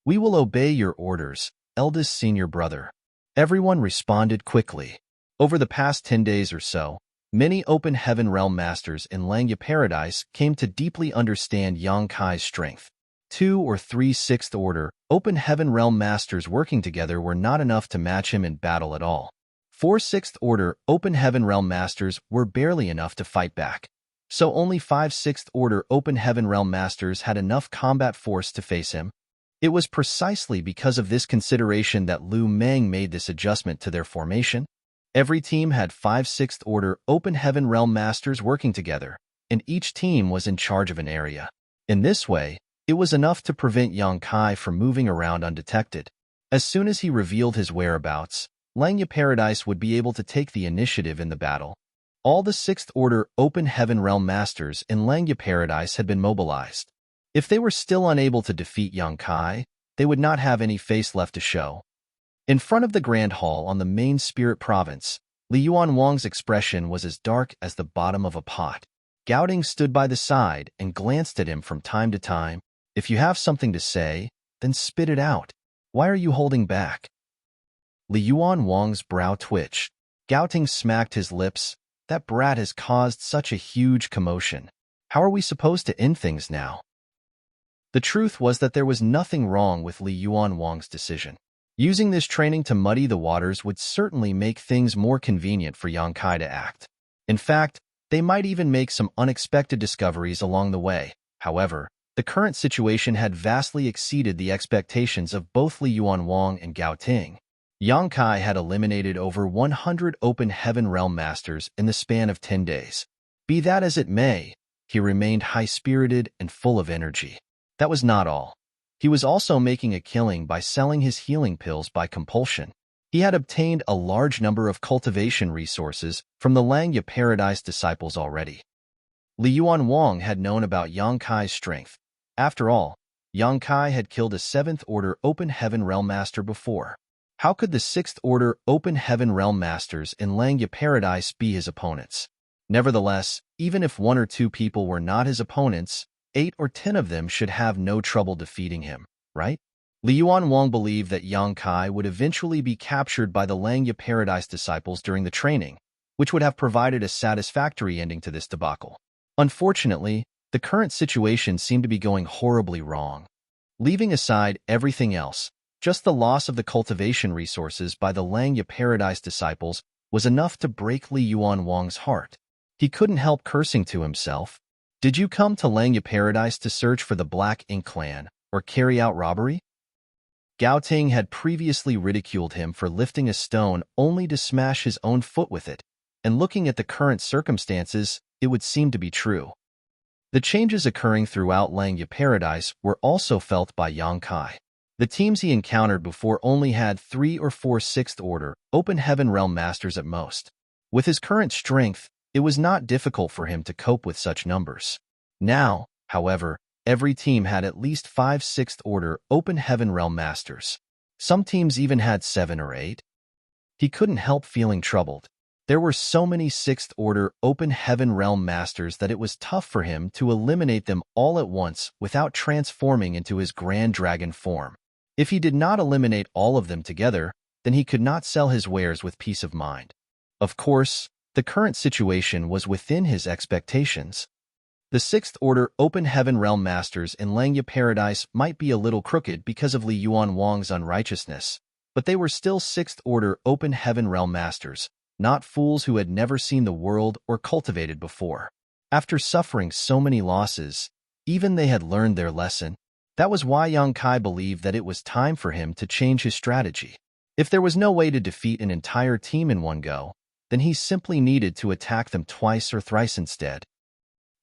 We will obey your orders, eldest senior brother. Everyone responded quickly. Over the past 10 days or so, many Open Heaven Realm Masters in Langya Paradise came to deeply understand Yang Kai's strength. 2 or 3 Sixth Order Open Heaven Realm Masters working together were not enough to match him in battle at all. 4 Sixth Order Open Heaven Realm Masters were barely enough to fight back. So only 5 Sixth Order Open Heaven Realm Masters had enough combat force to face him. It was precisely because of this consideration that Lu Meng made this adjustment to their formation. Every team had 5 Sixth Order Open Heaven Realm Masters working together, and each team was in charge of an area. In this way, it was enough to prevent Yang Kai from moving around undetected. As soon as he revealed his whereabouts, Langya Paradise would be able to take the initiative in the battle. All the 6th Order Open Heaven Realm Masters in Langya Paradise had been mobilized. If they were still unable to defeat Yang Kai, they would not have any face left to show. In front of the Grand Hall on the main Spirit Province, Li Yuan Wang's expression was as dark as the bottom of a pot. Gao Ding stood by the side and glanced at him from time to time. If you have something to say, then spit it out. Why are you holding back? Li Yuan Wang's brow twitched. Gao Ding smacked his lips. That brat has caused such a huge commotion. How are we supposed to end things now? The truth was that there was nothing wrong with Li Yuan Wang's decision. Using this training to muddy the waters would certainly make things more convenient for Yang Kai to act. In fact, they might even make some unexpected discoveries along the way. However, the current situation had vastly exceeded the expectations of both Li Yuan Wang and Gao Ting. Yang Kai had eliminated over 100 Open Heaven Realm Masters in the span of 10 days. Be that as it may, he remained high-spirited and full of energy. That was not all. He was also making a killing by selling his healing pills by compulsion. He had obtained a large number of cultivation resources from the Langya Paradise disciples already. Li Yuan Wang had known about Yang Kai's strength. After all, Yang Kai had killed a 7th Order Open Heaven Realm Master before. How could the 6th Order Open Heaven Realm Masters in Langya Paradise be his opponents? Nevertheless, even if 1 or 2 people were not his opponents, 8 or 10 of them should have no trouble defeating him, right? Li Yuanwang believed that Yang Kai would eventually be captured by the Langya Paradise disciples during the training, which would have provided a satisfactory ending to this debacle. Unfortunately, the current situation seemed to be going horribly wrong. Leaving aside everything else, just the loss of the cultivation resources by the Langya Paradise disciples was enough to break Li Yuanwang's heart. He couldn't help cursing to himself. Did you come to Langya Paradise to search for the Black Ink Clan or carry out robbery? Gao Ting had previously ridiculed him for lifting a stone only to smash his own foot with it, and looking at the current circumstances, it would seem to be true. The changes occurring throughout Langya Paradise were also felt by Yang Kai. The teams he encountered before only had 3 or 4 sixth-order, open heaven realm masters at most. With his current strength, it was not difficult for him to cope with such numbers. Now, however, every team had at least 5 sixth-order open heaven realm masters. Some teams even had 7 or 8. He couldn't help feeling troubled. There were so many 6th-order open heaven realm masters that it was tough for him to eliminate them all at once without transforming into his grand dragon form. If he did not eliminate all of them together, then he could not sell his wares with peace of mind. Of course, the current situation was within his expectations. The 6th-order open heaven realm masters in Langya Paradise might be a little crooked because of Li Yuanwang's unrighteousness, but they were still 6th-order open heaven realm masters, not fools who had never seen the world or cultivated before. After suffering so many losses, even they had learned their lesson. That was why Yang Kai believed that it was time for him to change his strategy. If there was no way to defeat an entire team in one go, then he simply needed to attack them twice or thrice instead.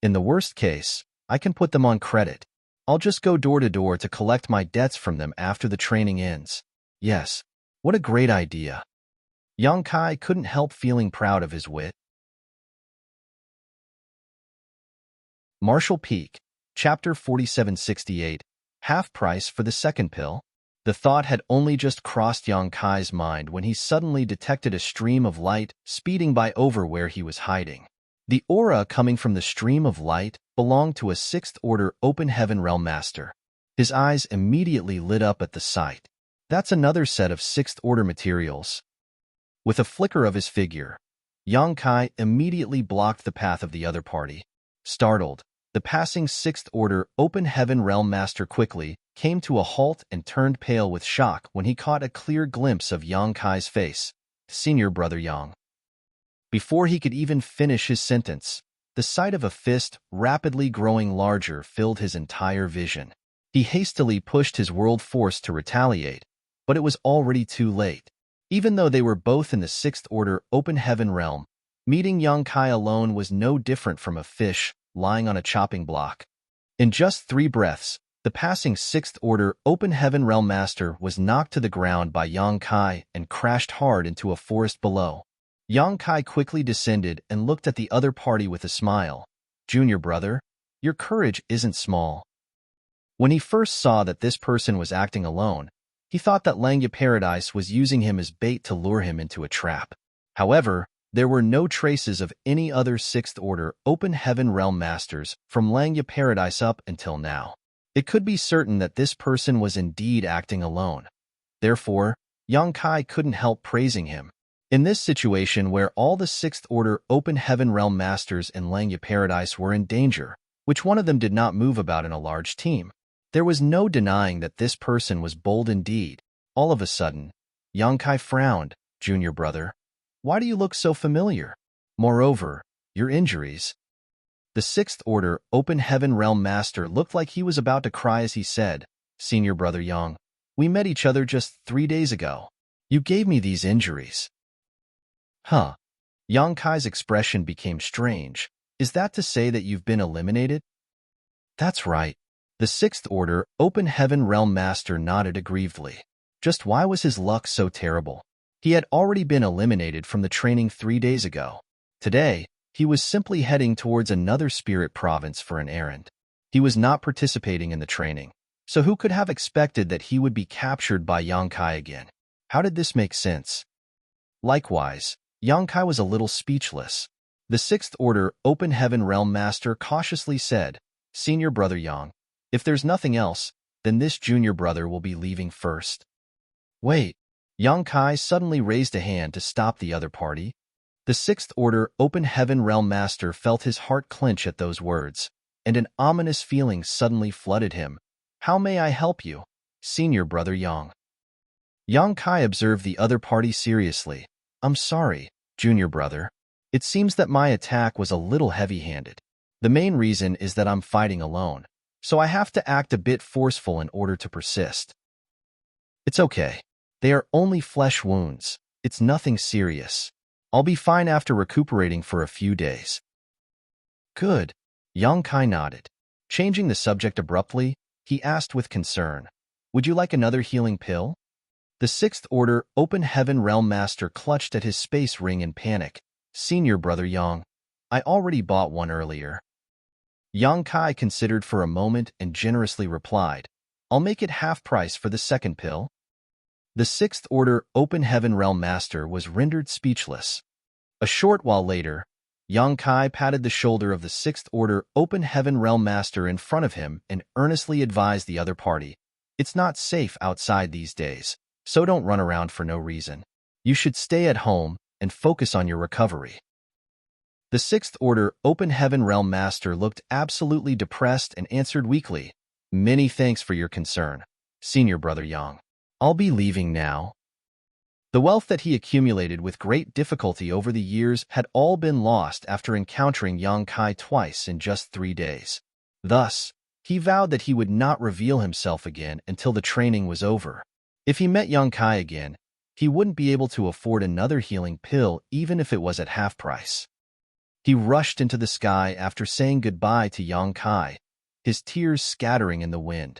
In the worst case, I can put them on credit. I'll just go door to door to collect my debts from them after the training ends. Yes, what a great idea. Yang Kai couldn't help feeling proud of his wit. Martial Peak, Chapter 4768, Half Price for the Second Pill. The thought had only just crossed Yang Kai's mind when he suddenly detected a stream of light speeding by over where he was hiding. The aura coming from the stream of light belonged to a 6th-order open heaven realm master. His eyes immediately lit up at the sight. That's another set of 6th-order materials. With a flicker of his figure, Yang Kai immediately blocked the path of the other party. Startled, the passing 6th-order open heaven realm master quickly came to a halt and turned pale with shock when he caught a clear glimpse of Yang Kai's face. Senior Brother Yang. Before he could even finish his sentence, the sight of a fist rapidly growing larger filled his entire vision. He hastily pushed his world force to retaliate, but it was already too late. Even though they were both in the 6th-order open heaven realm, meeting Yang Kai alone was no different from a fish lying on a chopping block. In just 3 breaths, the passing 6th-order open heaven realm master was knocked to the ground by Yang Kai and crashed hard into a forest below. Yang Kai quickly descended and looked at the other party with a smile. Junior brother, your courage isn't small. When he first saw that this person was acting alone, he thought that Langya Paradise was using him as bait to lure him into a trap. However, there were no traces of any other 6th-order open heaven realm masters from Langya Paradise up until now. It could be certain that this person was indeed acting alone. Therefore, Yang Kai couldn't help praising him. In this situation where all the 6th-order open heaven realm masters in Langya Paradise were in danger, which one of them did not move about in a large team, there was no denying that this person was bold indeed. All of a sudden, Yang Kai frowned. Junior brother, why do you look so familiar? Moreover, your injuries. The 6th-order open heaven realm master looked like he was about to cry as he said, Senior Brother Yang, we met each other just 3 days ago. You gave me these injuries. Huh. Yang Kai's expression became strange. Is that to say that you've been eliminated? That's right. The 6th-order open heaven realm master nodded aggrievedly. Just why was his luck so terrible? He had already been eliminated from the training 3 days ago. Today, he was simply heading towards another spirit province for an errand. He was not participating in the training, so who could have expected that he would be captured by Yang Kai again? How did this make sense? Likewise, Yang Kai was a little speechless. The Sixth Order Open Heaven Realm Master cautiously said, "Senior Brother Yang, if there's nothing else, then this junior brother will be leaving first." Wait, Yang Kai suddenly raised a hand to stop the other party. The Sixth Order Open Heaven Realm Master felt his heart clench at those words, and an ominous feeling suddenly flooded him. "How may I help you, Senior Brother Yang?" Yang Kai observed the other party seriously. "I'm sorry, Junior Brother. It seems that my attack was a little heavy-handed. The main reason is that I'm fighting alone, so I have to act a bit forceful in order to persist." "It's okay. They are only flesh wounds. It's nothing serious. I'll be fine after recuperating for a few days." "Good." Yang Kai nodded. Changing the subject abruptly, he asked with concern, "Would you like another healing pill?" The Sixth Order Open Heaven Realm Master clutched at his space ring in panic. "Senior Brother Yang, I already bought one earlier." Yang Kai considered for a moment and generously replied, "I'll make it half price for the second pill." The Sixth Order Open Heaven Realm Master was rendered speechless. A short while later, Yang Kai patted the shoulder of the Sixth Order Open Heaven Realm Master in front of him and earnestly advised the other party, "It's not safe outside these days, so don't run around for no reason. You should stay at home and focus on your recovery." The Sixth Order Open Heaven Realm Master looked absolutely depressed and answered weakly, "Many thanks for your concern, Senior Brother Yang. I'll be leaving now." The wealth that he accumulated with great difficulty over the years had all been lost after encountering Yang Kai twice in just 3 days. Thus, he vowed that he would not reveal himself again until the training was over. If he met Yang Kai again, he wouldn't be able to afford another healing pill even if it was at half price. He rushed into the sky after saying goodbye to Yang Kai, his tears scattering in the wind.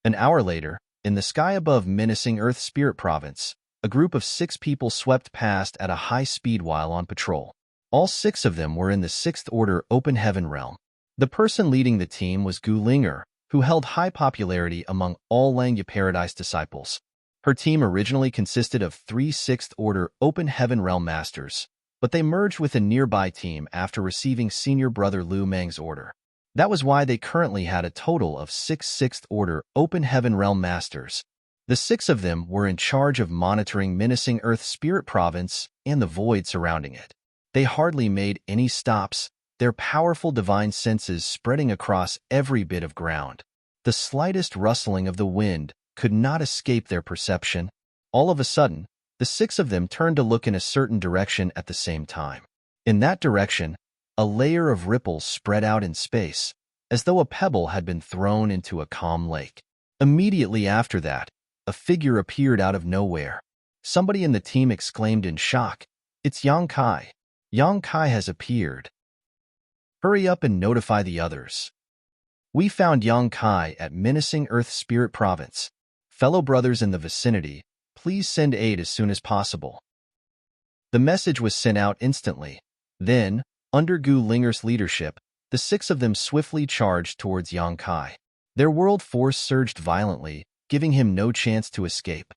An hour later, in the sky above menacing Earth Spirit Province, a group of 6 people swept past at a high speed while on patrol. All 6 of them were in the Sixth Order Open Heaven realm. The person leading the team was Gu Linger, who held high popularity among all Langya Paradise disciples. Her team originally consisted of 3 Sixth Order Open Heaven Realm Masters, but they merged with a nearby team after receiving Senior Brother Lu Meng's order. That was why they currently had a total of 6 Sixth Order Open Heaven Realm Masters. The 6 of them were in charge of monitoring menacing Earth Spirit Province and the void surrounding it. They hardly made any stops, their powerful divine senses spreading across every bit of ground. The slightest rustling of the wind could not escape their perception. All of a sudden, the 6 of them turned to look in a certain direction at the same time. In that direction, a layer of ripples spread out in space, as though a pebble had been thrown into a calm lake. Immediately after that, a figure appeared out of nowhere. Somebody in the team exclaimed in shock, "It's Yang Kai. Yang Kai has appeared. Hurry up and notify the others. We found Yang Kai at menacing Earth Spirit Province. Fellow brothers in the vicinity, please send aid as soon as possible." The message was sent out instantly. Then, under Gu Linger's leadership, the 6 of them swiftly charged towards Yang Kai. Their world force surged violently, giving him no chance to escape.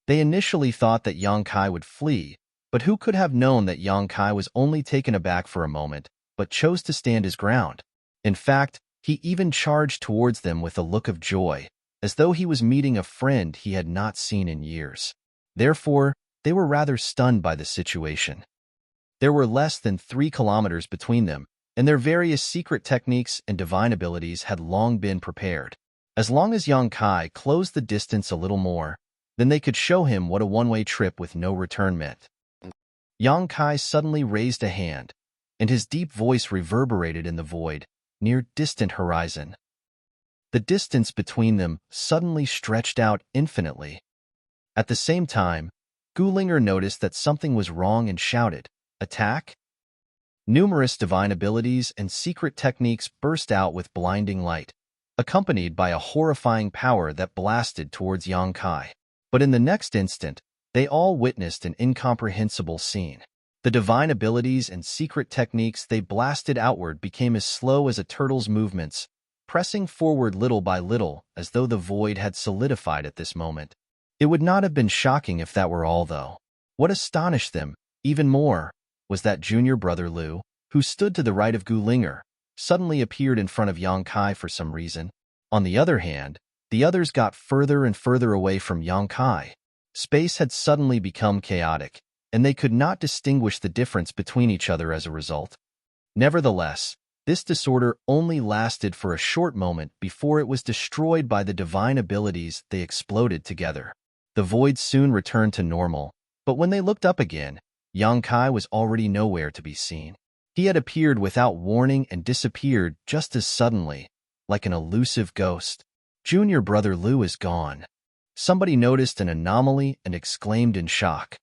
They initially thought that Yang Kai would flee, but who could have known that Yang Kai was only taken aback for a moment, but chose to stand his ground. In fact, he even charged towards them with a look of joy, as though he was meeting a friend he had not seen in years. Therefore, they were rather stunned by the situation. There were less than 3 kilometers between them, and their various secret techniques and divine abilities had long been prepared. As long as Yang Kai closed the distance a little more, then they could show him what a one-way trip with no return meant. Yang Kai suddenly raised a hand, and his deep voice reverberated in the void, near distant horizon. The distance between them suddenly stretched out infinitely. At the same time, Gu Linger noticed that something was wrong and shouted, "Attack!" Numerous divine abilities and secret techniques burst out with blinding light, accompanied by a horrifying power that blasted towards Yang Kai. But in the next instant, they all witnessed an incomprehensible scene. The divine abilities and secret techniques they blasted outward became as slow as a turtle's movements, pressing forward little by little as though the void had solidified at this moment. It would not have been shocking if that were all, though. What astonished them, even more, was that junior brother Lu, who stood to the right of Gu Linger, suddenly appeared in front of Yang Kai for some reason. On the other hand, the others got further and further away from Yang Kai. Space had suddenly become chaotic, and they could not distinguish the difference between each other as a result. Nevertheless, this disorder only lasted for a short moment before it was destroyed by the divine abilities they exploded together. The void soon returned to normal, but when they looked up again, Yang Kai was already nowhere to be seen. He had appeared without warning and disappeared just as suddenly, like an elusive ghost. Junior brother Lu is gone. Somebody noticed an anomaly and exclaimed in shock.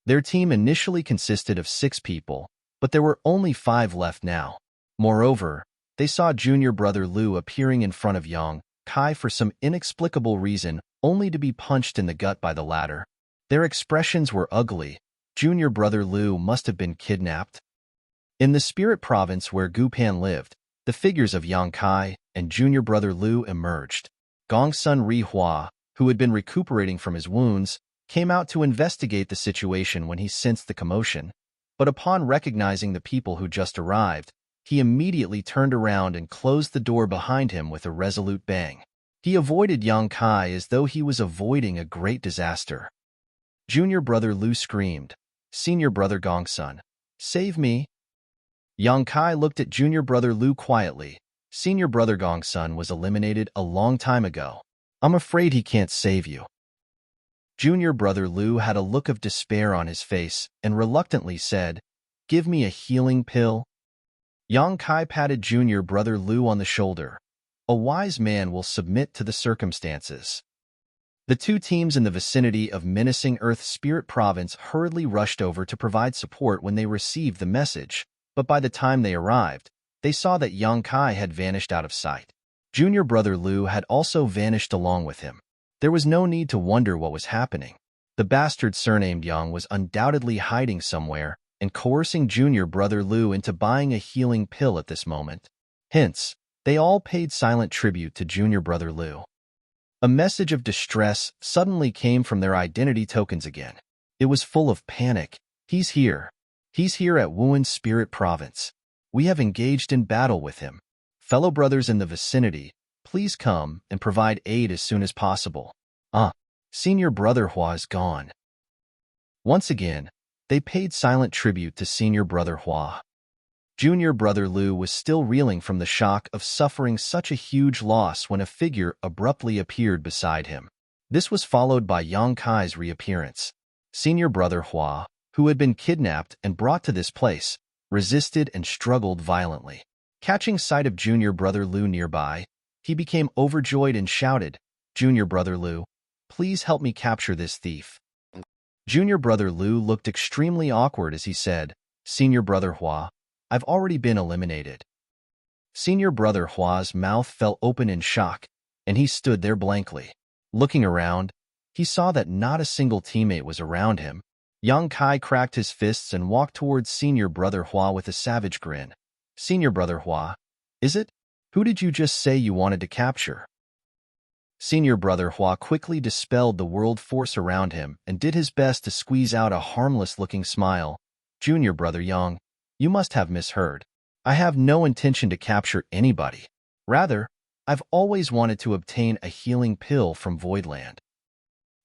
Their team initially consisted of 6 people, but there were only 5 left now. Moreover, they saw junior brother Lu appearing in front of Yang Kai for some inexplicable reason, only to be punched in the gut by the latter. Their expressions were ugly. Junior brother Lu must have been kidnapped. In the spirit province where Gu Pan lived, the figures of Yang Kai and junior brother Lu emerged. Gongsun Ri Hua, who had been recuperating from his wounds, came out to investigate the situation when he sensed the commotion, but upon recognizing the people who just arrived, he immediately turned around and closed the door behind him with a resolute bang. He avoided Yang Kai as though he was avoiding a great disaster. Junior brother Lu screamed, "Senior brother Gongsun, save me!" Yang Kai looked at junior brother Lu quietly. Senior brother Gongsun was eliminated a long time ago. I'm afraid he can't save you. Junior brother Lu had a look of despair on his face and reluctantly said, "Give me a healing pill." Yang Kai patted junior brother Lu on the shoulder. A wise man will submit to the circumstances. The 2 teams in the vicinity of menacing Earth Spirit Province hurriedly rushed over to provide support when they received the message, but by the time they arrived, they saw that Yang Kai had vanished out of sight. Junior brother Lu had also vanished along with him. There was no need to wonder what was happening. The bastard surnamed Yang was undoubtedly hiding somewhere and coercing junior brother Lu into buying a healing pill at this moment. Hence, they all paid silent tribute to junior brother Lu. A message of distress suddenly came from their identity tokens again. It was full of panic. He's here. He's here at Wuhan Spirit Province. We have engaged in battle with him. Fellow brothers in the vicinity, please come and provide aid as soon as possible. Senior brother Hua is gone. Once again, they paid silent tribute to senior brother Hua. Junior brother Lu was still reeling from the shock of suffering such a huge loss when a figure abruptly appeared beside him. This was followed by Yang Kai's reappearance. Senior brother Hua, who had been kidnapped and brought to this place, resisted and struggled violently. Catching sight of junior brother Lu nearby, he became overjoyed and shouted, "Junior brother Lu, please help me capture this thief." Junior brother Lu looked extremely awkward as he said, "Senior brother Hua, I've already been eliminated." Senior brother Hua's mouth fell open in shock, and he stood there blankly. Looking around, he saw that not a single teammate was around him. Yang Kai cracked his fists and walked towards senior brother Hua with a savage grin. "Senior brother Hua, is it? Who did you just say you wanted to capture?" Senior brother Hua quickly dispelled the world force around him and did his best to squeeze out a harmless-looking smile. "Junior brother Yang, you must have misheard. I have no intention to capture anybody. Rather, I've always wanted to obtain a healing pill from Voidland."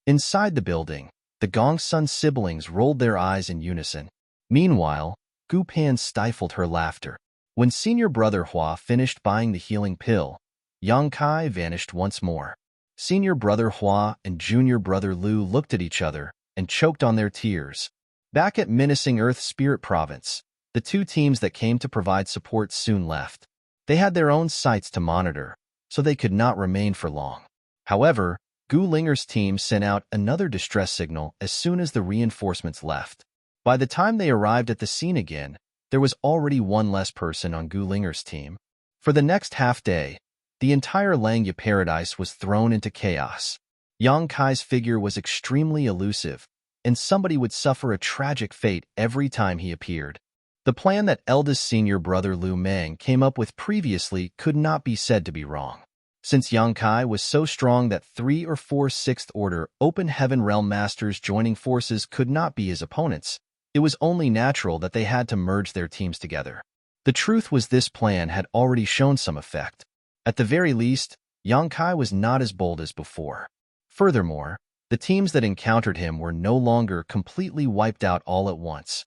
Inside the building, the Gongsun siblings rolled their eyes in unison. Meanwhile, Gu Pan stifled her laughter. When senior brother Hua finished buying the healing pill, Yang Kai vanished once more. Senior brother Hua and junior brother Lu looked at each other and choked on their tears. Back at menacing Earth Spirit Province, the 2 teams that came to provide support soon left. They had their own sites to monitor, so they could not remain for long. However, Gu Linger's team sent out another distress signal as soon as the reinforcements left. By the time they arrived at the scene again, there was already one less person on Gu Linger's team. For the next half-day, the entire Langya paradise was thrown into chaos. Yang Kai's figure was extremely elusive, and somebody would suffer a tragic fate every time he appeared. The plan that eldest senior brother Lu Meng came up with previously could not be said to be wrong. Since Yang Kai was so strong that 3 or 4 Sixth Order Open Heaven Realm Masters joining forces could not be his opponents, It was only natural that they had to merge their teams together. The truth was this plan had already shown some effect. At the very least, Yang Kai was not as bold as before. Furthermore, the teams that encountered him were no longer completely wiped out all at once.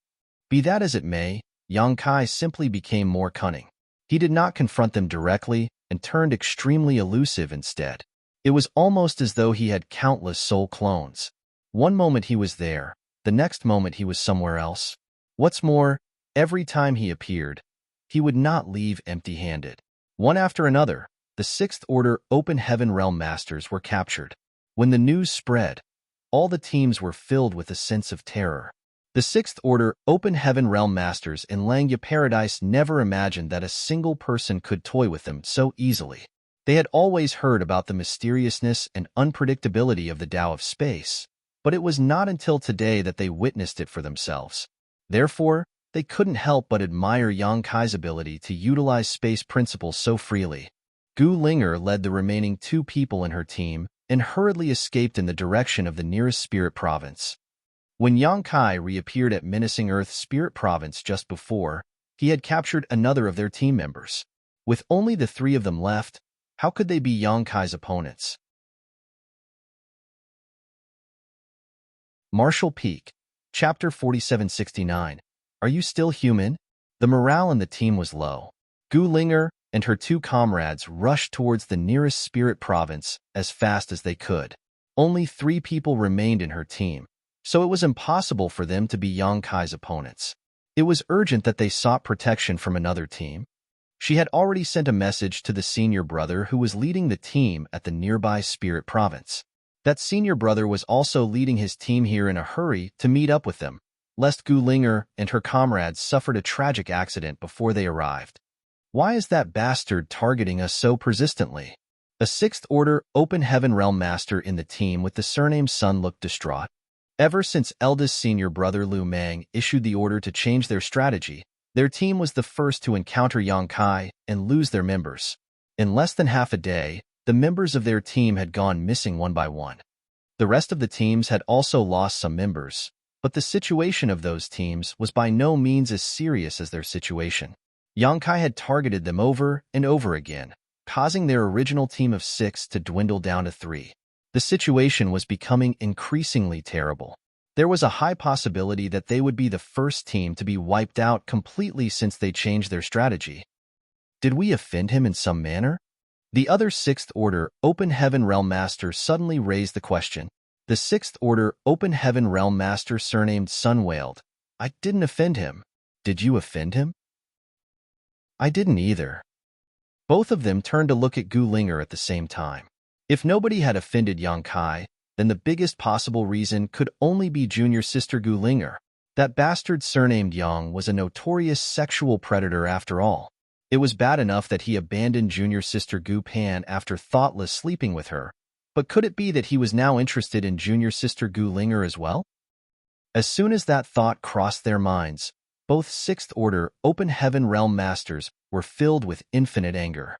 Be that as it may, Yang Kai simply became more cunning. He did not confront them directly and turned extremely elusive instead. It was almost as though he had countless soul clones. One moment he was there, the next moment he was somewhere else. What's more, every time he appeared, he would not leave empty-handed. One after another, the Sixth Order Open Heaven Realm Masters were captured. When the news spread, all the teams were filled with a sense of terror. The Sixth Order Open Heaven Realm Masters in Langya Paradise never imagined that a single person could toy with them so easily. They had always heard about the mysteriousness and unpredictability of the Tao of Space, but it was not until today that they witnessed it for themselves. Therefore, they couldn't help but admire Yang Kai's ability to utilize space principles so freely. Gu Linger led the remaining 2 people in her team and hurriedly escaped in the direction of the nearest spirit province. When Yang Kai reappeared at menacing Earth's spirit province just before, he had captured another of their team members. With only the 3 of them left, how could they be Yang Kai's opponents? Marshall Peak, Chapter 4769. Are you still human? The morale in the team was low. Gu Linger and her 2 comrades rushed towards the nearest spirit province as fast as they could. Only 3 people remained in her team, so it was impossible for them to be Yang Kai's opponents. It was urgent that they sought protection from another team. She had already sent a message to the senior brother who was leading the team at the nearby spirit province. That senior brother was also leading his team here in a hurry to meet up with them, lest Gu Linger and her comrades suffered a tragic accident before they arrived. Why is that bastard targeting us so persistently? A Sixth Order Open Heaven Realm Master in the team with the surname Sun looked distraught. Ever since eldest senior brother Liu Mang issued the order to change their strategy, their team was the first to encounter Yang Kai and lose their members. In less than half a day, the members of their team had gone missing one by one. The rest of the teams had also lost some members, but the situation of those teams was by no means as serious as their situation. Yang Kai had targeted them over and over again, causing their original team of 6 to dwindle down to 3. The situation was becoming increasingly terrible. There was a high possibility that they would be the first team to be wiped out completely since they changed their strategy. Did we offend him in some manner? The other Sixth Order Open Heaven Realm Master suddenly raised the question. The Sixth Order Open Heaven Realm Master surnamed Sun wailed, I didn't offend him. Did you offend him? I didn't either. Both of them turned to look at Gu Linger at the same time. If nobody had offended Yang Kai, then the biggest possible reason could only be junior sister Gu Linger. That bastard surnamed Yang was a notorious sexual predator after all. It was bad enough that he abandoned junior sister Gu Pan after thoughtless sleeping with her, but could it be that he was now interested in junior sister Gu Linger as well? As soon as that thought crossed their minds, both Sixth Order Open Heaven Realm Masters were filled with infinite anger.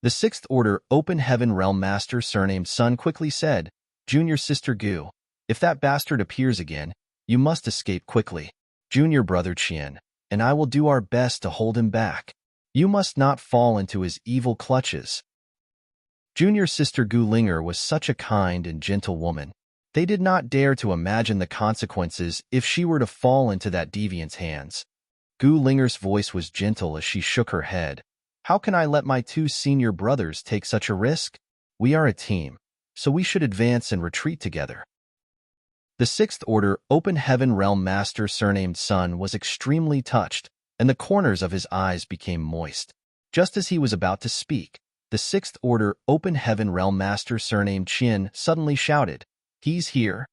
The Sixth Order Open Heaven Realm Master surnamed Sun quickly said, Junior Sister Gu, if that bastard appears again, you must escape quickly. Junior Brother Qian, and I will do our best to hold him back. You must not fall into his evil clutches. Junior Sister Gu Linger was such a kind and gentle woman. They did not dare to imagine the consequences if she were to fall into that deviant's hands. Gu Linger's voice was gentle as she shook her head. How can I let my 2 senior brothers take such a risk? We are a team, so we should advance and retreat together. The Sixth Order Open Heaven Realm Master surnamed Sun was extremely touched, and the corners of his eyes became moist. Just as he was about to speak, the Sixth Order Open Heaven Realm Master surnamed Qin suddenly shouted, He's here.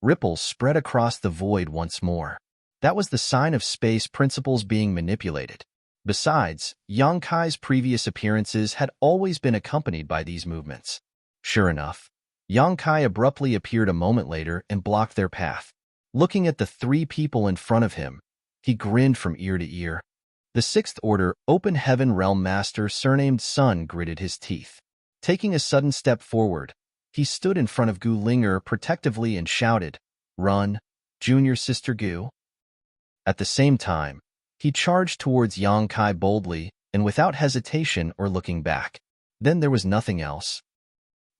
Ripples spread across the void once more. That was the sign of space principles being manipulated. Besides, Yang Kai's previous appearances had always been accompanied by these movements. Sure enough, Yang Kai abruptly appeared a moment later and blocked their path. Looking at the 3 people in front of him, he grinned from ear to ear. The Sixth Order Open Heaven Realm Master surnamed Sun gritted his teeth. Taking a sudden step forward, he stood in front of Gu Linger protectively and shouted, Run, Junior Sister Gu. At the same time, he charged towards Yang Kai boldly and without hesitation or looking back. Then there was nothing else.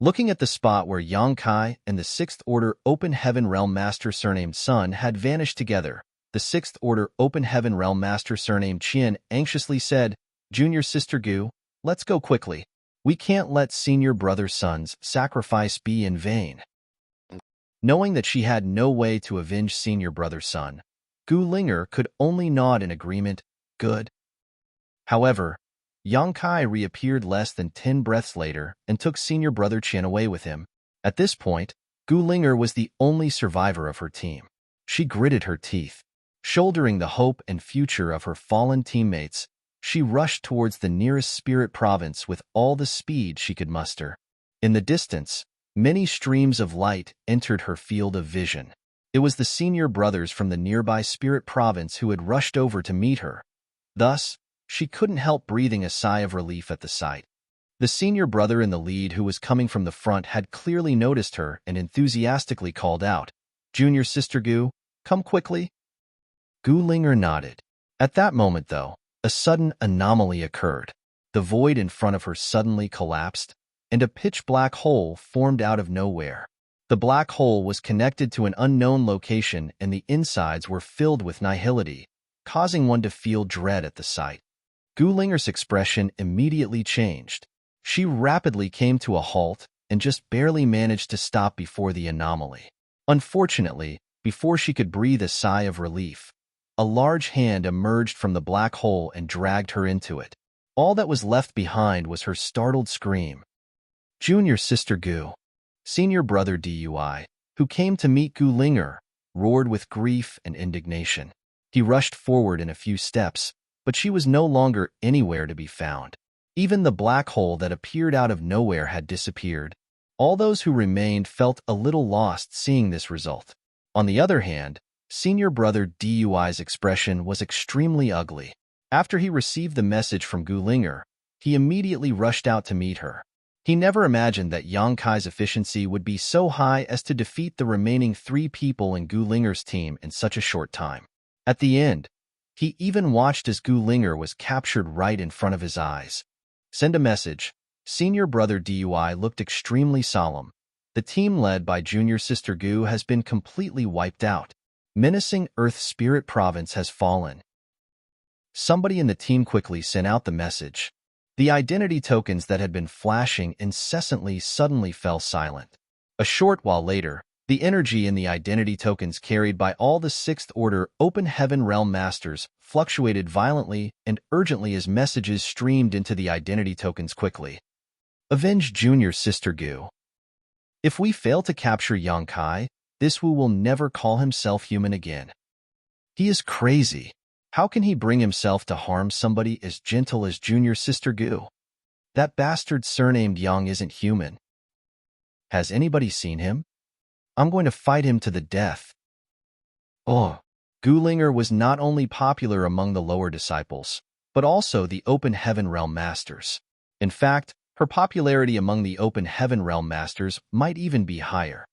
Looking at the spot where Yang Kai and the Sixth Order Open Heaven Realm Master surnamed Sun had vanished together, the Sixth Order Open Heaven Realm Master surnamed Qian anxiously said, "Junior Sister Gu, let's go quickly. We can't let Senior Brother Sun's sacrifice be in vain." Knowing that she had no way to avenge Senior Brother Sun, Gu Linger could only nod in agreement, "Good." However, Yang Kai reappeared less than 10 breaths later and took Senior Brother Qian away with him. At this point, Gu Linger was the only survivor of her team. She gritted her teeth. Shouldering the hope and future of her fallen teammates, she rushed towards the nearest spirit province with all the speed she could muster. In the distance, many streams of light entered her field of vision. It was the senior brothers from the nearby spirit province who had rushed over to meet her. Thus, she couldn't help breathing a sigh of relief at the sight. The senior brother in the lead who was coming from the front had clearly noticed her and enthusiastically called out, "Junior Sister Gu, come quickly." Gu Linger nodded. At that moment, though, a sudden anomaly occurred. The void in front of her suddenly collapsed, and a pitch-black hole formed out of nowhere. The black hole was connected to an unknown location and the insides were filled with nihility, causing one to feel dread at the sight. Gu Linger's expression immediately changed. She rapidly came to a halt and just barely managed to stop before the anomaly. Unfortunately, before she could breathe a sigh of relief, a large hand emerged from the black hole and dragged her into it. All that was left behind was her startled scream. Junior Sister Gu, Senior Brother Dui, who came to meet Gu Linger, roared with grief and indignation. He rushed forward in a few steps, but she was no longer anywhere to be found. Even the black hole that appeared out of nowhere had disappeared. All those who remained felt a little lost seeing this result. On the other hand, Senior Brother Dui's expression was extremely ugly. After he received the message from Gu Linger, he immediately rushed out to meet her. He never imagined that Yang Kai's efficiency would be so high as to defeat the remaining 3 people in Gu Linger's team in such a short time. At the end, he even watched as Gu Linger was captured right in front of his eyes. Send a message. Senior Brother Dui looked extremely solemn. The team led by Junior Sister Gu has been completely wiped out. Menacing Earth Spirit Province has fallen. Somebody in the team quickly sent out the message. The identity tokens that had been flashing incessantly suddenly fell silent. A short while later, the energy in the identity tokens carried by all the Sixth Order Open Heaven Realm Masters fluctuated violently and urgently as messages streamed into the identity tokens quickly. Avenge Junior Sister Gu. If we fail to capture Yang Kai, this Wu will never call himself human again. He is crazy. How can he bring himself to harm somebody as gentle as Junior Sister Gu? That bastard surnamed Yang isn't human. Has anybody seen him? I'm going to fight him to the death. Oh, Gu Linger was not only popular among the lower disciples, but also the Open Heaven Realm Masters. In fact, her popularity among the Open Heaven Realm Masters might even be higher.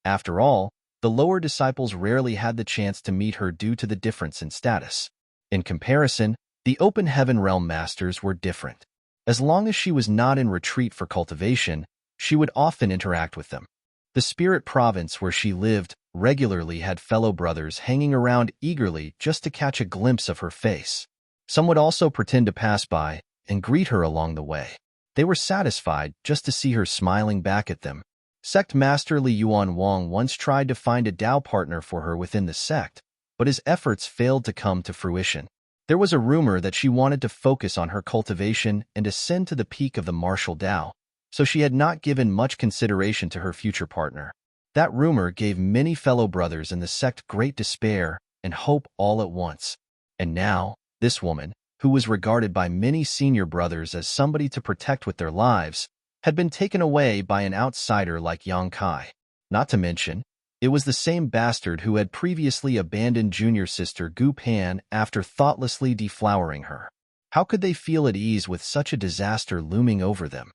After all, the lower disciples rarely had the chance to meet her due to the difference in status. In comparison, the Open Heaven Realm Masters were different. As long as she was not in retreat for cultivation, she would often interact with them. The spirit province where she lived regularly had fellow brothers hanging around eagerly just to catch a glimpse of her face. Some would also pretend to pass by and greet her along the way. They were satisfied just to see her smiling back at them. Sect Master Li Yuan Wang once tried to find a Dao partner for her within the sect, but his efforts failed to come to fruition. There was a rumor that she wanted to focus on her cultivation and ascend to the peak of the martial Dao, so she had not given much consideration to her future partner. That rumor gave many fellow brothers in the sect great despair and hope all at once. And now, this woman, who was regarded by many senior brothers as somebody to protect with their lives, had been taken away by an outsider like Yang Kai. Not to mention, it was the same bastard who had previously abandoned junior sister Gu Pan after thoughtlessly deflowering her. How could they feel at ease with such a disaster looming over them?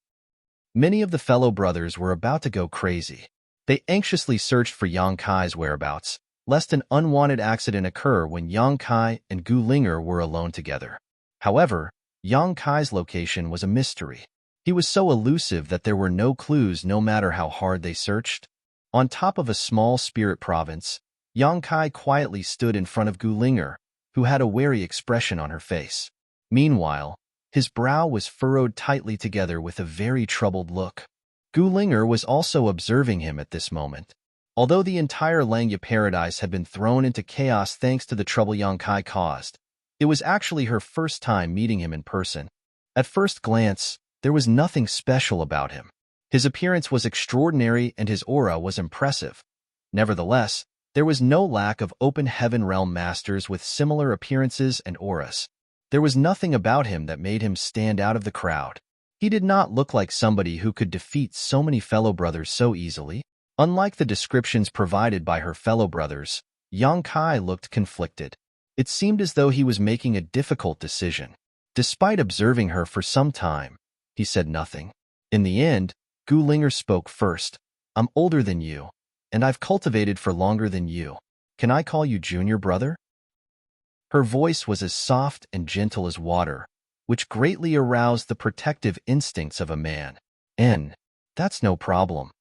Many of the fellow brothers were about to go crazy. They anxiously searched for Yang Kai's whereabouts, lest an unwanted accident occur when Yang Kai and Gu Linger were alone together. However, Yang Kai's location was a mystery. He was so elusive that there were no clues no matter how hard they searched. On top of a small spirit province, Yang Kai quietly stood in front of Gu Linger, who had a wary expression on her face. Meanwhile, his brow was furrowed tightly together with a very troubled look. Gu Linger was also observing him at this moment. Although the entire Langya paradise had been thrown into chaos thanks to the trouble Yang Kai caused, it was actually her first time meeting him in person. At first glance, there was nothing special about him. His appearance was extraordinary and his aura was impressive. Nevertheless, there was no lack of open heaven realm masters with similar appearances and auras. There was nothing about him that made him stand out of the crowd. He did not look like somebody who could defeat so many fellow brothers so easily. Unlike the descriptions provided by her fellow brothers, Yang Kai looked conflicted. It seemed as though he was making a difficult decision. Despite observing her for some time, he said nothing. In the end, Gu Linger spoke first. I'm older than you, and I've cultivated for longer than you. Can I call you junior brother? Her voice was as soft and gentle as water, which greatly aroused the protective instincts of a man. That's no problem.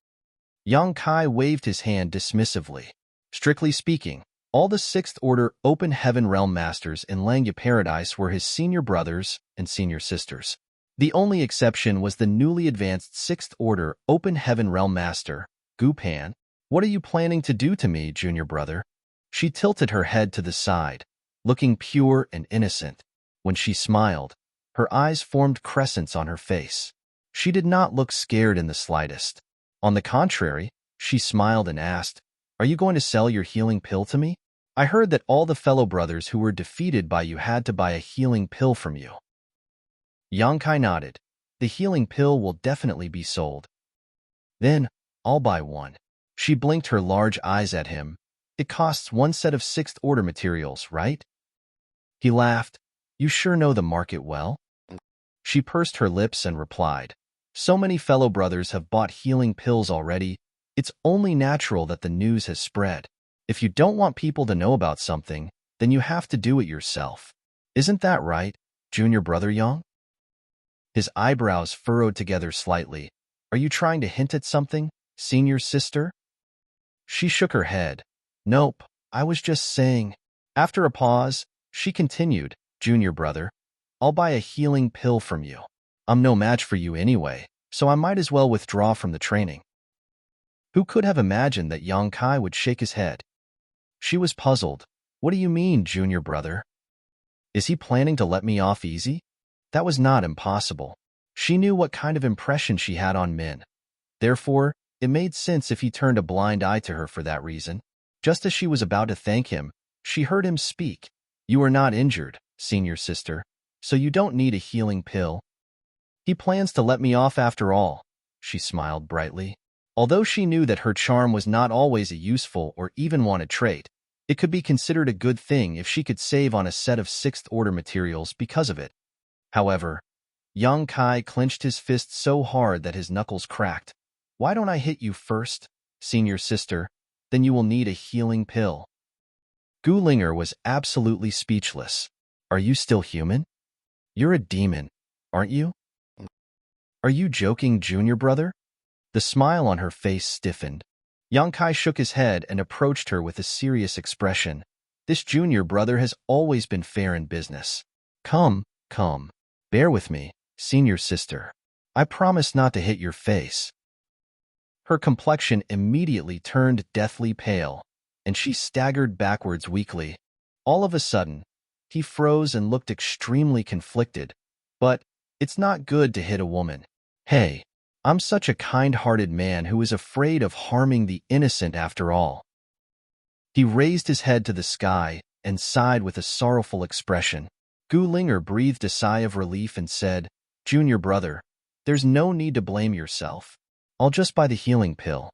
Yang Kai waved his hand dismissively. Strictly speaking, all the Sixth Order Open Heaven Realm Masters in Langya Paradise were his senior brothers and senior sisters. The only exception was the newly advanced Sixth Order Open Heaven Realm Master, Gu Pan. What are you planning to do to me, junior brother? She tilted her head to the side, looking pure and innocent. When she smiled, her eyes formed crescents on her face. She did not look scared in the slightest. On the contrary, she smiled and asked, Are you going to sell your healing pill to me? I heard that all the fellow brothers who were defeated by you had to buy a healing pill from you. Yang Kai nodded. The healing pill will definitely be sold. Then, I'll buy one. She blinked her large eyes at him. It costs one set of Sixth Order materials, right? He laughed. You sure know the market well? She pursed her lips and replied, So many fellow brothers have bought healing pills already, it's only natural that the news has spread. If you don't want people to know about something, then you have to do it yourself. Isn't that right, junior brother Yang? His eyebrows furrowed together slightly. Are you trying to hint at something, senior sister? She shook her head. Nope, I was just saying. After a pause, she continued, Junior brother, I'll buy a healing pill from you. I'm no match for you anyway, so I might as well withdraw from the training. Who could have imagined that Yang Kai would shake his head? She was puzzled. What do you mean, junior brother? Is he planning to let me off easy? That was not impossible. She knew what kind of impression she had on men. Therefore, it made sense if he turned a blind eye to her for that reason. Just as she was about to thank him, she heard him speak. You are not injured, senior sister, so you don't need a healing pill. He plans to let me off after all, she smiled brightly. Although she knew that her charm was not always a useful or even wanted trait, it could be considered a good thing if she could save on a set of Sixth Order materials because of it. However, Yang Kai clenched his fist so hard that his knuckles cracked. Why don't I hit you first, senior sister? Then you will need a healing pill. Gu Linger was absolutely speechless. Are you still human? You're a demon, aren't you? Are you joking, junior brother? The smile on her face stiffened. Yang Kai shook his head and approached her with a serious expression. This junior brother has always been fair in business. Come, bear with me, senior sister. I promise not to hit your face. Her complexion immediately turned deathly pale, and she staggered backwards weakly. All of a sudden, he froze and looked extremely conflicted. But it's not good to hit a woman. Hey, I'm such a kind-hearted man who is afraid of harming the innocent after all. He raised his head to the sky and sighed with a sorrowful expression. Gu Linger breathed a sigh of relief and said, Junior brother, there's no need to blame yourself. I'll just buy the healing pill.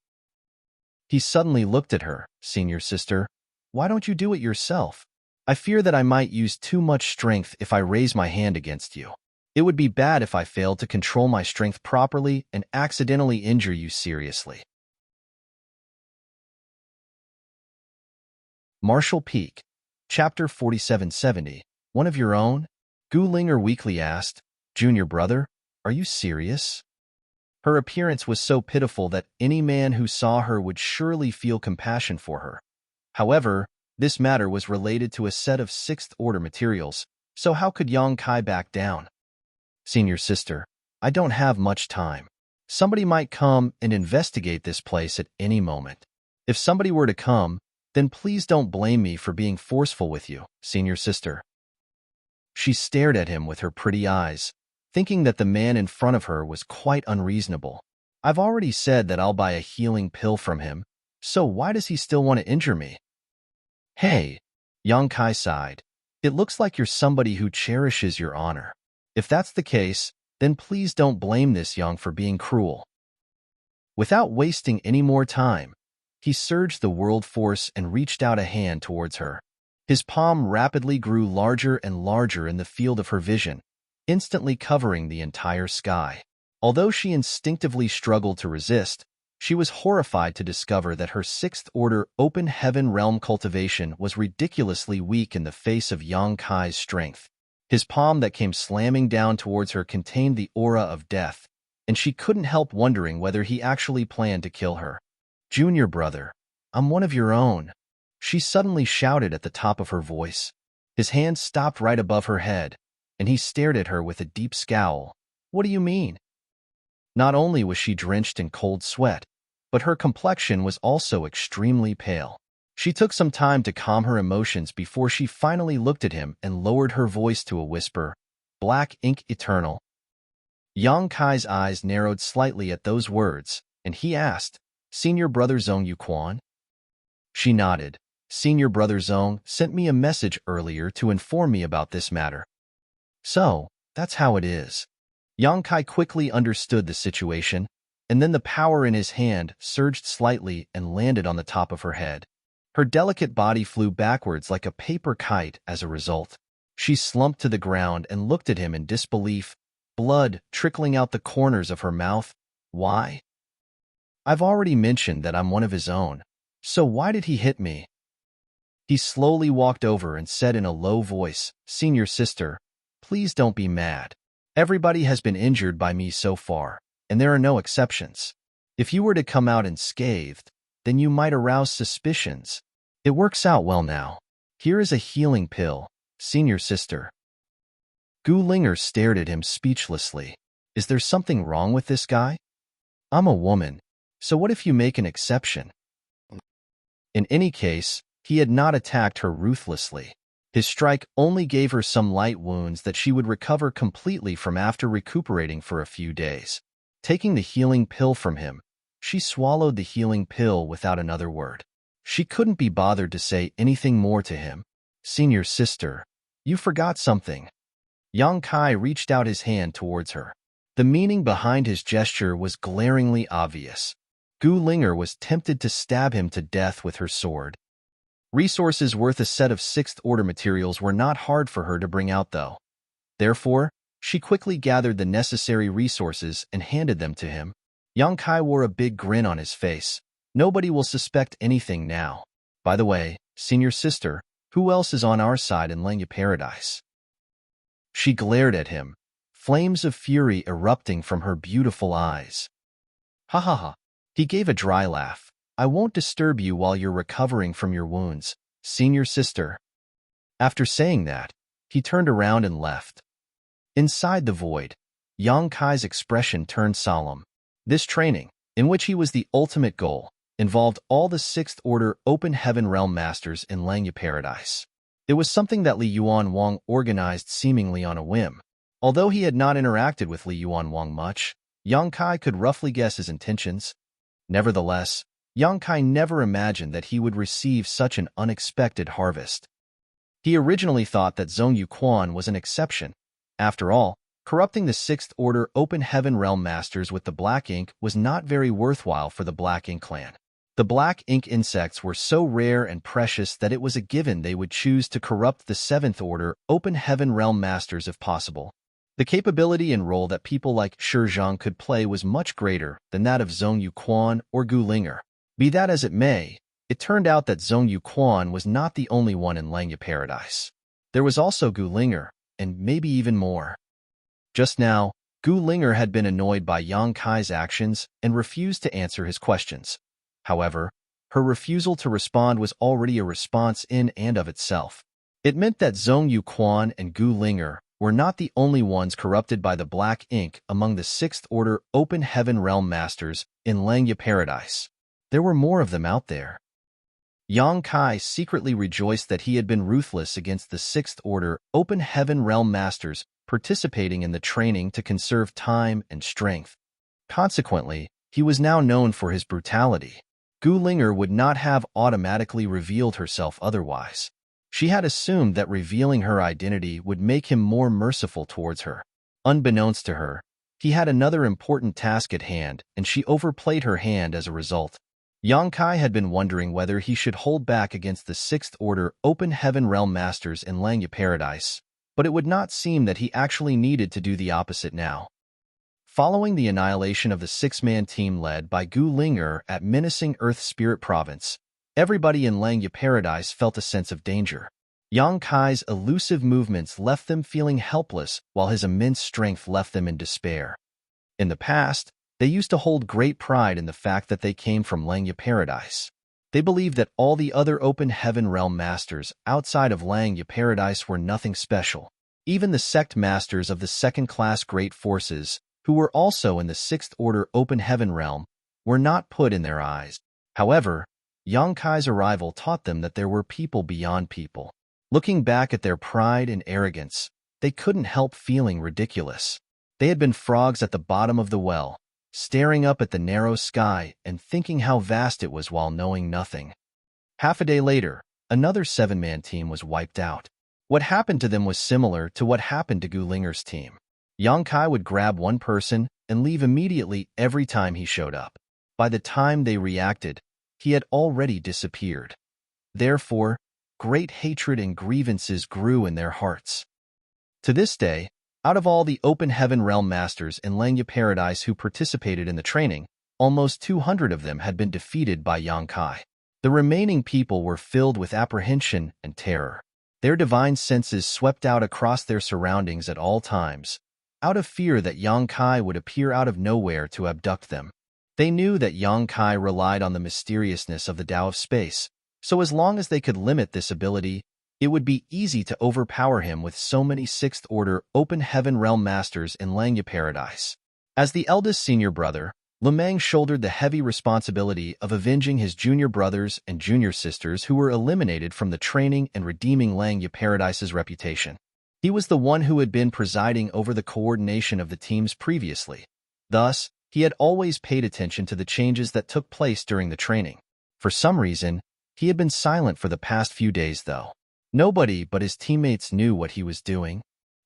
He suddenly looked at her. Senior sister, why don't you do it yourself? I fear that I might use too much strength if I raise my hand against you. It would be bad if I failed to control my strength properly and accidentally injure you seriously. Marshall Peak, Chapter 4770. One of your own? Gu Linger weakly asked. Junior brother, are you serious? Her appearance was so pitiful that any man who saw her would surely feel compassion for her. However, this matter was related to a set of sixth-order materials, so how could Yang Kai back down? Senior sister, I don't have much time. Somebody might come and investigate this place at any moment. If somebody were to come, then please don't blame me for being forceful with you, senior sister. She stared at him with her pretty eyes, thinking that the man in front of her was quite unreasonable. I've already said that I'll buy a healing pill from him, so why does he still want to injure me? Hey, Yang Kai sighed. It looks like you're somebody who cherishes your honor. If that's the case, then please don't blame this Yang for being cruel. Without wasting any more time, he surged the world force and reached out a hand towards her. His palm rapidly grew larger and larger in the field of her vision, instantly covering the entire sky. Although she instinctively struggled to resist, she was horrified to discover that her sixth-order open heaven realm cultivation was ridiculously weak in the face of Yang Kai's strength. His palm that came slamming down towards her contained the aura of death, and she couldn't help wondering whether he actually planned to kill her. Junior brother, I'm one of your own, she suddenly shouted at the top of her voice. His hand stopped right above her head, and he stared at her with a deep scowl. What do you mean? Not only was she drenched in cold sweat, but her complexion was also extremely pale. She took some time to calm her emotions before she finally looked at him and lowered her voice to a whisper, Black ink eternal. Yang Kai's eyes narrowed slightly at those words, and he asked, Senior brother Zhong Yuquan? She nodded. Senior brother Zhong sent me a message earlier to inform me about this matter. So, that's how it is. Yang Kai quickly understood the situation, and then the power in his hand surged slightly and landed on the top of her head. Her delicate body flew backwards like a paper kite as a result. She slumped to the ground and looked at him in disbelief, blood trickling out the corners of her mouth. Why? I've already mentioned that I'm one of his own, so why did he hit me? He slowly walked over and said in a low voice, Senior sister, please don't be mad. Everybody has been injured by me so far, and there are no exceptions. If you were to come out unscathed, then you might arouse suspicions. It works out well now. Here is a healing pill, senior sister. Gu Linger stared at him speechlessly. Is there something wrong with this guy? I'm a woman, so what if you make an exception? In any case, he had not attacked her ruthlessly. His strike only gave her some light wounds that she would recover completely from after recuperating for a few days. Taking the healing pill from him, she swallowed the healing pill without another word. She couldn't be bothered to say anything more to him. Senior sister, you forgot something. Yang Kai reached out his hand towards her. The meaning behind his gesture was glaringly obvious. Gu Linger was tempted to stab him to death with her sword. Resources worth a set of sixth-order materials were not hard for her to bring out, though. Therefore, she quickly gathered the necessary resources and handed them to him. Yang Kai wore a big grin on his face. Nobody will suspect anything now. By the way, senior sister, who else is on our side in Lenya Paradise? She glared at him, flames of fury erupting from her beautiful eyes. Ha ha ha. He gave a dry laugh. I won't disturb you while you're recovering from your wounds, senior sister. After saying that, he turned around and left. Inside the void, Yang Kai's expression turned solemn. This training, in which he was the ultimate goal, involved all the sixth-order open heaven realm masters in Lenya Paradise. It was something that Li Yuan Wang organized seemingly on a whim. Although he had not interacted with Li Yuan Wang much, Yang Kai could roughly guess his intentions. Nevertheless, Yang Kai never imagined that he would receive such an unexpected harvest. He originally thought that Zhong Yuquan was an exception. After all, corrupting the sixth-order open heaven realm masters with the black ink was not very worthwhile for the black ink clan. The black ink insects were so rare and precious that it was a given they would choose to corrupt the seventh-order open heaven realm masters if possible. The capability and role that people like Shi Zhang could play was much greater than that of Zhong Yuquan or Gu Linger. Be that as it may, It turned out that Zhong Yuquan was not the only one in Langya Paradise. There was also Gu Linger, and maybe even more. Just now, Gu Linger had been annoyed by Yang Kai's actions and refused to answer his questions. However, her refusal to respond was already a response in and of itself. It meant that Zhong Yuquan and Gu Linger were not the only ones corrupted by the black ink among the Sixth Order Open Heaven Realm Masters in Langya Paradise. There were more of them out there. Yang Kai secretly rejoiced that he had been ruthless against the Sixth Order Open Heaven Realm Masters participating in the training to conserve time and strength. Consequently, he was now known for his brutality. Gu Linger would not have automatically revealed herself otherwise. She had assumed that revealing her identity would make him more merciful towards her. Unbeknownst to her, he had another important task at hand, and she overplayed her hand as a result. Yang Kai had been wondering whether he should hold back against the Sixth Order Open Heaven Realm Masters in Langya Paradise, but it would not seem that he actually needed to do the opposite now. Following the annihilation of the six-man team led by Gu Linger at menacing Earth Spirit Province, everybody in Langya Paradise felt a sense of danger. Yang Kai's elusive movements left them feeling helpless, while his immense strength left them in despair. In the past, they used to hold great pride in the fact that they came from Langya Paradise. They believed that all the other Open Heaven Realm Masters outside of Langya Paradise were nothing special. Even the sect masters of the second-class Great Forces, who were also in the Sixth Order Open Heaven Realm, were not put in their eyes. However, Yang Kai's arrival taught them that there were people beyond people. Looking back at their pride and arrogance, they couldn't help feeling ridiculous. They had been frogs at the bottom of the well, staring up at the narrow sky and thinking how vast it was while knowing nothing. Half a day later, another seven-man team was wiped out. What happened to them was similar to what happened to Gu Linger's team. Yang Kai would grab one person and leave immediately every time he showed up. By the time they reacted, he had already disappeared. Therefore, great hatred and grievances grew in their hearts. To this day, out of all the Open Heaven Realm Masters in Langya Paradise who participated in the training, almost 200 of them had been defeated by Yang Kai. The remaining people were filled with apprehension and terror. Their divine senses swept out across their surroundings at all times, out of fear that Yang Kai would appear out of nowhere to abduct them. They knew that Yang Kai relied on the mysteriousness of the Tao of Space, so as long as they could limit this ability, it would be easy to overpower him with so many Sixth Order Open Heaven Realm Masters in Langya Paradise. As the eldest senior brother, Lumang shouldered the heavy responsibility of avenging his junior brothers and junior sisters who were eliminated from the training and redeeming Langya Paradise's reputation. He was the one who had been presiding over the coordination of the teams previously. Thus, he had always paid attention to the changes that took place during the training. For some reason, he had been silent for the past few days, though. Nobody but his teammates knew what he was doing.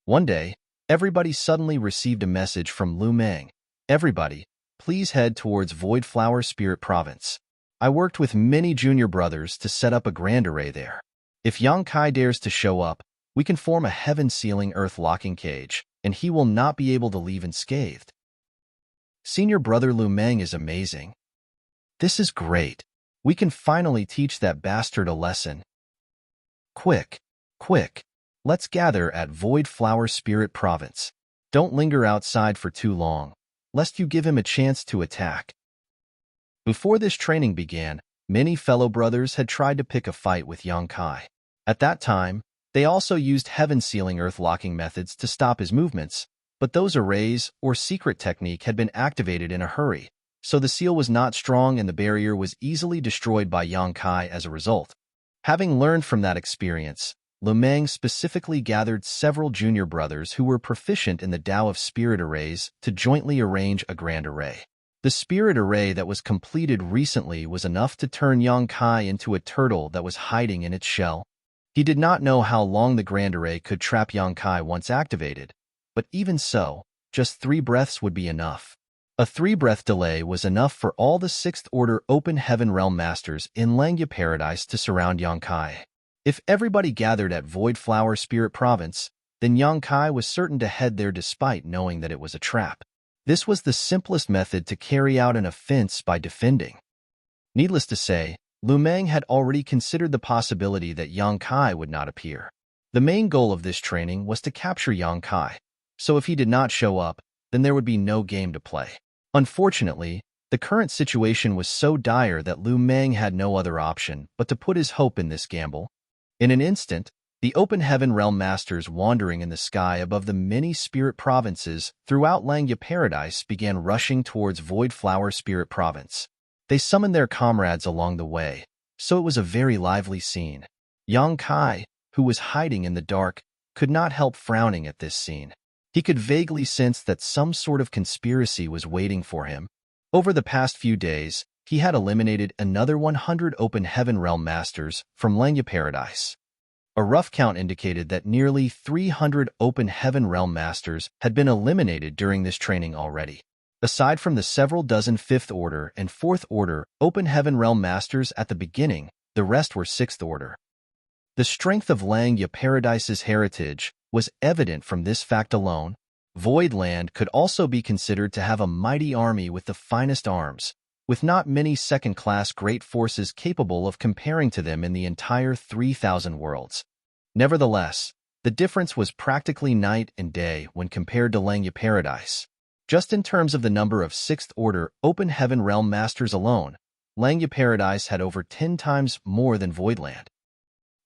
One day, everybody suddenly received a message from Lu Meng. Everybody, please head towards Void Flower Spirit Province. I worked with many junior brothers to set up a grand array there. If Yang Kai dares to show up, we can form a heaven-sealing earth-locking cage, and he will not be able to leave unscathed. Senior brother Lu Meng is amazing. This is great. We can finally teach that bastard a lesson. Quick, quick, let's gather at Void Flower Spirit Province. Don't linger outside for too long, lest you give him a chance to attack. Before this training began, many fellow brothers had tried to pick a fight with Yang Kai. At that time, they also used heaven-sealing earth-locking methods to stop his movements, but those arrays or secret technique had been activated in a hurry, so the seal was not strong and the barrier was easily destroyed by Yang Kai as a result. Having learned from that experience, Lu Meng specifically gathered several junior brothers who were proficient in the Tao of Spirit arrays to jointly arrange a grand array. The spirit array that was completed recently was enough to turn Yang Kai into a turtle that was hiding in its shell. He did not know how long the grand array could trap Yang Kai once activated, but even so, just 3 breaths would be enough. A 3-breath delay was enough for all the Sixth Order Open Heaven Realm Masters in Langya Paradise to surround Yang Kai. If everybody gathered at Void Flower Spirit Province, then Yang Kai was certain to head there despite knowing that it was a trap. This was the simplest method to carry out an offense by defending. Needless to say, Lu Meng had already considered the possibility that Yang Kai would not appear. The main goal of this training was to capture Yang Kai, so if he did not show up, then there would be no game to play. Unfortunately, the current situation was so dire that Lu Meng had no other option but to put his hope in this gamble. In an instant, the Open Heaven Realm Masters wandering in the sky above the many spirit provinces throughout Langya Paradise began rushing towards Void Flower Spirit Province. They summoned their comrades along the way, so it was a very lively scene. Yang Kai, who was hiding in the dark, could not help frowning at this scene. He could vaguely sense that some sort of conspiracy was waiting for him. Over the past few days, he had eliminated another 100 Open Heaven Realm Masters from Langya Paradise. A rough count indicated that nearly 300 Open Heaven Realm Masters had been eliminated during this training already. Aside from the several dozen 5th Order and 4th Order Open Heaven Realm Masters at the beginning, the rest were 6th Order. The strength of Langya Paradise's heritage was evident from this fact alone. Voidland could also be considered to have a mighty army with the finest arms, with not many second-class great forces capable of comparing to them in the entire 3,000 worlds. Nevertheless, the difference was practically night and day when compared to Langya Paradise. Just in terms of the number of 6th Order Open Heaven Realm Masters alone, Langya Paradise had over 10 times more than Voidland.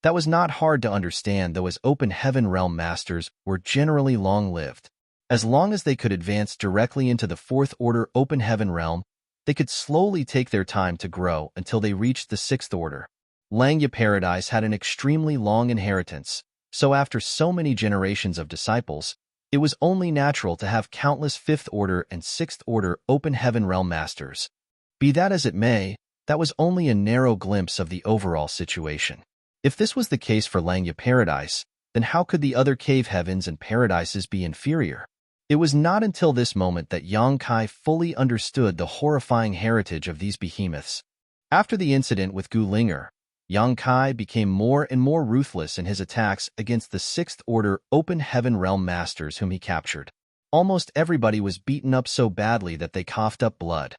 That was not hard to understand, though, as Open Heaven Realm Masters were generally long-lived. As long as they could advance directly into the 4th Order Open Heaven Realm, they could slowly take their time to grow until they reached the 6th Order. Langya Paradise had an extremely long inheritance, so after so many generations of disciples, it was only natural to have countless 5th Order and 6th Order Open Heaven Realm Masters. Be that as it may, that was only a narrow glimpse of the overall situation. If this was the case for Langya Paradise, then how could the other cave heavens and paradises be inferior? It was not until this moment that Yang Kai fully understood the horrifying heritage of these behemoths. After the incident with Gu Linger, Yang Kai became more and more ruthless in his attacks against the 6th Order Open Heaven Realm Masters whom he captured. Almost everybody was beaten up so badly that they coughed up blood.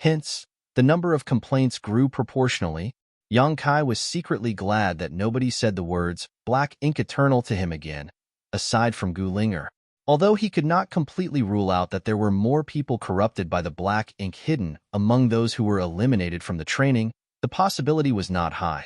Hence, the number of complaints grew proportionally. Yang Kai was secretly glad that nobody said the words "Black Ink Eternal" to him again, aside from Gu Linger. Although he could not completely rule out that there were more people corrupted by the black ink hidden among those who were eliminated from the training, the possibility was not high.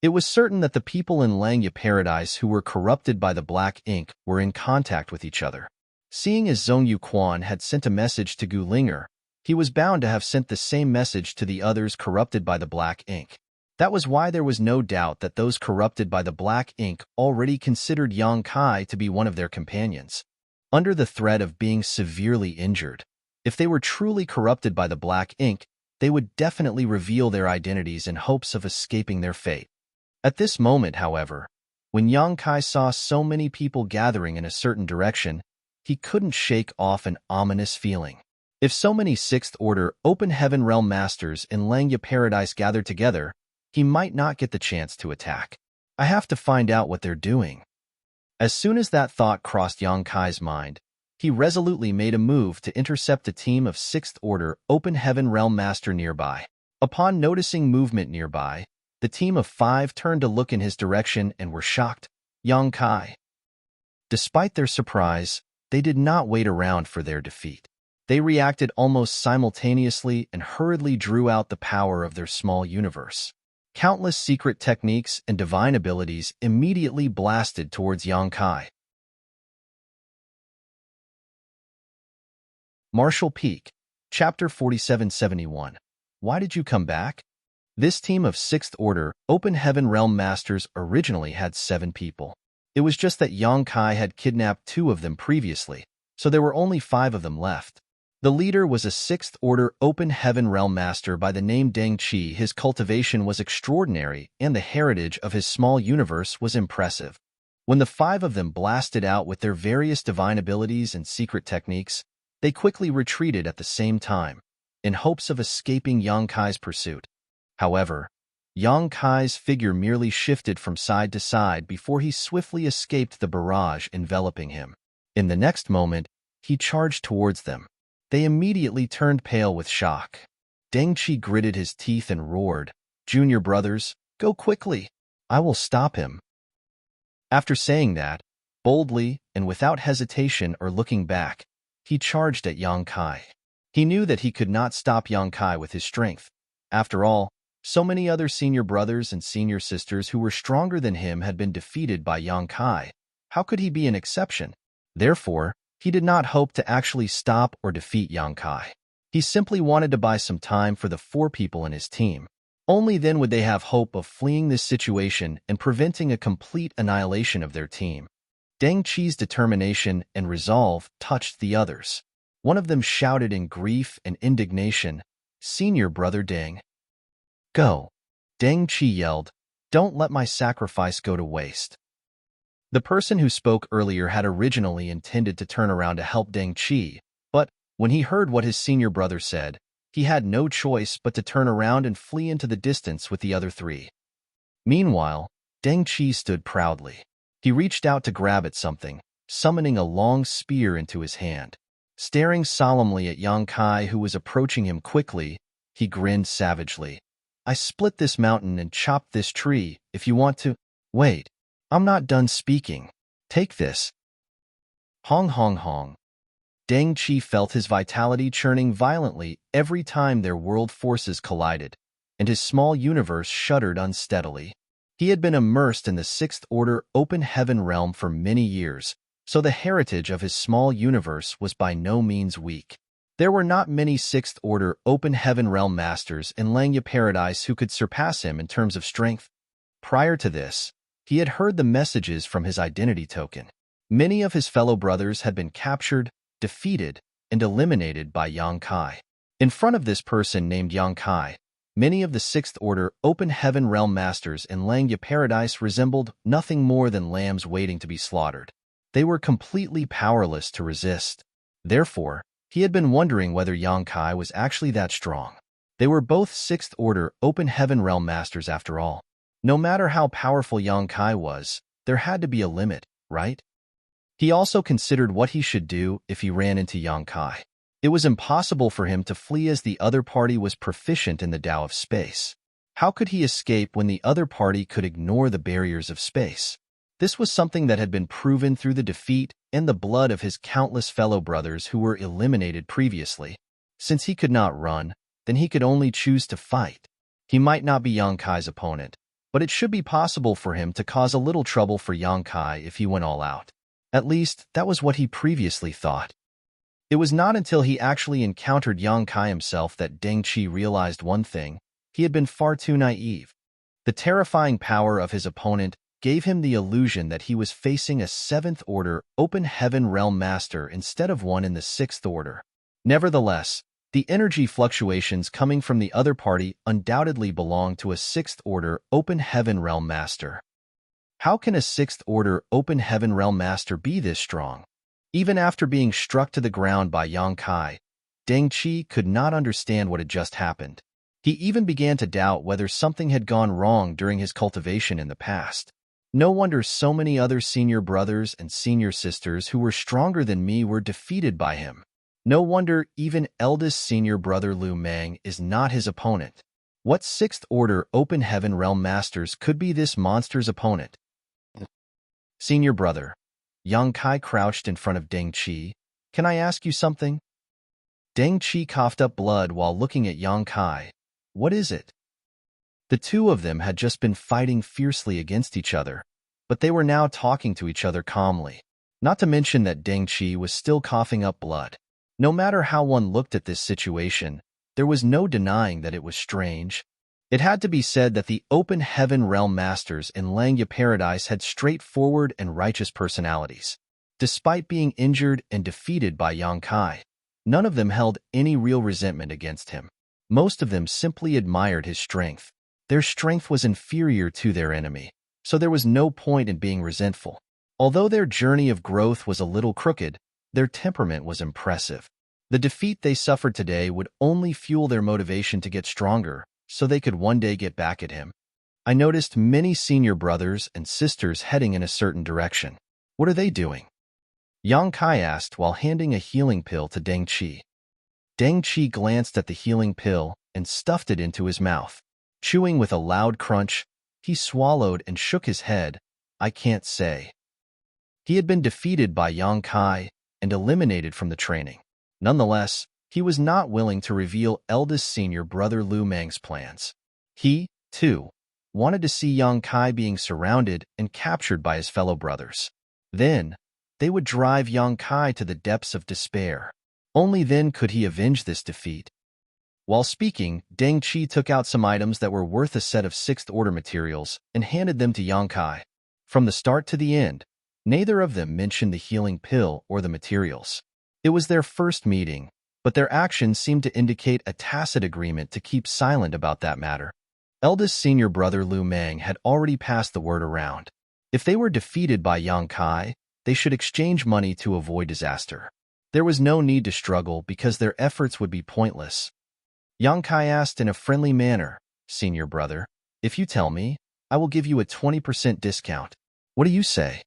It was certain that the people in Langya Paradise who were corrupted by the black ink were in contact with each other. Seeing as Zhong Yuquan had sent a message to Gu Linger, he was bound to have sent the same message to the others corrupted by the black ink. That was why there was no doubt that those corrupted by the black ink already considered Yang Kai to be one of their companions. Under the threat of being severely injured, if they were truly corrupted by the black ink, they would definitely reveal their identities in hopes of escaping their fate. At this moment, however, when Yang Kai saw so many people gathering in a certain direction, he couldn't shake off an ominous feeling. If so many 6th Order Open Heaven Realm Masters in Langya Paradise gathered together, he might not get the chance to attack. I have to find out what they're doing. As soon as that thought crossed Yang Kai's mind, he resolutely made a move to intercept a team of 6th Order Open Heaven Realm Master nearby. Upon noticing movement nearby, the team of 5 turned to look in his direction and were shocked. Yang Kai. Despite their surprise, they did not wait around for their defeat. They reacted almost simultaneously and hurriedly drew out the power of their small universe. Countless secret techniques and divine abilities immediately blasted towards Yang Kai. Martial Peak, Chapter 4771. Why did you come back? This team of 6th Order Open Heaven Realm Masters originally had 7 people. It was just that Yang Kai had kidnapped 2 of them previously, so there were only 5 of them left. The leader was a 6th Order Open Heaven Realm Master by the name Deng Qi. His cultivation was extraordinary, and the heritage of his small universe was impressive. When the 5 of them blasted out with their various divine abilities and secret techniques, they quickly retreated at the same time, in hopes of escaping Yang Kai's pursuit. However, Yang Kai's figure merely shifted from side to side before he swiftly escaped the barrage enveloping him. In the next moment, he charged towards them. They immediately turned pale with shock. Deng Qi gritted his teeth and roared, Junior brothers, go quickly. I will stop him." After saying that, boldly and without hesitation or looking back, he charged at Yang Kai. He knew that he could not stop Yang Kai with his strength. After all, so many other senior brothers and senior sisters who were stronger than him had been defeated by Yang Kai. How could he be an exception? Therefore, he did not hope to actually stop or defeat Yang Kai. He simply wanted to buy some time for the 4 people in his team. Only then would they have hope of fleeing this situation and preventing a complete annihilation of their team. Deng Qi's determination and resolve touched the others. One of them shouted in grief and indignation, "Senior brother Deng, go!" Deng Qi yelled, "Don't let my sacrifice go to waste." The person who spoke earlier had originally intended to turn around to help Deng Qi, but when he heard what his senior brother said, he had no choice but to turn around and flee into the distance with the other 3. Meanwhile, Deng Qi stood proudly. He reached out to grab at something, summoning a long spear into his hand. Staring solemnly at Yang Kai, who was approaching him quickly, he grinned savagely. "I split this mountain and chopped this tree, if you want to—" "Wait, I'm not done speaking. Take this." Hong hong hong. Deng Qi felt his vitality churning violently every time their world forces collided, and his small universe shuddered unsteadily. He had been immersed in the 6th Order open heaven realm for many years, so the heritage of his small universe was by no means weak. There were not many 6th Order open heaven realm masters in Langya Paradise who could surpass him in terms of strength. Prior to this, he had heard the messages from his identity token. Many of his fellow brothers had been captured, defeated, and eliminated by Yang Kai. In front of this person named Yang Kai, many of the 6th Order open heaven realm masters in Langya Paradise resembled nothing more than lambs waiting to be slaughtered. They were completely powerless to resist. Therefore, he had been wondering whether Yang Kai was actually that strong. They were both 6th Order open heaven realm masters after all. No matter how powerful Yang Kai was, there had to be a limit, right? He also considered what he should do if he ran into Yang Kai. It was impossible for him to flee as the other party was proficient in the Tao of space. How could he escape when the other party could ignore the barriers of space? This was something that had been proven through the defeat and the blood of his countless fellow brothers who were eliminated previously. Since he could not run, then he could only choose to fight. He might not be Yang Kai's opponent, but it should be possible for him to cause a little trouble for Yang Kai if he went all out. At least, that was what he previously thought. It was not until he actually encountered Yang Kai himself that Deng Qi realized one thing: he had been far too naive. The terrifying power of his opponent gave him the illusion that he was facing a 7th Order open heaven realm master instead of one in the 6th Order. Nevertheless, the energy fluctuations coming from the other party undoubtedly belonged to a 6th Order open heaven realm master. How can a 6th Order open heaven realm master be this strong? Even after being struck to the ground by Yang Kai, Deng Qi could not understand what had just happened. He even began to doubt whether something had gone wrong during his cultivation in the past. No wonder so many other senior brothers and senior sisters who were stronger than me were defeated by him. No wonder even eldest senior brother Lu Mang is not his opponent. What 6th Order open heaven realm masters could be this monster's opponent? Senior brother. Yang Kai crouched in front of Deng Qi. "Can I ask you something?" Deng Qi coughed up blood while looking at Yang Kai. "What is it?" The two of them had just been fighting fiercely against each other, but they were now talking to each other calmly. Not to mention that Deng Qi was still coughing up blood. No matter how one looked at this situation, there was no denying that it was strange. It had to be said that the open heaven realm masters in Langya Paradise had straightforward and righteous personalities. Despite being injured and defeated by Yang Kai, none of them held any real resentment against him. Most of them simply admired his strength. Their strength was inferior to their enemy, so there was no point in being resentful. Although their journey of growth was a little crooked, their temperament was impressive. The defeat they suffered today would only fuel their motivation to get stronger, so they could one day get back at him. I noticed many senior brothers and sisters heading in a certain direction. What are they doing? Yang Kai asked while handing a healing pill to Deng Qi. Deng Qi glanced at the healing pill and stuffed it into his mouth. Chewing with a loud crunch, he swallowed and shook his head. I can't say. He had been defeated by Yang Kai and eliminated from the training. Nonetheless, he was not willing to reveal eldest senior brother Lu Mang's plans. He, too, wanted to see Yang Kai being surrounded and captured by his fellow brothers. Then, they would drive Yang Kai to the depths of despair. Only then could he avenge this defeat. While speaking, Deng Qi took out some items that were worth a set of sixth-order materials and handed them to Yang Kai. From the start to the end, neither of them mentioned the healing pill or the materials. It was their first meeting, but their actions seemed to indicate a tacit agreement to keep silent about that matter. Eldest senior brother Lu Mang had already passed the word around. If they were defeated by Yang Kai, they should exchange money to avoid disaster. There was no need to struggle because their efforts would be pointless. Yang Kai asked in a friendly manner, "Senior brother, if you tell me, I will give you a 20% discount. What do you say?"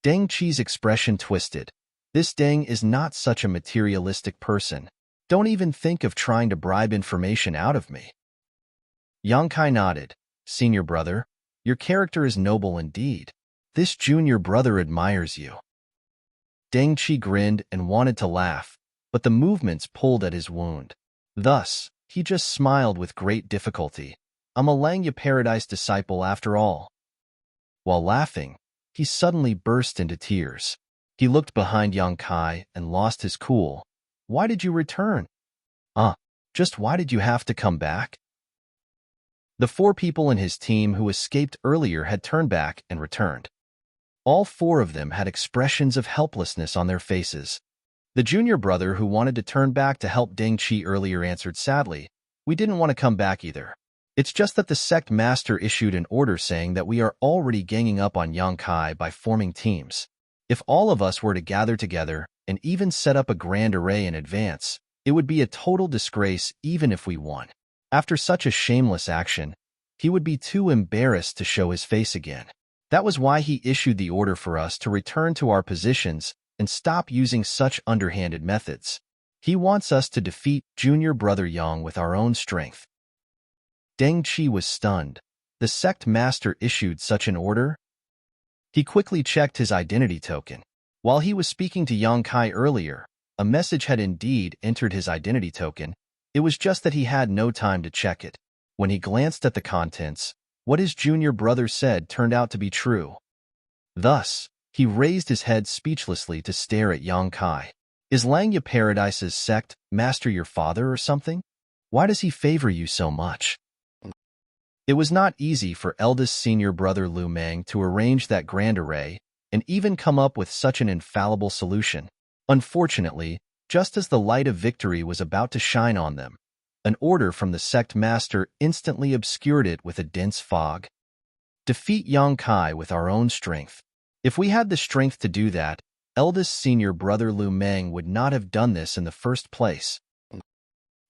Deng Qi's expression twisted. This Deng is not such a materialistic person. Don't even think of trying to bribe information out of me. Yang Kai nodded. "Senior brother, your character is noble indeed. This junior brother admires you." Deng Qi grinned and wanted to laugh, but the movements pulled at his wound. Thus, he just smiled with great difficulty. I'm a Langya Paradise disciple after all. While laughing, he suddenly burst into tears. He looked behind Yang Kai and lost his cool. Why did you return? Just why did you have to come back? The 4 people in his team who escaped earlier had turned back and returned. All 4 of them had expressions of helplessness on their faces. The junior brother who wanted to turn back to help Deng Qi earlier answered sadly, "We didn't want to come back either. It's just that the sect master issued an order saying that we are already ganging up on Yang Kai by forming teams. If all of us were to gather together and even set up a grand array in advance, it would be a total disgrace even if we won. After such a shameless action, he would be too embarrassed to show his face again. That was why he issued the order for us to return to our positions and stop using such underhanded methods. He wants us to defeat junior brother Yang with our own strength." Deng Qi was stunned. The sect master issued such an order? He quickly checked his identity token. While he was speaking to Yang Kai earlier, a message had indeed entered his identity token. It was just that he had no time to check it. When he glanced at the contents, what his junior brother said turned out to be true. Thus, he raised his head speechlessly to stare at Yang Kai. Is Langya Paradise's sect master your father or something? Why does he favor you so much? It was not easy for eldest senior brother Lu Mang to arrange that grand array and even come up with such an infallible solution. Unfortunately, just as the light of victory was about to shine on them, an order from the sect master instantly obscured it with a dense fog. Defeat Yang Kai with our own strength. If we had the strength to do that, eldest senior brother Lu Mang would not have done this in the first place.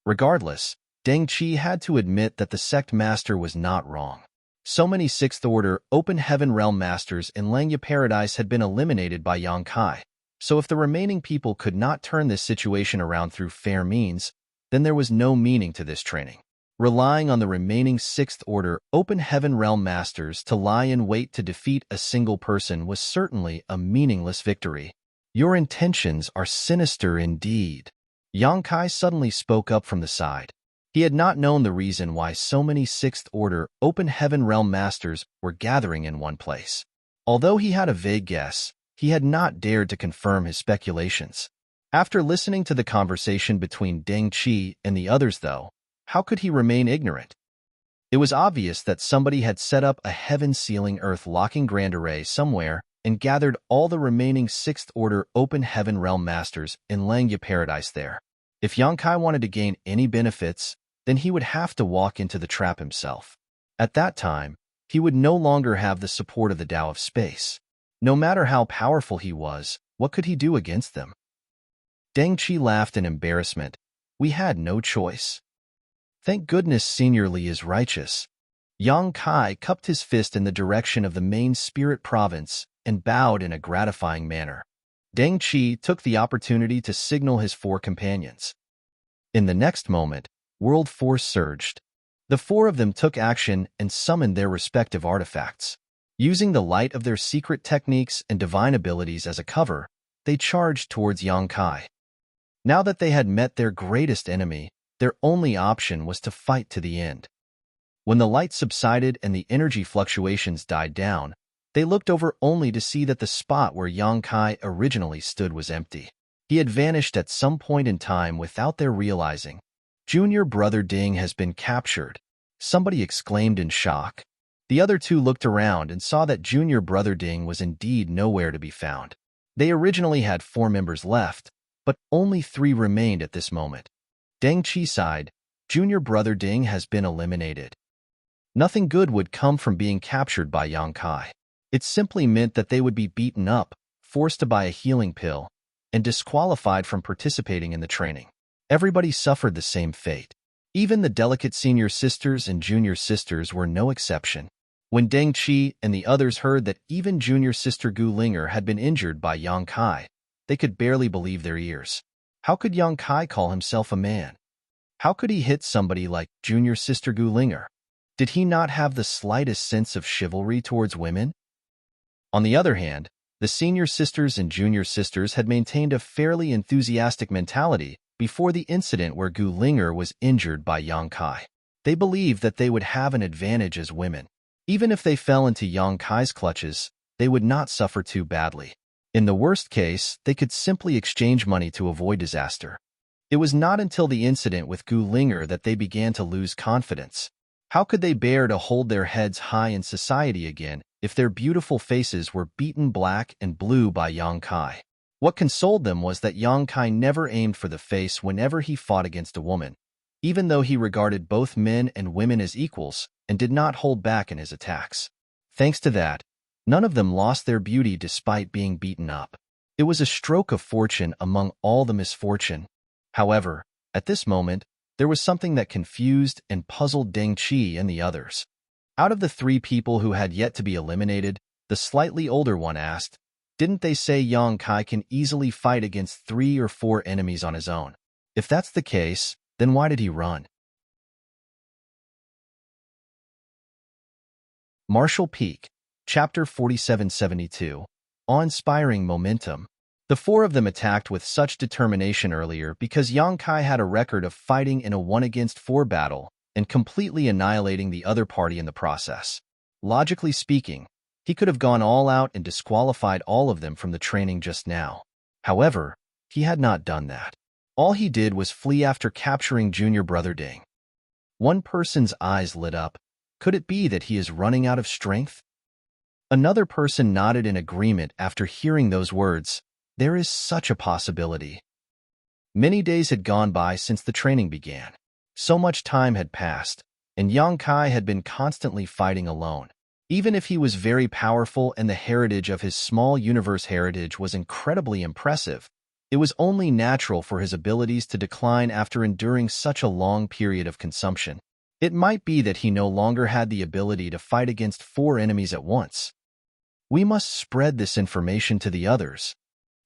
Regardless, Deng Qi had to admit that the sect master was not wrong. So many sixth-order, open heaven realm masters in Langya Paradise had been eliminated by Yang Kai. So if the remaining people could not turn this situation around through fair means, then there was no meaning to this training. Relying on the remaining sixth-order, open heaven realm masters to lie in wait to defeat a single person was certainly a meaningless victory. Your intentions are sinister indeed. Yang Kai suddenly spoke up from the side. He had not known the reason why so many sixth-order, open heaven realm masters were gathering in one place. Although he had a vague guess, he had not dared to confirm his speculations. After listening to the conversation between Deng Qi and the others, though, how could he remain ignorant? It was obvious that somebody had set up a heaven-sealing earth-locking grand array somewhere and gathered all the remaining sixth-order open heaven realm masters in Langya Paradise there. If Yang Kai wanted to gain any benefits, then he would have to walk into the trap himself. At that time, he would no longer have the support of the Tao of Space. No matter how powerful he was, what could he do against them? Deng Qi laughed in embarrassment. We had no choice. Thank goodness Senior Li is righteous. Yang Kai cupped his fist in the direction of the main spirit province and bowed in a gratifying manner. Deng Qi took the opportunity to signal his 4 companions. In the next moment, world force surged. The four of them took action and summoned their respective artifacts. Using the light of their secret techniques and divine abilities as a cover, they charged towards Yang Kai. Now that they had met their greatest enemy, their only option was to fight to the end. When the light subsided and the energy fluctuations died down, they looked over only to see that the spot where Yang Kai originally stood was empty. He had vanished at some point in time without their realizing. Junior Brother Ding has been captured, somebody exclaimed in shock. The other two looked around and saw that Junior Brother Ding was indeed nowhere to be found. They originally had 4 members left, but only 3 remained at this moment. Deng Qi sighed. Junior Brother Ding has been eliminated. Nothing good would come from being captured by Yang Kai. It simply meant that they would be beaten up, forced to buy a healing pill, and disqualified from participating in the training. Everybody suffered the same fate. Even the delicate senior sisters and junior sisters were no exception. When Deng Qi and the others heard that even junior sister Gu Linger had been injured by Yang Kai, they could barely believe their ears. How could Yang Kai call himself a man? How could he hit somebody like junior sister Gu Linger? Did he not have the slightest sense of chivalry towards women? On the other hand, the senior sisters and junior sisters had maintained a fairly enthusiastic mentality before the incident where Gu Linger was injured by Yang Kai. They believed that they would have an advantage as women. Even if they fell into Yang Kai's clutches, they would not suffer too badly. In the worst case, they could simply exchange money to avoid disaster. It was not until the incident with Gu Linger that they began to lose confidence. How could they bear to hold their heads high in society again if their beautiful faces were beaten black and blue by Yang Kai? What consoled them was that Yang Kai never aimed for the face whenever he fought against a woman, even though he regarded both men and women as equals and did not hold back in his attacks. Thanks to that, none of them lost their beauty despite being beaten up. It was a stroke of fortune among all the misfortune. However, at this moment, there was something that confused and puzzled Deng Qi and the others. Out of the 3 people who had yet to be eliminated, the slightly older one asked, "Didn't they say Yang Kai can easily fight against 3 or 4 enemies on his own? If that's the case, then why did he run?" Martial Peak, Chapter 4772, Awe-Inspiring Momentum. The 4 of them attacked with such determination earlier because Yang Kai had a record of fighting in a 1-against-4 battle and completely annihilating the other party in the process. Logically speaking, he could have gone all out and disqualified all of them from the training just now. However, he had not done that. All he did was flee after capturing Junior Brother Ding. One person's eyes lit up. Could it be that he is running out of strength? Another person nodded in agreement after hearing those words. There is such a possibility. Many days had gone by since the training began. So much time had passed, and Yang Kai had been constantly fighting alone. Even if he was very powerful and the heritage of his small universe heritage was incredibly impressive, it was only natural for his abilities to decline after enduring such a long period of consumption. It might be that he no longer had the ability to fight against 4 enemies at once. We must spread this information to the others.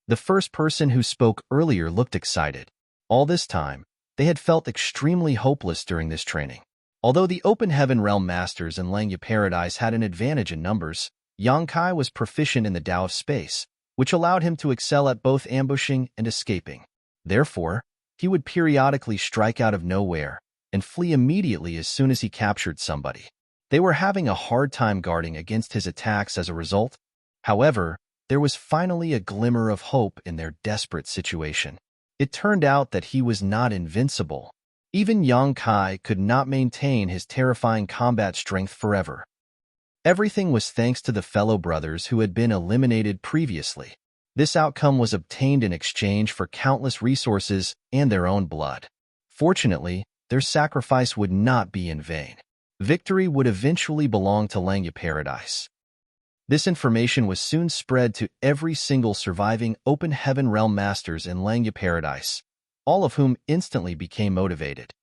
The first person who spoke earlier looked excited. All this time, they had felt extremely hopeless during this training. Although the Open Heaven Realm Masters in Langya Paradise had an advantage in numbers, Yang Kai was proficient in the Tao of Space, which allowed him to excel at both ambushing and escaping. Therefore, he would periodically strike out of nowhere and flee immediately as soon as he captured somebody. They were having a hard time guarding against his attacks as a result. However, there was finally a glimmer of hope in their desperate situation. It turned out that he was not invincible. Even Yang Kai could not maintain his terrifying combat strength forever. Everything was thanks to the fellow brothers who had been eliminated previously. This outcome was obtained in exchange for countless resources and their own blood. Fortunately, their sacrifice would not be in vain. Victory would eventually belong to Langya Paradise. This information was soon spread to every single surviving Open Heaven Realm Masters in Langya Paradise, all of whom instantly became motivated.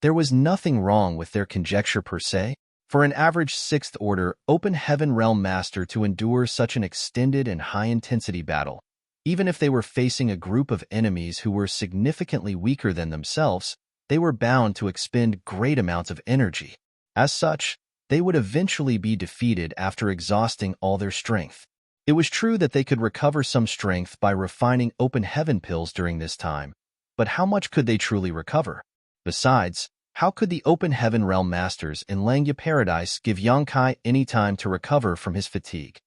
There was nothing wrong with their conjecture per se. For an average 6th Order Open Heaven Realm Master to endure such an extended and high-intensity battle, even if they were facing a group of enemies who were significantly weaker than themselves, they were bound to expend great amounts of energy. As such, they would eventually be defeated after exhausting all their strength. It was true that they could recover some strength by refining open heaven pills during this time, but how much could they truly recover? Besides, how could the open heaven realm masters in Langya Paradise give Yongkai any time to recover from his fatigue?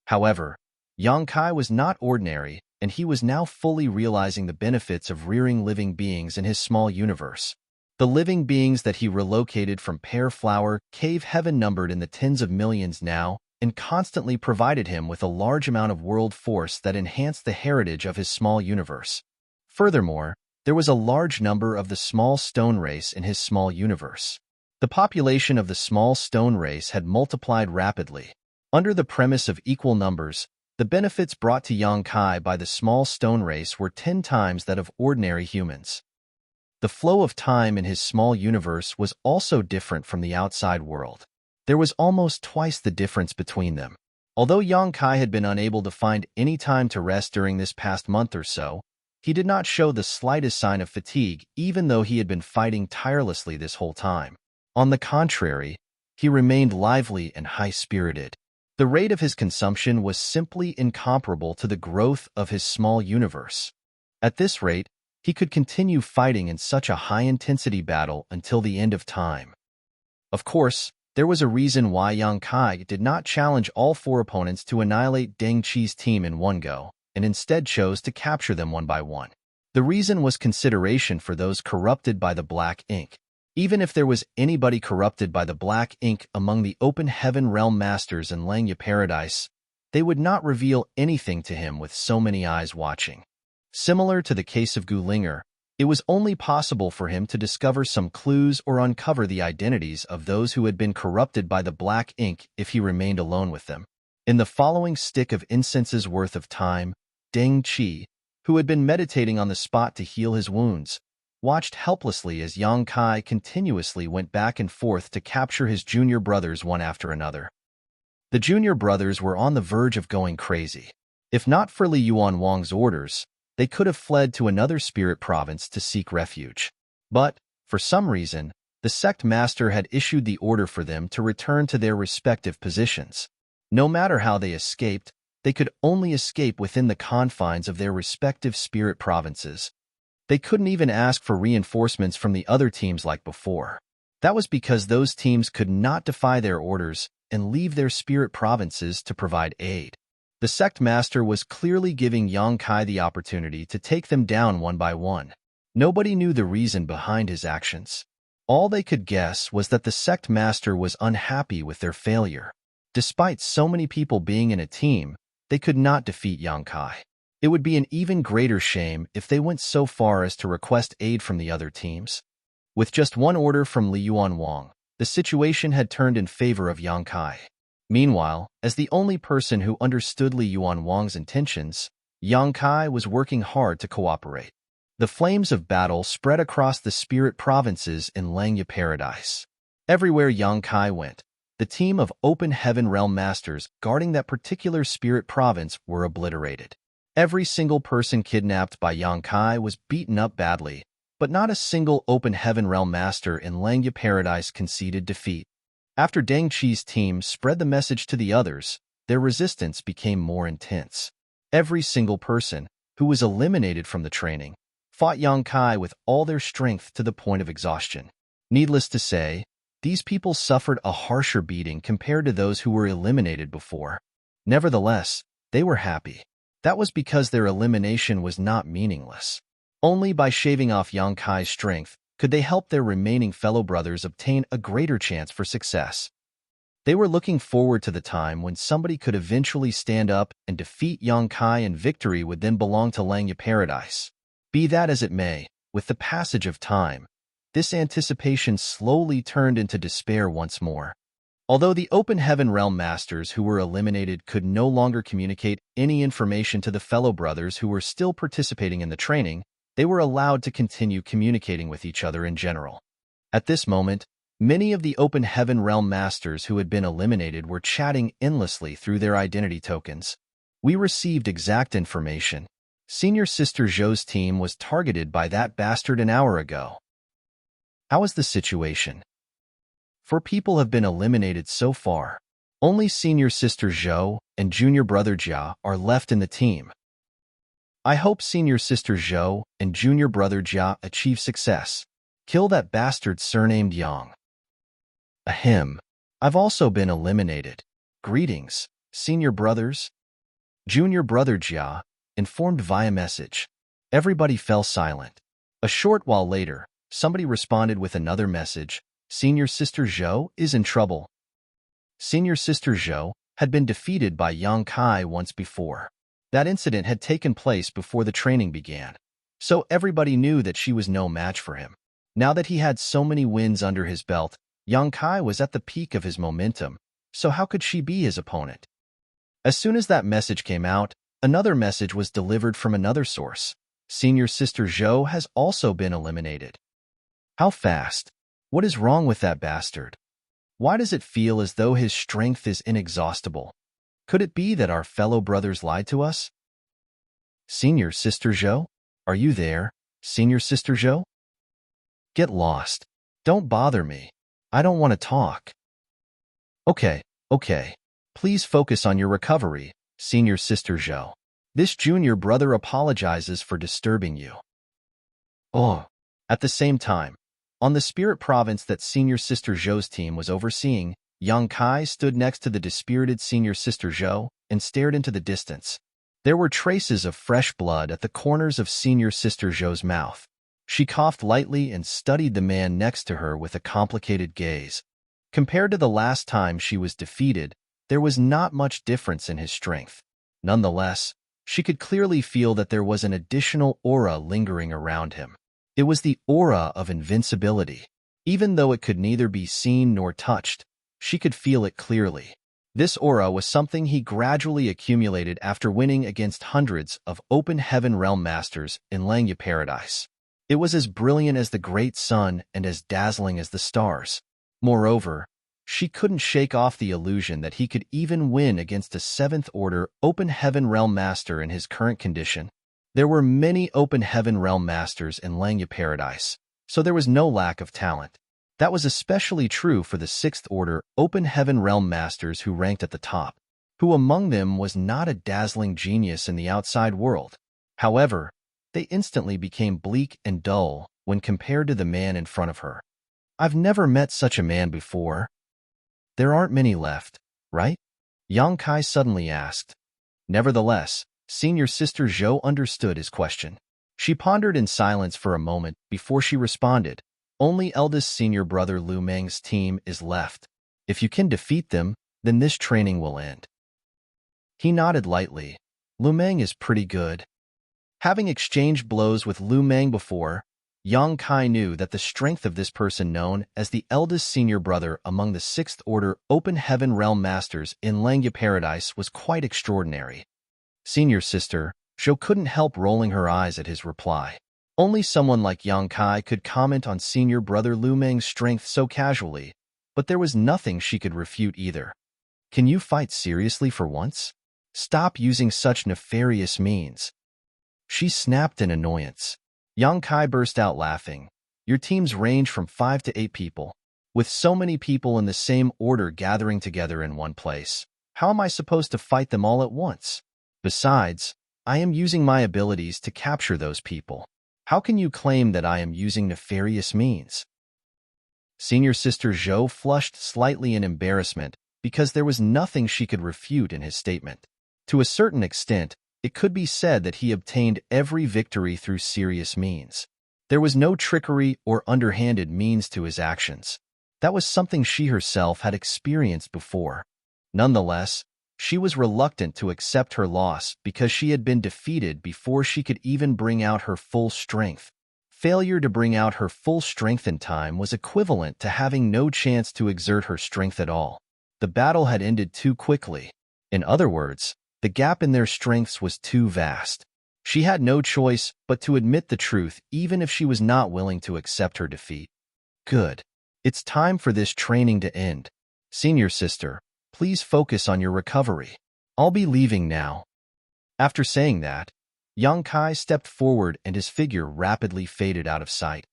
However, Yongkai was not ordinary, and he was now fully realizing the benefits of rearing living beings in his small universe. The living beings that he relocated from Pear Flower Cave Heaven numbered in the tens of millions now, and constantly provided him with a large amount of world force that enhanced the heritage of his small universe. Furthermore, there was a large number of the small stone race in his small universe. The population of the small stone race had multiplied rapidly. Under the premise of equal numbers, the benefits brought to Yongkai by the small stone race were 10 times that of ordinary humans. The flow of time in his small universe was also different from the outside world. There was almost twice the difference between them. Although Yongkai had been unable to find any time to rest during this past month or so, he did not show the slightest sign of fatigue, even though he had been fighting tirelessly this whole time. On the contrary, he remained lively and high-spirited. The rate of his consumption was simply incomparable to the growth of his small universe. At this rate, he could continue fighting in such a high-intensity battle until the end of time. Of course, there was a reason why Yongkai did not challenge all 4 opponents to annihilate Deng Qi's team in one go, and instead chose to capture them one by one. The reason was consideration for those corrupted by the black ink. Even if there was anybody corrupted by the black ink among the open heaven realm masters in Langya Paradise, they would not reveal anything to him with so many eyes watching. Similar to the case of Gulinger, it was only possible for him to discover some clues or uncover the identities of those who had been corrupted by the black ink if he remained alone with them. In the following stick of incense's worth of time, Deng Qi, who had been meditating on the spot to heal his wounds, watched helplessly as Yongkai continuously went back and forth to capture his junior brothers one after another. The junior brothers were on the verge of going crazy. If not for Li Yuanwang's orders, they could have fled to another spirit province to seek refuge. But, for some reason, the sect master had issued the order for them to return to their respective positions. No matter how they escaped, they could only escape within the confines of their respective spirit provinces. They couldn't even ask for reinforcements from the other teams like before. That was because those teams could not defy their orders and leave their spirit provinces to provide aid. The sect master was clearly giving Yongkai the opportunity to take them down one by one. Nobody knew the reason behind his actions. All they could guess was that the sect master was unhappy with their failure. Despite so many people being in a team, they could not defeat Yongkai. It would be an even greater shame if they went so far as to request aid from the other teams. With just one order from Li Yuanwang, the situation had turned in favor of Yongkai. Meanwhile, as the only person who understood Li Yuanwang's intentions, Yongkai was working hard to cooperate. The flames of battle spread across the spirit provinces in Langya Paradise. Everywhere Yongkai went, the team of open heaven realm masters guarding that particular spirit province were obliterated. Every single person kidnapped by Yongkai was beaten up badly, but not a single open heaven realm master in Langya Paradise conceded defeat. After Deng Qi's team spread the message to the others, their resistance became more intense. Every single person, who was eliminated from the training, fought Yongkai with all their strength to the point of exhaustion. Needless to say, these people suffered a harsher beating compared to those who were eliminated before. Nevertheless, they were happy. That was because their elimination was not meaningless. Only by shaving off Yongkai's strength could they help their remaining fellow brothers obtain a greater chance for success. They were looking forward to the time when somebody could eventually stand up and defeat Yongkai, and victory would then belong to Langya Paradise. Be that as it may, with the passage of time, this anticipation slowly turned into despair once more. Although the open heaven realm masters who were eliminated could no longer communicate any information to the fellow brothers who were still participating in the training, they were allowed to continue communicating with each other in general. At this moment, many of the open heaven realm masters who had been eliminated were chatting endlessly through their identity tokens. We received exact information. Senior Sister Zhou's team was targeted by that bastard an hour ago. How is the situation? 4 people have been eliminated so far. Only senior sister Zhou and junior brother Jia are left in the team. I hope senior sister Zhou and junior brother Jia achieve success. Kill that bastard surnamed Yang. Ahem. I've also been eliminated. Greetings, senior brothers. Junior brother Jia informed via message. Everybody fell silent. A short while later, somebody responded with another message. Senior sister Zhou is in trouble. Senior sister Zhou had been defeated by Yang Kai once before. That incident had taken place before the training began, so everybody knew that she was no match for him. Now that he had so many wins under his belt, Yang Kai was at the peak of his momentum, so how could she be his opponent? As soon as that message came out, another message was delivered from another source. Senior sister Zhou has also been eliminated. How fast? What is wrong with that bastard? Why does it feel as though his strength is inexhaustible? Could it be that our fellow brothers lied to us? Senior sister Zhou? Are you there, senior sister Zhou? Get lost. Don't bother me. I don't want to talk. Okay. Please focus on your recovery, senior sister Zhou. This junior brother apologizes for disturbing you. Oh. At the same time, on the spirit province that senior sister Zhou's team was overseeing, Yang Kai stood next to the dispirited senior sister Zhou and stared into the distance. There were traces of fresh blood at the corners of senior sister Zhou's mouth. She coughed lightly and studied the man next to her with a complicated gaze. Compared to the last time she was defeated, there was not much difference in his strength. Nonetheless, she could clearly feel that there was an additional aura lingering around him. It was the aura of invincibility. Even though it could neither be seen nor touched, she could feel it clearly. This aura was something he gradually accumulated after winning against hundreds of open heaven realm masters in Langya Paradise. It was as brilliant as the great sun and as dazzling as the stars. Moreover, she couldn't shake off the illusion that he could even win against a 7th Order Open Heaven Realm Master in his current condition. There were many Open Heaven Realm Masters in Langya Paradise, so there was no lack of talent. That was especially true for the 6th Order Open Heaven Realm Masters who ranked at the top. Who among them was not a dazzling genius in the outside world? However, they instantly became bleak and dull when compared to the man in front of her. I've never met such a man before. There aren't many left, right? Yang Kai suddenly asked. Nevertheless, senior sister Zhou understood his question. She pondered in silence for a moment before she responded. Only eldest senior brother Lu Meng's team is left. If you can defeat them, then this training will end. He nodded lightly. Lu Meng is pretty good. Having exchanged blows with Lu Meng before, Yang Kai knew that the strength of this person known as the eldest senior brother among the 6th Order Open Heaven Realm Masters in Langya Paradise was quite extraordinary. Senior sister, Zhou couldn't help rolling her eyes at his reply. Only someone like Yang Kai could comment on senior brother Lu Meng's strength so casually, but there was nothing she could refute either. Can you fight seriously for once? Stop using such nefarious means. She snapped in annoyance. Yang Kai burst out laughing. Your teams range from 5 to 8 people. With so many people in the same order gathering together in one place, how am I supposed to fight them all at once? Besides, I am using my abilities to capture those people. How can you claim that I am using nefarious means? Senior sister Zhou flushed slightly in embarrassment because there was nothing she could refute in his statement. To a certain extent, it could be said that he obtained every victory through serious means. There was no trickery or underhanded means to his actions. That was something she herself had experienced before. Nonetheless, she was reluctant to accept her loss because she had been defeated before she could even bring out her full strength. Failure to bring out her full strength in time was equivalent to having no chance to exert her strength at all. The battle had ended too quickly. In other words, the gap in their strengths was too vast. She had no choice but to admit the truth even if she was not willing to accept her defeat. Good. It's time for this training to end. Senior sister, please focus on your recovery. I'll be leaving now. After saying that, Yang Kai stepped forward and his figure rapidly faded out of sight.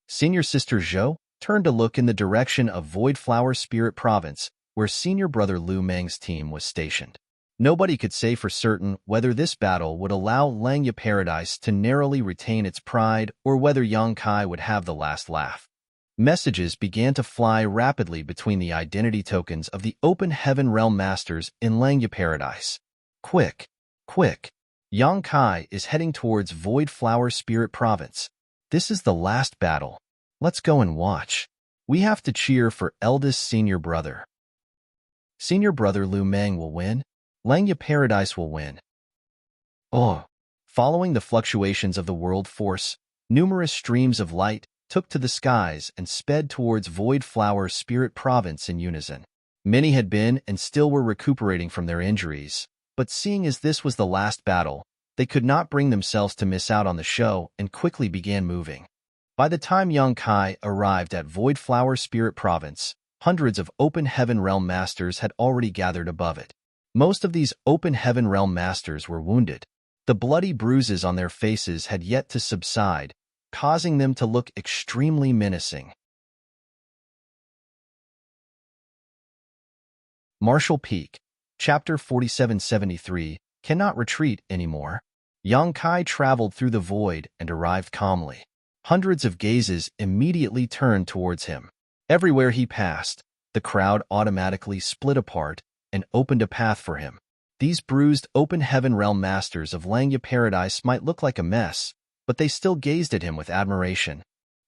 Senior sister Zhou, turned to look in the direction of Void Flower Spirit Province, where senior brother Lu Meng's team was stationed. Nobody could say for certain whether this battle would allow Langya Paradise to narrowly retain its pride or whether Yang Kai would have the last laugh. Messages began to fly rapidly between the identity tokens of the Open Heaven Realm Masters in Langya Paradise. Quick, quick! Yang Kai is heading towards Void Flower Spirit Province. This is the last battle. Let's go and watch. We have to cheer for eldest senior brother. Senior brother Lu Meng will win. Langya Paradise will win. Oh! Following the fluctuations of the world force, numerous streams of light took to the skies and sped towards Void Flower Spirit Province in unison. Many had been and still were recuperating from their injuries, but seeing as this was the last battle, they could not bring themselves to miss out on the show and quickly began moving. By the time Yang Kai arrived at Void Flower Spirit Province, hundreds of Open Heaven Realm Masters had already gathered above it. Most of these Open Heaven Realm Masters were wounded. The bloody bruises on their faces had yet to subside, causing them to look extremely menacing. Martial Peak, Chapter 4773, Cannot Retreat Anymore. Yang Kai traveled through the void and arrived calmly. Hundreds of gazes immediately turned towards him. Everywhere he passed, the crowd automatically split apart and opened a path for him. These bruised Open Heaven Realm Masters of Langya Paradise might look like a mess, but they still gazed at him with admiration.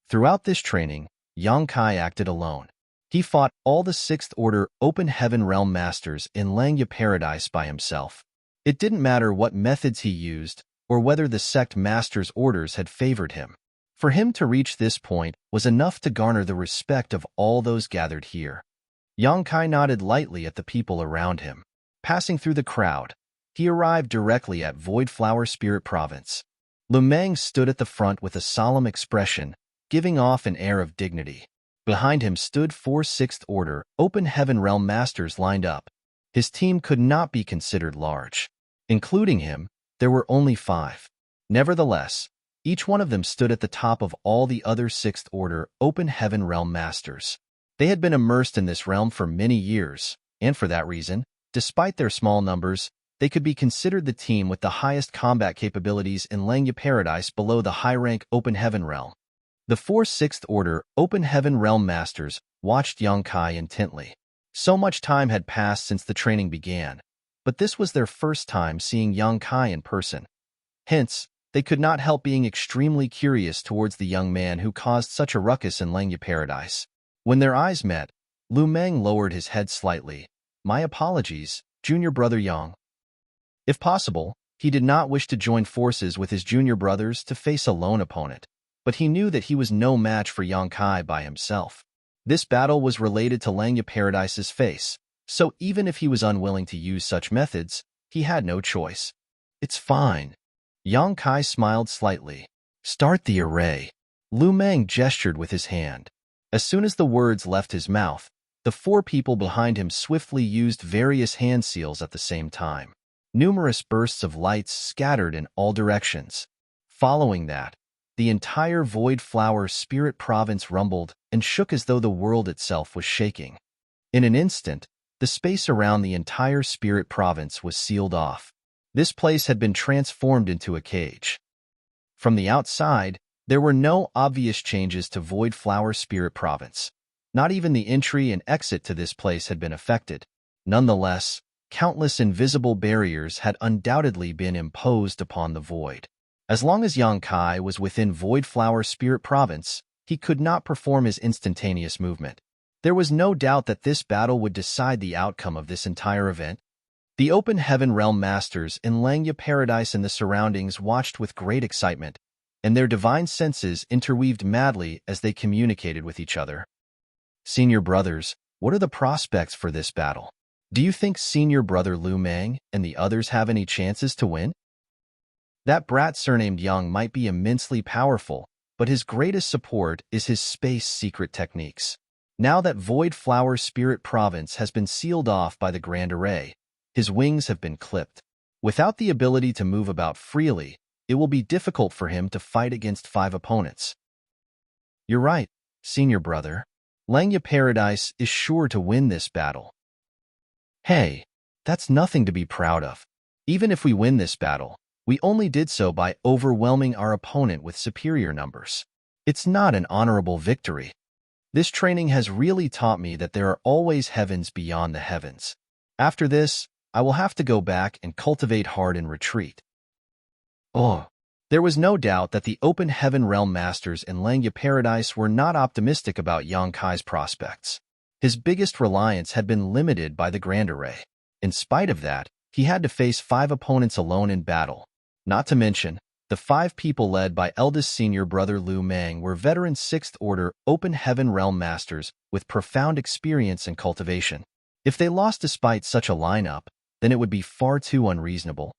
Throughout this training, Yang Kai acted alone. He fought all the 6th Order Open Heaven Realm Masters in Langya Paradise by himself. It didn't matter what methods he used or whether the sect master's orders had favored him. For him to reach this point was enough to garner the respect of all those gathered here. Yang Kai nodded lightly at the people around him. Passing through the crowd, he arrived directly at Void Flower Spirit Province. Lu Meng stood at the front with a solemn expression, giving off an air of dignity. Behind him stood 4 6th Order Open Heaven Realm Masters lined up. His team could not be considered large. Including him, there were only 5. Nevertheless, each one of them stood at the top of all the other 6th Order Open Heaven Realm Masters. They had been immersed in this realm for many years, and for that reason, despite their small numbers, they could be considered the team with the highest combat capabilities in Langya Paradise below the high-rank Open Heaven Realm. The 4 6th Order Open Heaven Realm Masters watched Yang Kai intently. So much time had passed since the training began, but this was their first time seeing Yang Kai in person. Hence, they could not help being extremely curious towards the young man who caused such a ruckus in Langya Paradise. When their eyes met, Lu Meng lowered his head slightly. My apologies, junior brother Yang. If possible, he did not wish to join forces with his junior brothers to face a lone opponent, but he knew that he was no match for Yang Kai by himself. This battle was related to Langya Paradise's face, so even if he was unwilling to use such methods, he had no choice. It's fine. Yang Kai smiled slightly. Start the array. Lu Meng gestured with his hand. As soon as the words left his mouth, the 4 people behind him swiftly used various hand seals at the same time. Numerous bursts of lights scattered in all directions. Following that, the entire Void Flower Spirit Province rumbled and shook as though the world itself was shaking. In an instant, the space around the entire Spirit Province was sealed off. This place had been transformed into a cage. From the outside, there were no obvious changes to Void Flower Spirit Province. Not even the entry and exit to this place had been affected. Nonetheless, countless invisible barriers had undoubtedly been imposed upon the void. As long as Yang Kai was within Void Flower Spirit Province, he could not perform his instantaneous movement. There was no doubt that this battle would decide the outcome of this entire event. The Open Heaven Realm Masters in Langya Paradise and the surroundings watched with great excitement, and their divine senses interweaved madly as they communicated with each other. Senior brothers, what are the prospects for this battle? Do you think senior brother Lu Meng and the others have any chances to win? That brat surnamed Yang might be immensely powerful, but his greatest support is his space secret techniques. Now that Void Flower Spirit Province has been sealed off by the Grand Array, his wings have been clipped. Without the ability to move about freely, it will be difficult for him to fight against 5 opponents. You're right, senior brother. Langya Paradise is sure to win this battle. Hey, that's nothing to be proud of. Even if we win this battle, we only did so by overwhelming our opponent with superior numbers. It's not an honorable victory. This training has really taught me that there are always heavens beyond the heavens. After this, I will have to go back and cultivate hard in retreat. Oh, there was no doubt that the Open Heaven Realm Masters in Langya Paradise were not optimistic about Yang Kai's prospects. His biggest reliance had been limited by the Grand Array. In spite of that, he had to face 5 opponents alone in battle. Not to mention, the 5 people led by eldest senior brother Lu Meng were veteran 6th Order Open Heaven Realm Masters with profound experience and cultivation. If they lost despite such a lineup, then it would be far too unreasonable.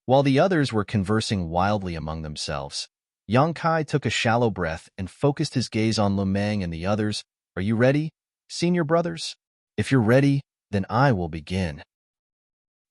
While the others were conversing wildly among themselves, Yang Kai took a shallow breath and focused his gaze on Lu Meng and the others. Are you ready, senior brothers? If you're ready, then I will begin.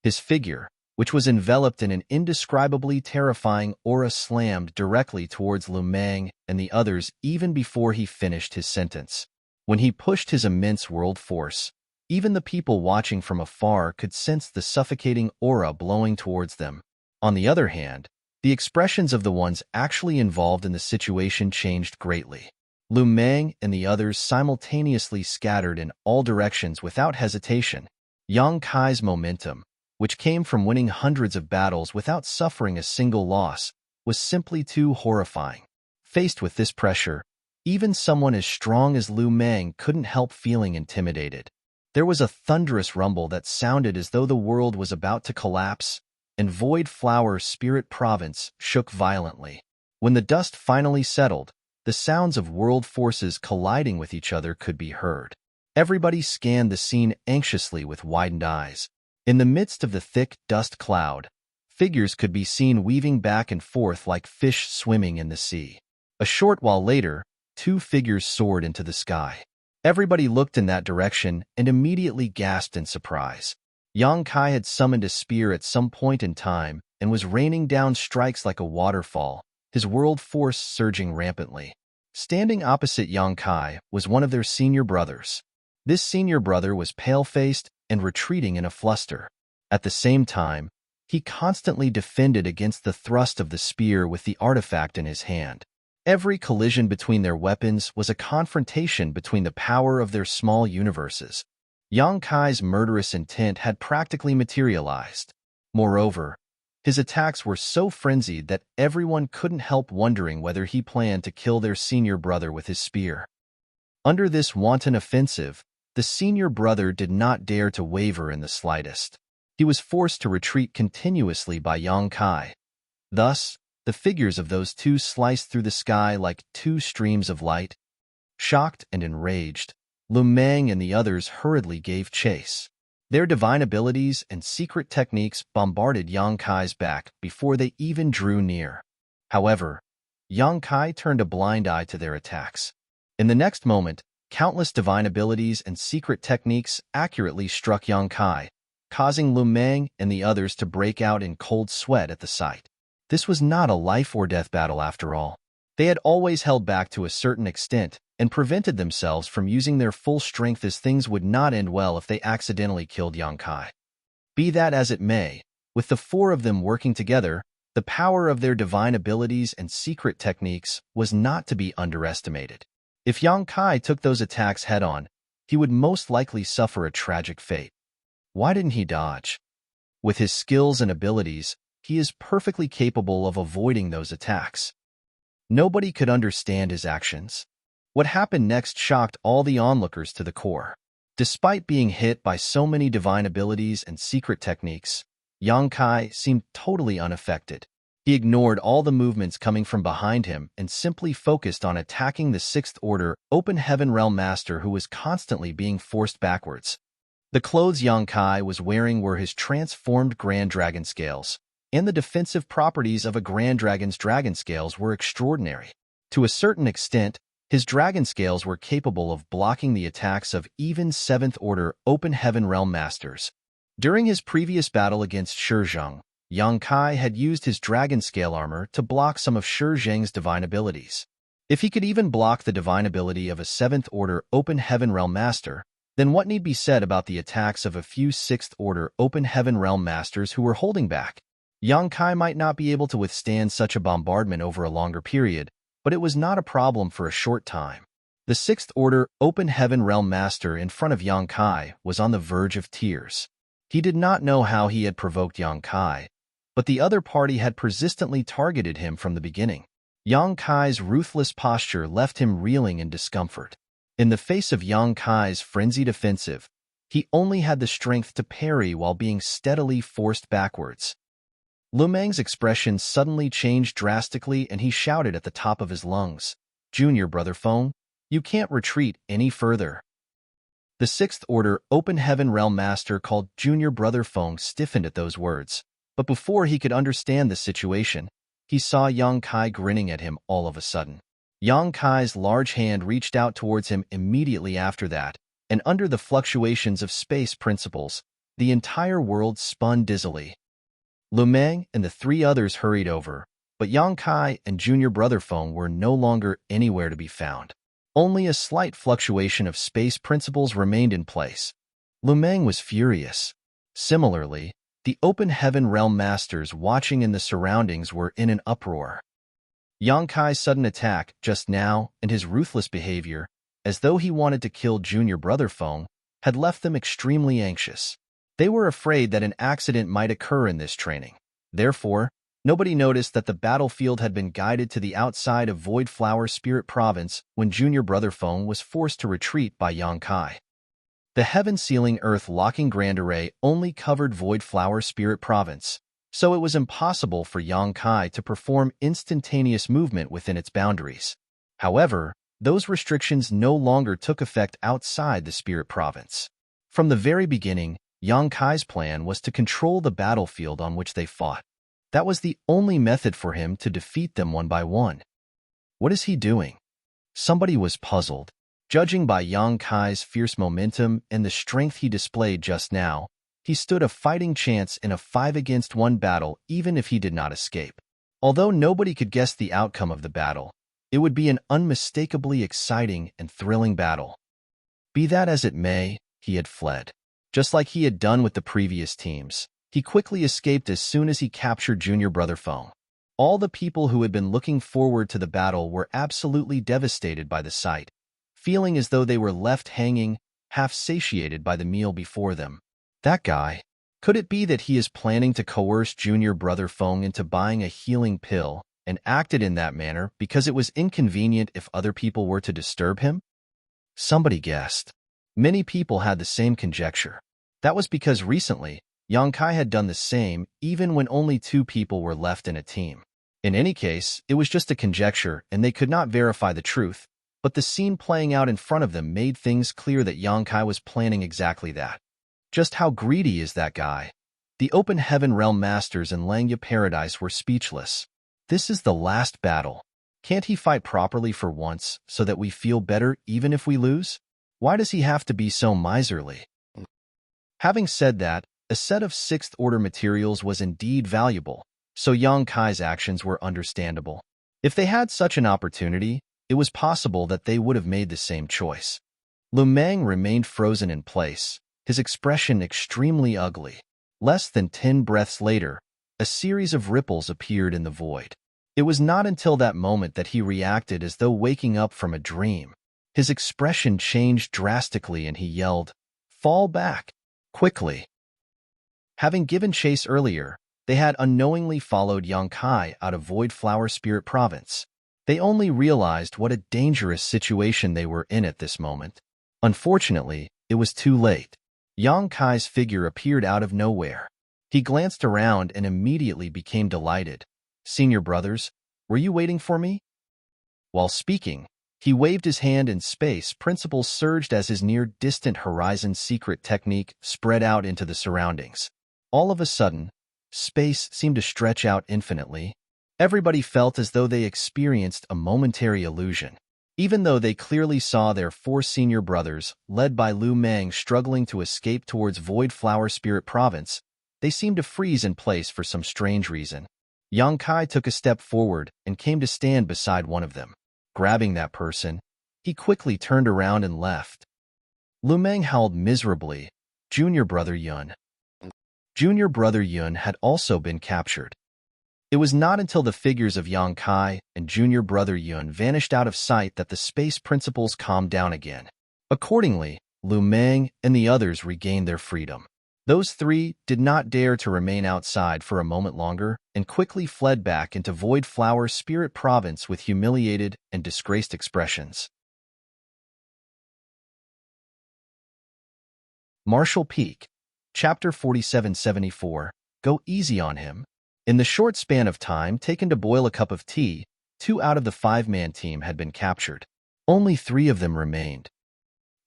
His figure, which was enveloped in an indescribably terrifying aura, slammed directly towards Lu Meng and the others even before he finished his sentence. When he pushed his immense world force, even the people watching from afar could sense the suffocating aura blowing towards them. On the other hand, the expressions of the ones actually involved in the situation changed greatly. Lu Meng and the others simultaneously scattered in all directions without hesitation. Yang Kai's momentum, which came from winning hundreds of battles without suffering a single loss, was simply too horrifying. Faced with this pressure, even someone as strong as Lu Meng couldn't help feeling intimidated. There was a thunderous rumble that sounded as though the world was about to collapse, and Void Flower Spirit Province shook violently. When the dust finally settled, the sounds of world forces colliding with each other could be heard. Everybody scanned the scene anxiously with widened eyes. In the midst of the thick dust cloud, figures could be seen weaving back and forth like fish swimming in the sea. A short while later, 2 figures soared into the sky. Everybody looked in that direction and immediately gasped in surprise. Yang Kai had summoned a spear at some point in time and was raining down strikes like a waterfall, his world force surging rampantly. Standing opposite Yang Kai was one of their senior brothers. This senior brother was pale-faced and retreating in a fluster. At the same time, he constantly defended against the thrust of the spear with the artifact in his hand. Every collision between their weapons was a confrontation between the power of their small universes. Yang Kai's murderous intent had practically materialized. Moreover, his attacks were so frenzied that everyone couldn't help wondering whether he planned to kill their senior brother with his spear. Under this wanton offensive, the senior brother did not dare to waver in the slightest. He was forced to retreat continuously by Yang Kai. Thus, the figures of those 2 sliced through the sky like 2 streams of light. Shocked and enraged, Lu Meng and the others hurriedly gave chase. Their divine abilities and secret techniques bombarded Yang Kai's back before they even drew near. However, Yang Kai turned a blind eye to their attacks. In the next moment, countless divine abilities and secret techniques accurately struck Yang Kai, causing Lu Meng and the others to break out in cold sweat at the sight. This was not a life-or-death battle after all. They had always held back to a certain extent and prevented themselves from using their full strength, as things would not end well if they accidentally killed Yang Kai. Be that as it may, with the 4 of them working together, the power of their divine abilities and secret techniques was not to be underestimated. If Yang Kai took those attacks head-on, he would most likely suffer a tragic fate. Why didn't he dodge? With his skills and abilities, he is perfectly capable of avoiding those attacks. Nobody could understand his actions. What happened next shocked all the onlookers to the core. Despite being hit by so many divine abilities and secret techniques, Yang Kai seemed totally unaffected. He ignored all the movements coming from behind him and simply focused on attacking the 6th Order Open Heaven Realm Master, who was constantly being forced backwards. The clothes Yang Kai was wearing were his transformed Grand Dragon Scales, and the defensive properties of a Grand Dragon's Dragon Scales were extraordinary. To a certain extent, his Dragon Scales were capable of blocking the attacks of even 7th Order Open Heaven Realm Masters. During his previous battle against Shizheng, Yang Kai had used his Dragon Scale armor to block some of Shizheng's divine abilities. If he could even block the divine ability of a 7th-order Open Heaven Realm Master, then what need be said about the attacks of a few 6th-order Open Heaven Realm Masters who were holding back? Yang Kai might not be able to withstand such a bombardment over a longer period, but it was not a problem for a short time. The 6th-order Open Heaven Realm Master in front of Yang Kai was on the verge of tears. He did not know how he had provoked Yang Kai, but the other party had persistently targeted him from the beginning. Yang Kai's ruthless posture left him reeling in discomfort. In the face of Yang Kai's frenzied offensive, he only had the strength to parry while being steadily forced backwards. Lu Meng's expression suddenly changed drastically and he shouted at the top of his lungs, "Junior Brother Feng, you can't retreat any further." The 6th-order Open Heaven Realm Master called Junior Brother Feng stiffened at those words, but before he could understand the situation, he saw Yang Kai grinning at him all of a sudden. Yang Kai's large hand reached out towards him immediately after that, and under the fluctuations of space principles, the entire world spun dizzily. Lu Meng and the 3 others hurried over, but Yang Kai and Junior Brother Feng were no longer anywhere to be found. Only a slight fluctuation of space principles remained in place. Lu Meng was furious. Similarly, the Open Heaven Realm Masters watching in the surroundings were in an uproar. Yang Kai's sudden attack just now and his ruthless behavior, as though he wanted to kill Junior Brother Feng, had left them extremely anxious. They were afraid that an accident might occur in this training. Therefore, nobody noticed that the battlefield had been guided to the outside of Void Flower Spirit Province when Junior Brother Feng was forced to retreat by Yang Kai. The heaven-sealing earth-locking Grand Array only covered Void Flower Spirit Province, so it was impossible for Yang Kai to perform instantaneous movement within its boundaries. However, those restrictions no longer took effect outside the Spirit Province. From the very beginning, Yang Kai's plan was to control the battlefield on which they fought. That was the only method for him to defeat them one by one. What is he doing? Somebody was puzzled. Judging by Yang Kai's fierce momentum and the strength he displayed just now, he stood a fighting chance in a 5-against-1 battle even if he did not escape. Although nobody could guess the outcome of the battle, it would be an unmistakably exciting and thrilling battle. Be that as it may, he had fled. Just like he had done with the previous teams, he quickly escaped as soon as he captured Junior Brother Feng. All the people who had been looking forward to the battle were absolutely devastated by the sight, feeling as though they were left hanging, half satiated by the meal before them. That guy. Could it be that he is planning to coerce Junior Brother Feng into buying a healing pill and acted in that manner because it was inconvenient if other people were to disturb him? Somebody guessed. Many people had the same conjecture. That was because recently, Yang Kai had done the same even when only 2 people were left in a team. In any case, it was just a conjecture and they could not verify the truth, but the scene playing out in front of them made things clear that Yang Kai was planning exactly that. Just how greedy is that guy? The Open Heaven Realm Masters in Langya Paradise were speechless. This is the last battle. Can't he fight properly for once so that we feel better even if we lose? Why does he have to be so miserly? Having said that, a set of 6th-order materials was indeed valuable, so Yang Kai's actions were understandable. If they had such an opportunity, it was possible that they would have made the same choice. Lu Meng remained frozen in place, his expression extremely ugly. Less than 10 breaths later, a series of ripples appeared in the void. It was not until that moment that he reacted as though waking up from a dream. His expression changed drastically and he yelled, "Fall back! Quickly!" Having given chase earlier, they had unknowingly followed Yang Kai out of Void Flower Spirit Province. They only realized what a dangerous situation they were in at this moment. Unfortunately, it was too late. Yang Kai's figure appeared out of nowhere. He glanced around and immediately became delighted. "Senior brothers, were you waiting for me?" While speaking, he waved his hand in space. Principles surged as his near-distant horizon secret technique spread out into the surroundings. All of a sudden, space seemed to stretch out infinitely. Everybody felt as though they experienced a momentary illusion. Even though they clearly saw their 4 senior brothers, led by Lu Meng, struggling to escape towards Void Flower Spirit Province, they seemed to freeze in place for some strange reason. Yang Kai took a step forward and came to stand beside one of them. grabbing that person, he quickly turned around and left. Lu Meng howled miserably. Junior brother Yun. Junior brother Yun had also been captured. It was not until the figures of Yang Kai and junior brother Yun vanished out of sight that the space principles calmed down again. Accordingly, Lu Meng and the others regained their freedom. Those three did not dare to remain outside for a moment longer and quickly fled back into Void Flower Spirit Province with humiliated and disgraced expressions. Marshall Peak, Chapter 4774, Go Easy on Him. In the short span of time taken to boil a cup of tea, 2 out of the 5-man team had been captured. Only 3 of them remained.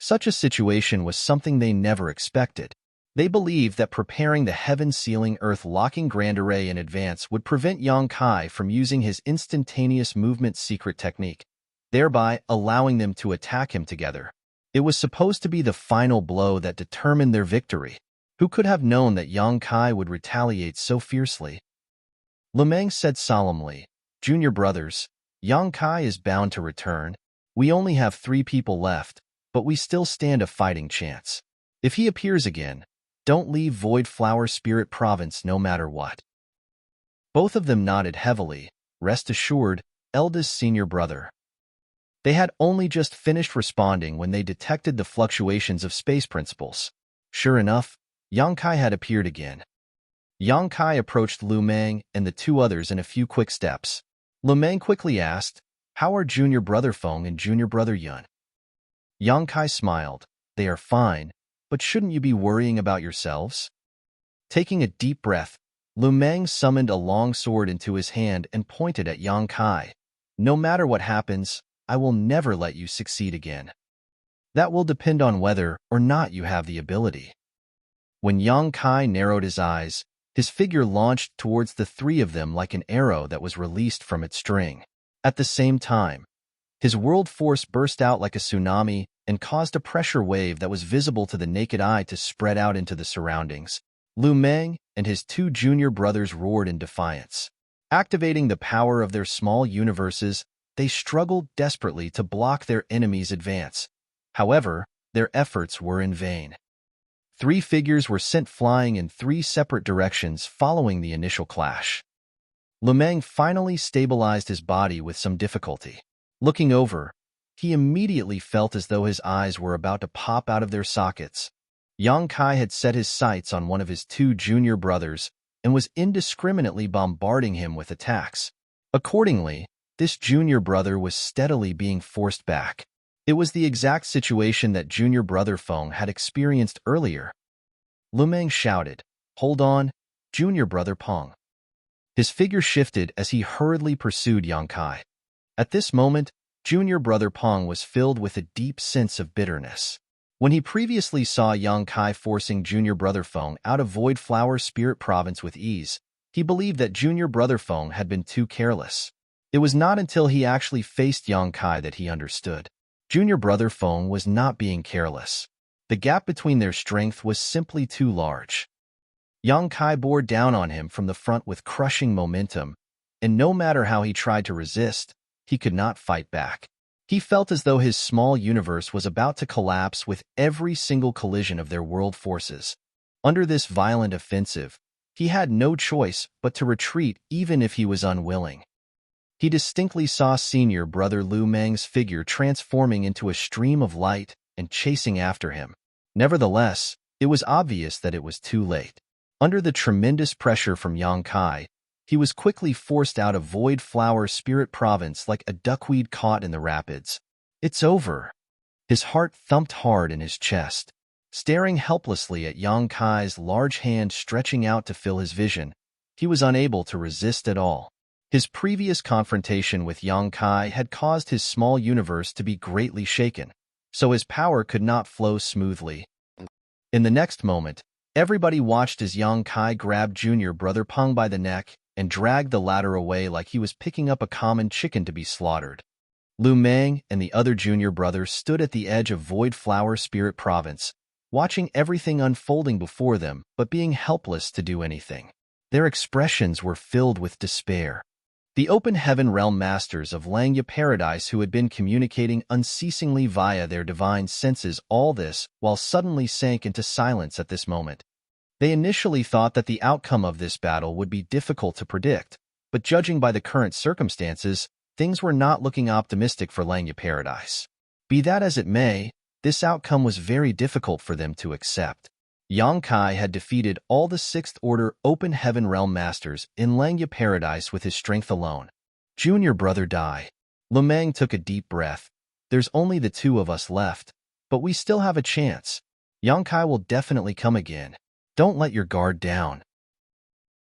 Such a situation was something they never expected. They believed that preparing the heaven-sealing earth-locking Grand Array in advance would prevent Yang Kai from using his instantaneous movement secret technique, thereby allowing them to attack him together. It was supposed to be the final blow that determined their victory. Who could have known that Yang Kai would retaliate so fiercely? Lu Meng said solemnly, Junior brothers, Yang Kai is bound to return. We only have 3 people left, but we still stand a fighting chance. If he appears again, don't leave Void Flower Spirit Province no matter what. Both of them nodded heavily. Rest assured, eldest senior brother. They had only just finished responding when they detected the fluctuations of space principles. Sure enough, Yang Kai had appeared again. Yang Kai approached Lu Meng and the 2 others in a few quick steps. Lu Meng quickly asked, How are junior brother Feng and junior brother Yun? Yang Kai smiled. They are fine, but shouldn't you be worrying about yourselves? Taking a deep breath, Lu Meng summoned a long sword into his hand and pointed at Yang Kai. No matter what happens, I will never let you succeed again. That will depend on whether or not you have the ability. When Yang Kai narrowed his eyes, his figure launched towards the 3 of them like an arrow that was released from its string. At the same time, his world force burst out like a tsunami and caused a pressure wave that was visible to the naked eye to spread out into the surroundings. Lu Meng and his 2 junior brothers roared in defiance. Activating the power of their small universes, they struggled desperately to block their enemy's advance. However, their efforts were in vain. 3 figures were sent flying in 3 separate directions following the initial clash. Lu Meng finally stabilized his body with some difficulty. Looking over, he immediately felt as though his eyes were about to pop out of their sockets. Yang Kai had set his sights on one of his 2 junior brothers and was indiscriminately bombarding him with attacks. Accordingly, this junior brother was steadily being forced back. It was the exact situation that junior brother Feng had experienced earlier. Lu Meng shouted, Hold on, junior brother Peng. His figure shifted as he hurriedly pursued Yang Kai. At this moment, junior brother Peng was filled with a deep sense of bitterness. When he previously saw Yang Kai forcing junior brother Feng out of Void Flower Spirit Province with ease, he believed that junior brother Feng had been too careless. It was not until he actually faced Yang Kai that he understood. Junior brother Feng was not being careless. The gap between their strength was simply too large. Yang Kai bore down on him from the front with crushing momentum, and no matter how he tried to resist, he could not fight back. He felt as though his small universe was about to collapse with every single collision of their world forces. Under this violent offensive, he had no choice but to retreat even if he was unwilling. He distinctly saw senior brother Lu Meng's figure transforming into a stream of light and chasing after him. Nevertheless, it was obvious that it was too late. Under the tremendous pressure from Yang Kai, he was quickly forced out of Void Flower Spirit Province like a duckweed caught in the rapids. It's over. His heart thumped hard in his chest. Staring helplessly at Yang Kai's large hand stretching out to fill his vision, he was unable to resist at all. His previous confrontation with Yang Kai had caused his small universe to be greatly shaken, so his power could not flow smoothly. In the next moment, everybody watched as Yang Kai grabbed junior brother Peng by the neck and dragged the latter away like he was picking up a common chicken to be slaughtered. Lu Meng and the other junior brother stood at the edge of Void Flower Spirit Province, watching everything unfolding before them but being helpless to do anything. Their expressions were filled with despair. The open heaven realm masters of Langya Paradise who had been communicating unceasingly via their divine senses, all this while suddenly sank into silence at this moment. They initially thought that the outcome of this battle would be difficult to predict, but judging by the current circumstances, things were not looking optimistic for Langya Paradise. Be that as it may, this outcome was very difficult for them to accept. Yang Kai had defeated all the 6th Order Open Heaven Realm Masters in Langya Paradise with his strength alone. Junior brother Dai. Lumang took a deep breath. There's only the 2 of us left, but we still have a chance. Yang Kai will definitely come again. Don't let your guard down.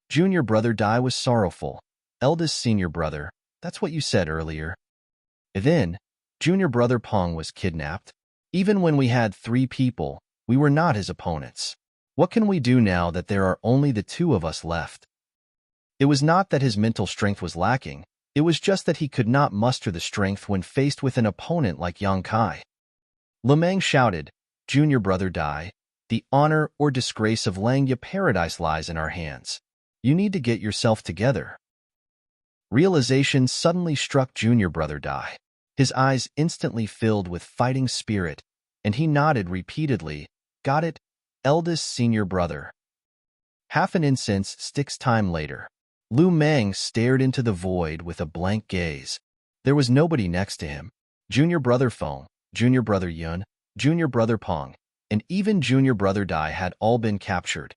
Junior brother Dai was sorrowful. Eldest senior brother, that's what you said earlier. Then, junior brother Pong was kidnapped. Even when we had 3 people, we were not his opponents. What can we do now that there are only the 2 of us left? It was not that his mental strength was lacking, it was just that he could not muster the strength when faced with an opponent like Yang Kai. Lumang shouted, Junior brother Dai, the honor or disgrace of Langya Paradise lies in our hands. You need to get yourself together. Realization suddenly struck junior brother Dai. His eyes instantly filled with fighting spirit, and he nodded repeatedly, Got it, eldest senior brother. Half an incense sticks time later. Lu Meng stared into the void with a blank gaze. There was nobody next to him. Junior brother Feng, junior brother Yun, junior brother Pong, and even junior brother Dai had all been captured.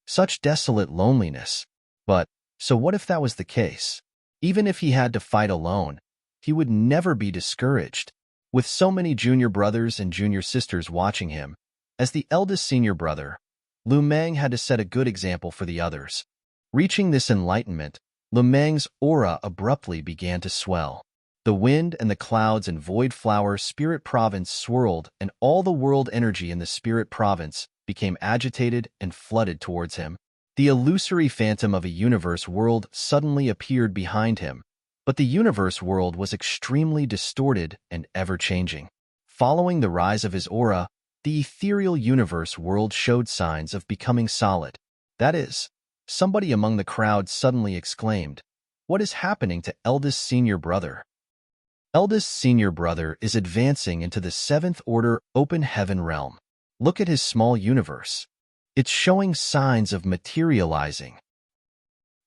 Such desolate loneliness. But, so what if that was the case? Even if he had to fight alone, he would never be discouraged. With so many junior brothers and junior sisters watching him, as the eldest senior brother, Lu Meng had to set a good example for the others. Reaching this enlightenment, Lu Meng's aura abruptly began to swell. The wind and the clouds and void flower spirit province swirled, and all the world energy in the spirit province became agitated and flooded towards him. The illusory phantom of a universe world suddenly appeared behind him, but the universe world was extremely distorted and ever-changing. Following the rise of his aura, the ethereal universe world showed signs of becoming solid. That is, somebody among the crowd suddenly exclaimed, What is happening to eldest senior brother? Eldest senior brother is advancing into the 7th Order Open Heaven realm. Look at his small universe. It's showing signs of materializing.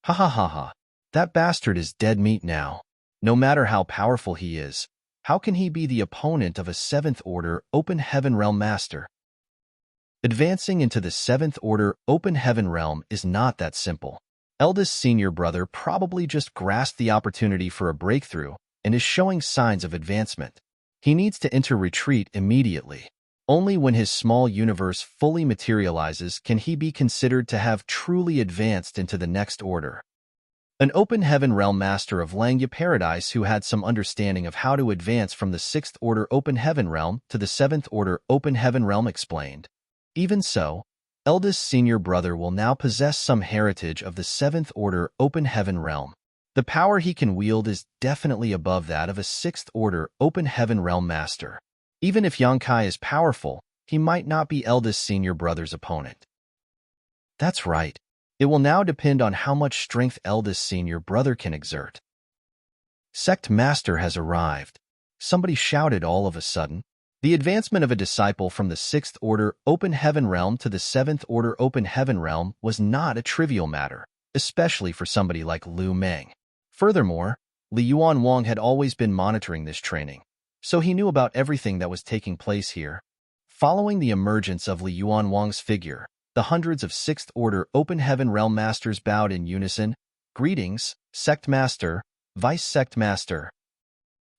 Ha ha ha ha. That bastard is dead meat now. No matter how powerful he is, how can he be the opponent of a 7th Order Open Heaven Realm Master? Advancing into the 7th Order Open Heaven Realm is not that simple. Eldest senior brother probably just grasped the opportunity for a breakthrough and is showing signs of advancement. He needs to enter retreat immediately. Only when his small universe fully materializes can he be considered to have truly advanced into the next order. An Open Heaven Realm Master of Langya Paradise who had some understanding of how to advance from the 6th Order Open Heaven Realm to the 7th Order Open Heaven Realm explained. Even so, eldest senior brother will now possess some heritage of the 7th Order Open Heaven Realm. The power he can wield is definitely above that of a 6th Order Open Heaven Realm Master. Even if Yang Kai is powerful, he might not be eldest senior brother's opponent. That's right. It will now depend on how much strength eldest senior brother can exert. Sect Master has arrived. Somebody shouted all of a sudden. The advancement of a disciple from the 6th Order Open Heaven Realm to the 7th Order Open Heaven Realm was not a trivial matter, especially for somebody like Lu Meng. Furthermore, Li Yuan Wang had always been monitoring this training, so he knew about everything that was taking place here. Following the emergence of Li Yuan Wang's figure, the hundreds of 6th Order Open Heaven Realm Masters bowed in unison. Greetings, Sect Master, Vice Sect Master.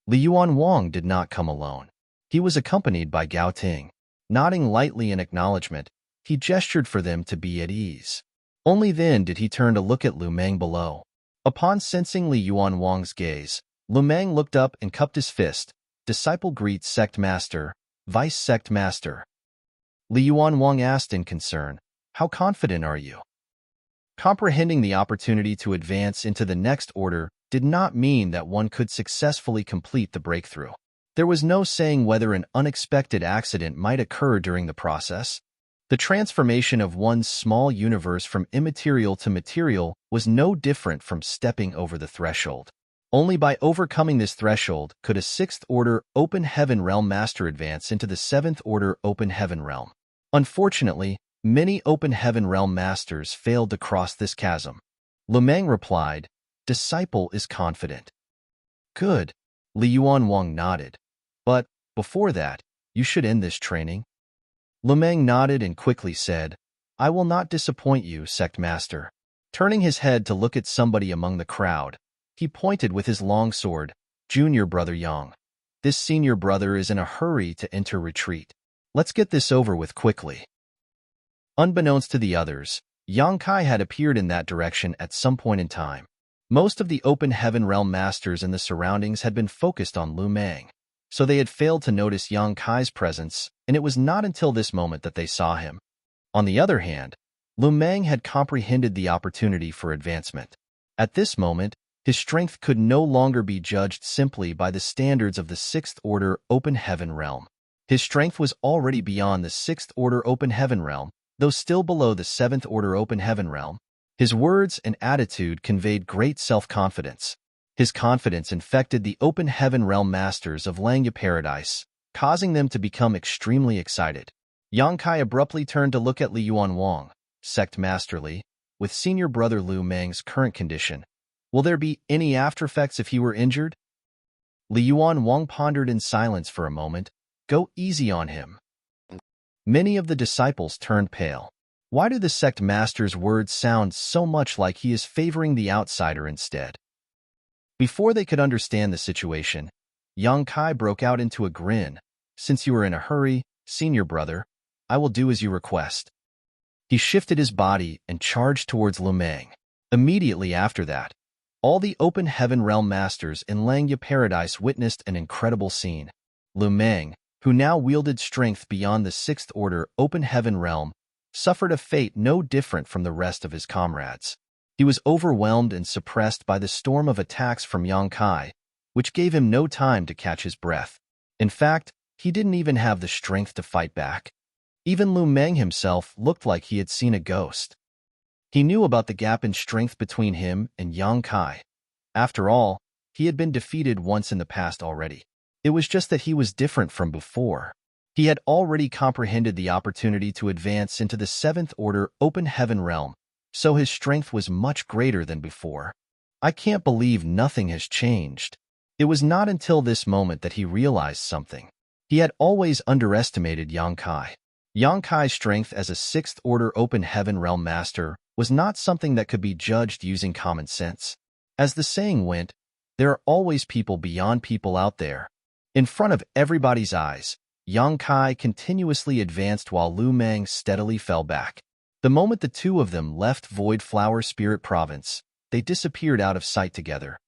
Li Yuan Wang did not come alone. He was accompanied by Gao Ting. Nodding lightly in acknowledgement, he gestured for them to be at ease. Only then did he turn to look at Lu Meng below. Upon sensing Li Yuan Wang's gaze, Lu Meng looked up and cupped his fist. Disciple greets Sect Master, Vice Sect Master. Li Yuan Wang asked in concern, How confident are you? Comprehending the opportunity to advance into the next order did not mean that one could successfully complete the breakthrough. There was no saying whether an unexpected accident might occur during the process. The transformation of one's small universe from immaterial to material was no different from stepping over the threshold. Only by overcoming this threshold could a sixth-order open heaven realm master advance into the seventh-order open heaven realm. Unfortunately, many open heaven realm masters failed to cross this chasm. Lu Meng replied, "Disciple is confident." "Good." Li Yuanwang nodded. "But, before that, you should end this training." Lu Meng nodded and quickly said, "I will not disappoint you, sect master." Turning his head to look at somebody among the crowd, he pointed with his long sword, "Junior brother Yang. This senior brother is in a hurry to enter retreat. Let's get this over with quickly." Unbeknownst to the others, Yang Kai had appeared in that direction at some point in time. Most of the open heaven realm masters in the surroundings had been focused on Lu Meng, so they had failed to notice Yang Kai's presence, and it was not until this moment that they saw him. On the other hand, Lu Meng had comprehended the opportunity for advancement. At this moment, his strength could no longer be judged simply by the standards of the sixth-order open heaven realm. His strength was already beyond the sixth-order open heaven realm, though still below the seventh-order open heaven realm. His words and attitude conveyed great self-confidence. His confidence infected the open heaven realm masters of Langya Paradise, causing them to become extremely excited. Yang Kai abruptly turned to look at Li Yuanwang, "Sect Master Li, with senior brother Lu Meng's current condition, will there be any aftereffects if he were injured?" Li Yuanwang pondered in silence for a moment. "Go easy on him." Many of the disciples turned pale. Why do the sect master's words sound so much like he is favoring the outsider instead? Before they could understand the situation, Yang Kai broke out into a grin. "Since you are in a hurry, senior brother, I will do as you request." He shifted his body and charged towards Lu Meng. Immediately after that, all the open heaven realm masters in Langya Paradise witnessed an incredible scene. Lu Meng, who now wielded strength beyond the sixth-order open heaven realm, suffered a fate no different from the rest of his comrades. He was overwhelmed and suppressed by the storm of attacks from Yang Kai, which gave him no time to catch his breath. In fact, he didn't even have the strength to fight back. Even Lu Meng himself looked like he had seen a ghost. He knew about the gap in strength between him and Yang Kai. After all, he had been defeated once in the past already. It was just that he was different from before. He had already comprehended the opportunity to advance into the seventh-order open heaven realm, so his strength was much greater than before. I can't believe nothing has changed. It was not until this moment that he realized something. He had always underestimated Yang Kai. Yang Kai's strength as a sixth-order open heaven realm master was not something that could be judged using common sense. As the saying went, there are always people beyond people out there. In front of everybody's eyes, Yang Kai continuously advanced while Lu Meng steadily fell back. The moment the two of them left Void Flower Spirit Province, they disappeared out of sight together.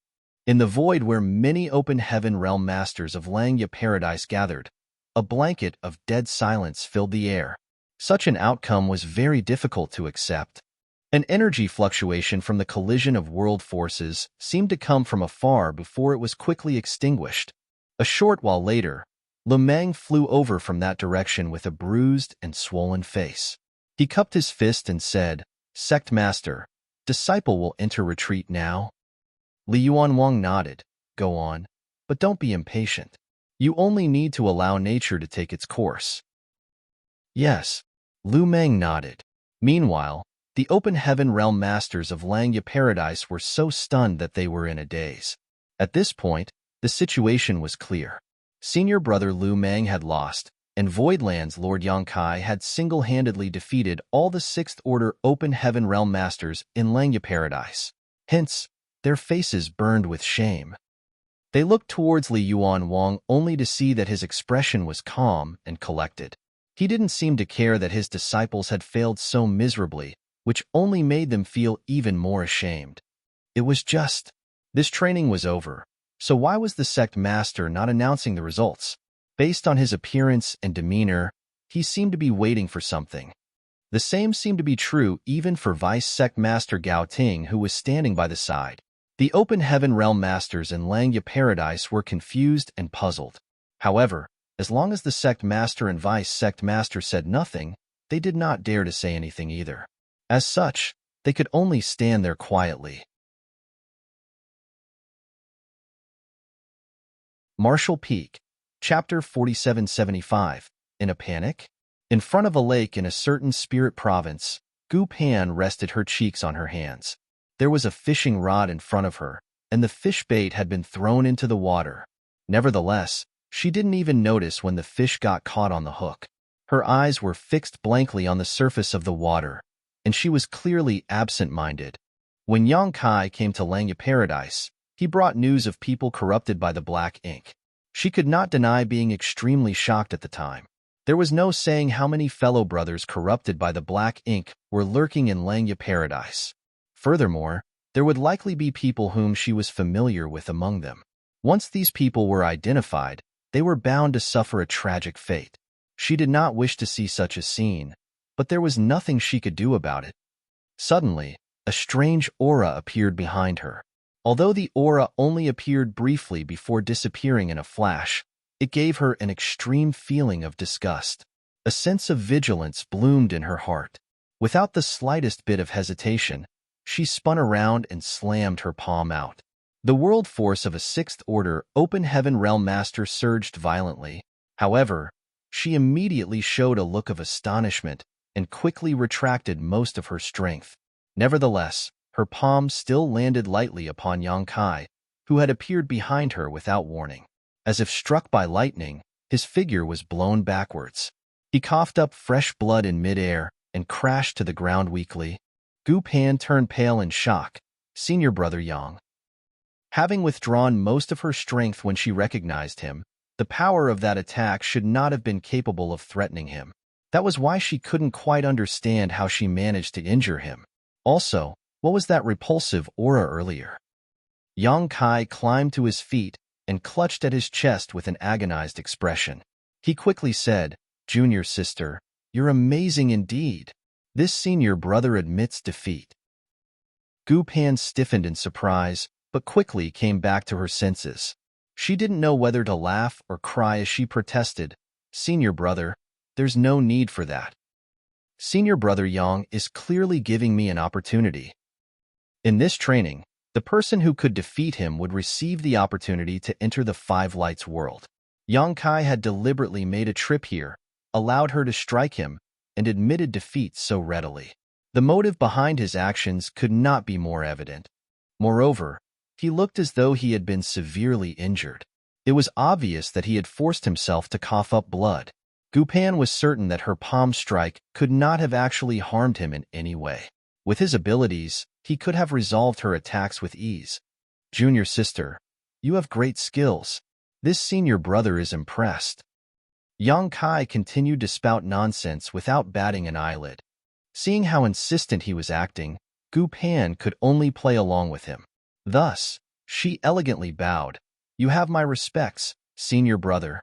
In the void where many open heaven realm masters of Langya Paradise gathered, a blanket of dead silence filled the air. Such an outcome was very difficult to accept. An energy fluctuation from the collision of world forces seemed to come from afar before it was quickly extinguished. A short while later, Lu Meng flew over from that direction with a bruised and swollen face. He cupped his fist and said, "Sect Master, disciple will enter retreat now." Li Yuanwang nodded. "Go on, but don't be impatient. You only need to allow nature to take its course." "Yes." Lu Meng nodded. Meanwhile, the open heaven realm masters of Langya Paradise were so stunned that they were in a daze. At this point, the situation was clear. Senior brother Lu Meng had lost, and Voidland's Lord Yang Kai had single-handedly defeated all the sixth-order open heaven realm masters in Langya Paradise. Hence, their faces burned with shame. They looked towards Li Yuanwang only to see that his expression was calm and collected. He didn't seem to care that his disciples had failed so miserably, which only made them feel even more ashamed. It was just. This training was over, so why was the sect master not announcing the results? Based on his appearance and demeanor, he seemed to be waiting for something. The same seemed to be true even for Vice Sect Master Gao Ting, who was standing by the side. The open heaven realm masters in Langya Paradise were confused and puzzled. However, as long as the sect master and vice sect master said nothing, they did not dare to say anything either. As such, they could only stand there quietly. Marshall Peak, Chapter 4775. In a panic? In front of a lake in a certain spirit province, Gu Pan rested her cheeks on her hands. There was a fishing rod in front of her, and the fish bait had been thrown into the water. Nevertheless, she didn't even notice when the fish got caught on the hook. Her eyes were fixed blankly on the surface of the water, and she was clearly absent-minded. When Yang Kai came to Langya Paradise, he brought news of people corrupted by the black ink. She could not deny being extremely shocked at the time. There was no saying how many fellow brothers corrupted by the black ink were lurking in Langya Paradise. Furthermore, there would likely be people whom she was familiar with among them. Once these people were identified, they were bound to suffer a tragic fate. She did not wish to see such a scene, but there was nothing she could do about it. Suddenly, a strange aura appeared behind her. Although the aura only appeared briefly before disappearing in a flash, it gave her an extreme feeling of disgust. A sense of vigilance bloomed in her heart. Without the slightest bit of hesitation, she spun around and slammed her palm out. The world force of a sixth-order open heaven realm master surged violently. However, she immediately showed a look of astonishment and quickly retracted most of her strength. Nevertheless, her palm still landed lightly upon Yang Kai, who had appeared behind her without warning. As if struck by lightning, his figure was blown backwards. He coughed up fresh blood in midair and crashed to the ground weakly. Gu Pan turned pale in shock. Senior brother Yang. Having withdrawn most of her strength when she recognized him, the power of that attack should not have been capable of threatening him. That was why she couldn't quite understand how she managed to injure him. Also, what was that repulsive aura earlier? Yang Kai climbed to his feet and clutched at his chest with an agonized expression. He quickly said, "Junior sister, you're amazing indeed. This senior brother admits defeat." Gu Pan stiffened in surprise, but quickly came back to her senses. She didn't know whether to laugh or cry as she protested, "Senior brother, there's no need for that. Senior brother Yang is clearly giving me an opportunity. In this training, the person who could defeat him would receive the opportunity to enter the Five Lights world. Yang Kai had deliberately made a trip here, allowed her to strike him, and admitted defeat so readily. The motive behind his actions could not be more evident. Moreover, he looked as though he had been severely injured. It was obvious that he had forced himself to cough up blood. Gu Pan was certain that her palm strike could not have actually harmed him in any way. With his abilities, he could have resolved her attacks with ease. "Junior sister, you have great skills. This senior brother is impressed." Yang Kai continued to spout nonsense without batting an eyelid. Seeing how insistent he was acting, Gu Pan could only play along with him. Thus, she elegantly bowed. "You have my respects, senior brother."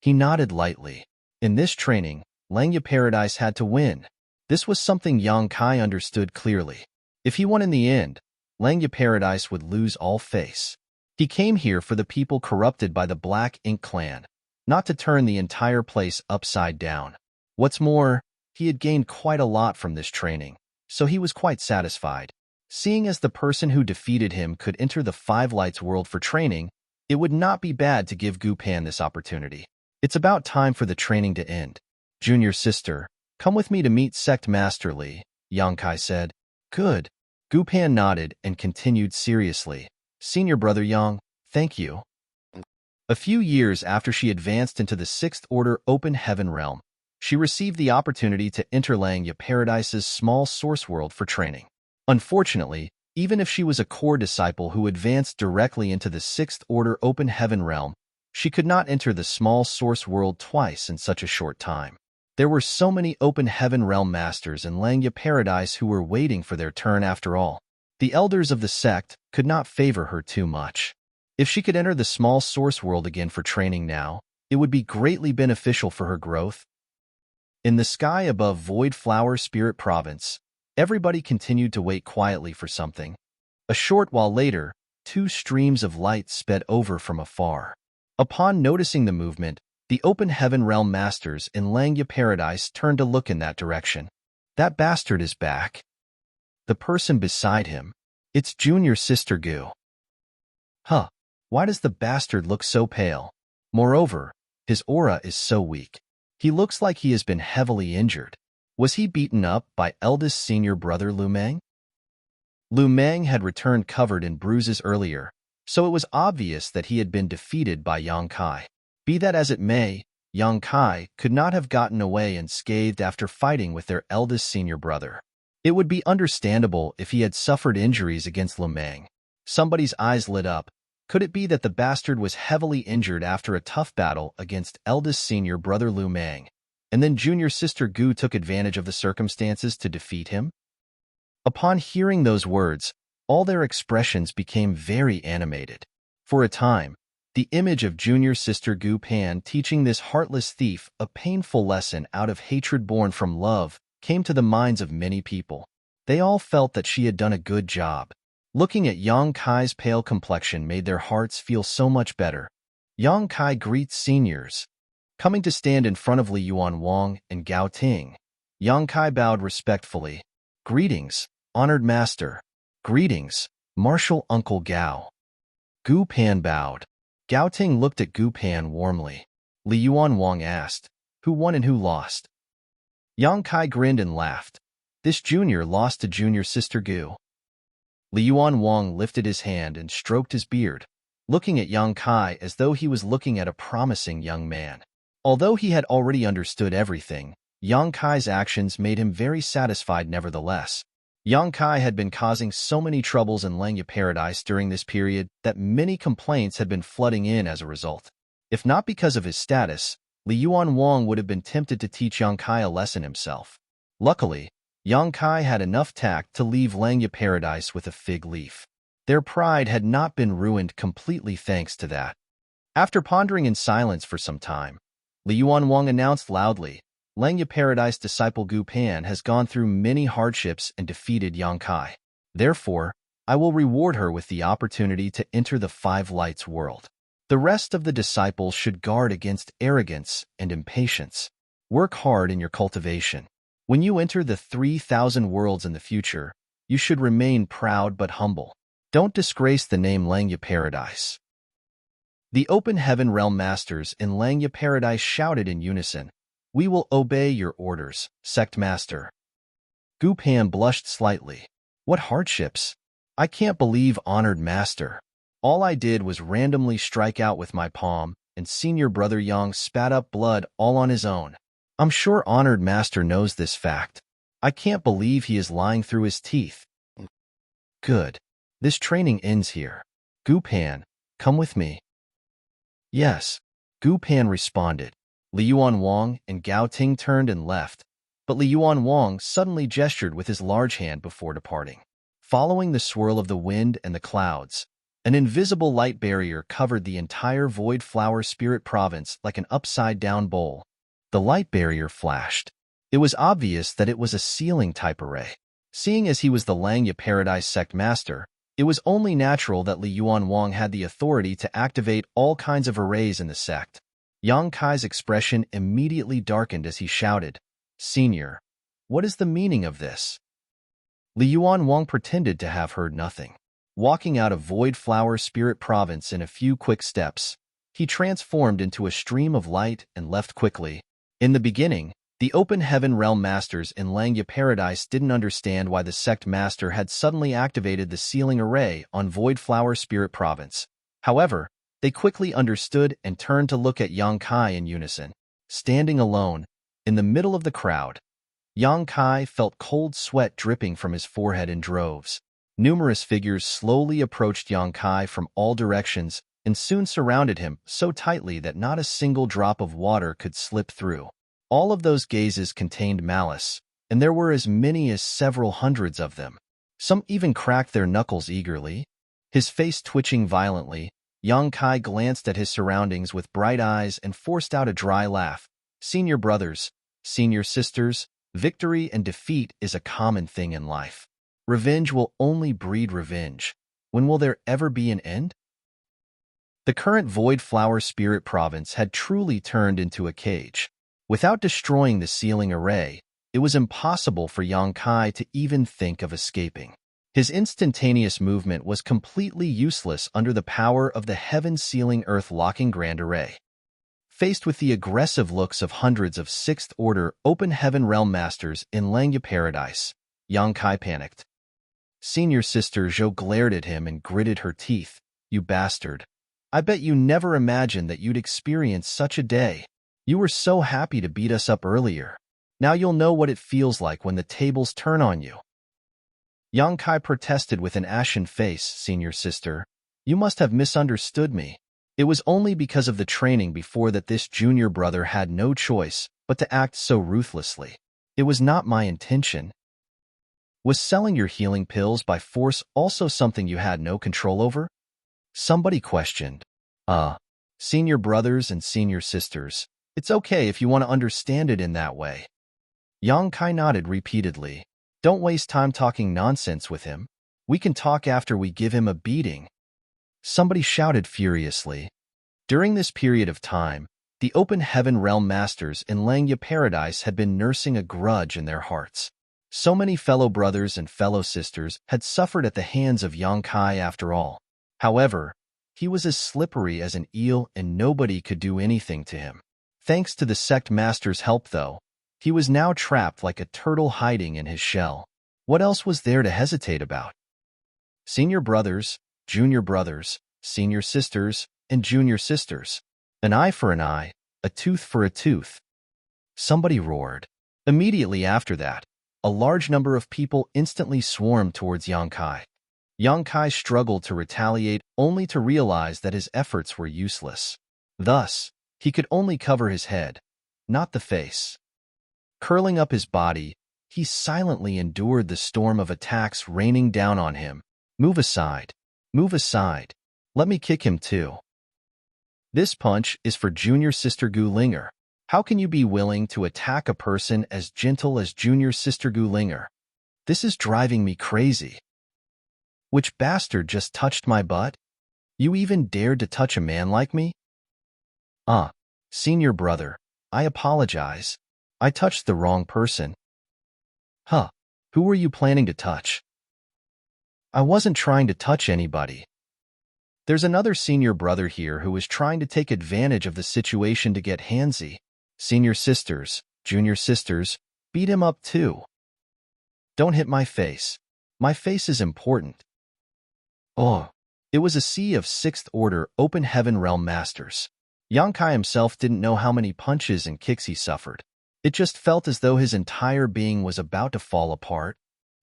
He nodded lightly. In this training, Langya Paradise had to win. This was something Yang Kai understood clearly. If he won in the end, Langya Paradise would lose all face. He came here for the people corrupted by the Black Ink clan, not to turn the entire place upside down. What's more, he had gained quite a lot from this training, so he was quite satisfied. Seeing as the person who defeated him could enter the Five Lights world for training, it would not be bad to give Gu Pan this opportunity. "It's about time for the training to end. Junior sister, come with me to meet Sect Master Li," Yang Kai said. "Good." Gu Pan nodded and continued seriously. "Senior brother Yang, thank you." A few years after she advanced into the Sixth Order Open Heaven realm, she received the opportunity to enter Langya Paradise's small source world for training. Unfortunately, even if she was a core disciple who advanced directly into the Sixth Order Open Heaven realm, she could not enter the small source world twice in such a short time. There were so many Open Heaven realm masters in Langya Paradise who were waiting for their turn after all. The elders of the sect could not favor her too much. If she could enter the small source world again for training now, it would be greatly beneficial for her growth. In the sky above Void Flower Spirit Province, everybody continued to wait quietly for something. A short while later, two streams of light sped over from afar. Upon noticing the movement, The open heaven realm masters in Langya Paradise turned to look in that direction. That bastard is back. The person beside him. It's junior sister Gu. Huh. Why does the bastard look so pale? Moreover, his aura is so weak. He looks like he has been heavily injured. Was he beaten up by eldest senior brother Lu Meng? Lu Meng had returned covered in bruises earlier, so it was obvious that he had been defeated by Yang Kai. Be that as it may, Yang Kai could not have gotten away unscathed after fighting with their eldest senior brother. It would be understandable if he had suffered injuries against Lu Meng. Somebody's eyes lit up. Could it be that the bastard was heavily injured after a tough battle against eldest senior brother Lu Meng, and then junior sister Gu took advantage of the circumstances to defeat him? Upon hearing those words, all their expressions became very animated. For a time, the image of junior sister Gu Pan teaching this heartless thief a painful lesson out of hatred born from love came to the minds of many people. They all felt that she had done a good job. Looking at Yang Kai's pale complexion made their hearts feel so much better. Yang Kai greets seniors. Coming to stand in front of Li Yuan Wang and Gao Ting, Yang Kai bowed respectfully. Greetings, honored master. Greetings, Martial Uncle Gao. Gu Pan bowed. Gao Ting looked at Gu Pan warmly. Li Yuan Wang asked, who won and who lost? Yang Kai grinned and laughed. This junior lost to junior sister Gu. Li Yuan Wang lifted his hand and stroked his beard, looking at Yang Kai as though he was looking at a promising young man. Although he had already understood everything, Yang Kai's actions made him very satisfied nevertheless. Yang Kai had been causing so many troubles in Langya Paradise during this period that many complaints had been flooding in as a result. If not because of his status, Li Yuan Wang would have been tempted to teach Yang Kai a lesson himself. Luckily, Yang Kai had enough tact to leave Langya Paradise with a fig leaf. Their pride had not been ruined completely thanks to that. After pondering in silence for some time, Li Yuan Wang announced loudly, Langya Paradise disciple Gu Pan has gone through many hardships and defeated Yang Kai. Therefore, I will reward her with the opportunity to enter the Five Lights world. The rest of the disciples should guard against arrogance and impatience. Work hard in your cultivation. When you enter the 3,000 worlds in the future, you should remain proud but humble. Don't disgrace the name Langya Paradise. The open heaven realm masters in Langya Paradise shouted in unison, We will obey your orders, sect master. Gu Pan blushed slightly. What hardships? I can't believe honored master. All I did was randomly strike out with my palm, and senior brother Yang spat up blood all on his own. I'm sure honored master knows this fact. I can't believe he is lying through his teeth. Good. This training ends here. Gu Pan, come with me. Yes. Gu Pan responded. Li Yuan Wang and Gao Ting turned and left, but Li Yuan Wang suddenly gestured with his large hand before departing. Following the swirl of the wind and the clouds, an invisible light barrier covered the entire Void Flower Spirit Province like an upside-down bowl. The light barrier flashed. It was obvious that it was a ceiling-type array. Seeing as he was the Langya Paradise sect master, it was only natural that Li Yuan Wang had the authority to activate all kinds of arrays in the sect. Yang Kai's expression immediately darkened as he shouted, Senior, what is the meaning of this? Li Yuan Wang pretended to have heard nothing. Walking out of Void Flower Spirit Province in a few quick steps, he transformed into a stream of light and left quickly. In the beginning, the open heaven realm masters in Langya Paradise didn't understand why the sect master had suddenly activated the ceiling array on Void Flower Spirit Province. However, they quickly understood and turned to look at Yang Kai in unison. Standing alone, in the middle of the crowd, Yang Kai felt cold sweat dripping from his forehead in droves. Numerous figures slowly approached Yang Kai from all directions and soon surrounded him so tightly that not a single drop of water could slip through. All of those gazes contained malice, and there were as many as several hundreds of them. Some even cracked their knuckles eagerly. His face twitching violently, Yang Kai glanced at his surroundings with bright eyes and forced out a dry laugh. Senior brothers, senior sisters, victory and defeat is a common thing in life. Revenge will only breed revenge. When will there ever be an end? The current Void Flower Spirit Province had truly turned into a cage. Without destroying the sealing array, it was impossible for Yang Kai to even think of escaping. His instantaneous movement was completely useless under the power of the heaven-sealing earth-locking Grand Array. Faced with the aggressive looks of hundreds of Sixth-Order Open Heaven Realm Masters in Langya Paradise, Yang Kai panicked. Senior Sister Zhou glared at him and gritted her teeth. "You bastard. I bet you never imagined that you'd experience such a day. You were so happy to beat us up earlier. Now you'll know what it feels like when the tables turn on you." Yang Kai protested with an ashen face. "Senior Sister, you must have misunderstood me. It was only because of the training before that this junior brother had no choice but to act so ruthlessly. It was not my intention." "Was selling your healing pills by force also something you had no control over?" somebody questioned. Senior brothers and senior sisters, it's okay if you want to understand it in that way." Yang Kai nodded repeatedly. "Don't waste time talking nonsense with him. We can talk after we give him a beating," somebody shouted furiously. During this period of time, the Open Heaven Realm Masters in Langya Paradise had been nursing a grudge in their hearts. So many fellow brothers and fellow sisters had suffered at the hands of Yang Kai after all. However, he was as slippery as an eel and nobody could do anything to him. Thanks to the sect master's help, though, he was now trapped like a turtle hiding in his shell. What else was there to hesitate about? Senior brothers, senior sisters, and junior sisters. An eye for an eye, a tooth for a tooth. Somebody roared. Immediately after that, a large number of people instantly swarmed towards Yang Kai. Yang Kai struggled to retaliate only to realize that his efforts were useless. Thus, he could only cover his head, not the face. Curling up his body, he silently endured the storm of attacks raining down on him. "Move aside. Move aside. Let me kick him too." "This punch is for Junior Sister Gu Linger. How can you be willing to attack a person as gentle as Junior Sister Gu Linger? This is driving me crazy. Which bastard just touched my butt? You even dared to touch a man like me?" Senior brother, I apologize. I touched the wrong person." Who were you planning to touch?" "I wasn't trying to touch anybody. There's another senior brother here who is trying to take advantage of the situation to get handsy. Senior sisters, junior sisters, beat him up too. Don't hit my face. My face is important." It was a sea of Sixth Order Open Heaven Realm Masters. Yang Kai himself didn't know how many punches and kicks he suffered. It just felt as though his entire being was about to fall apart.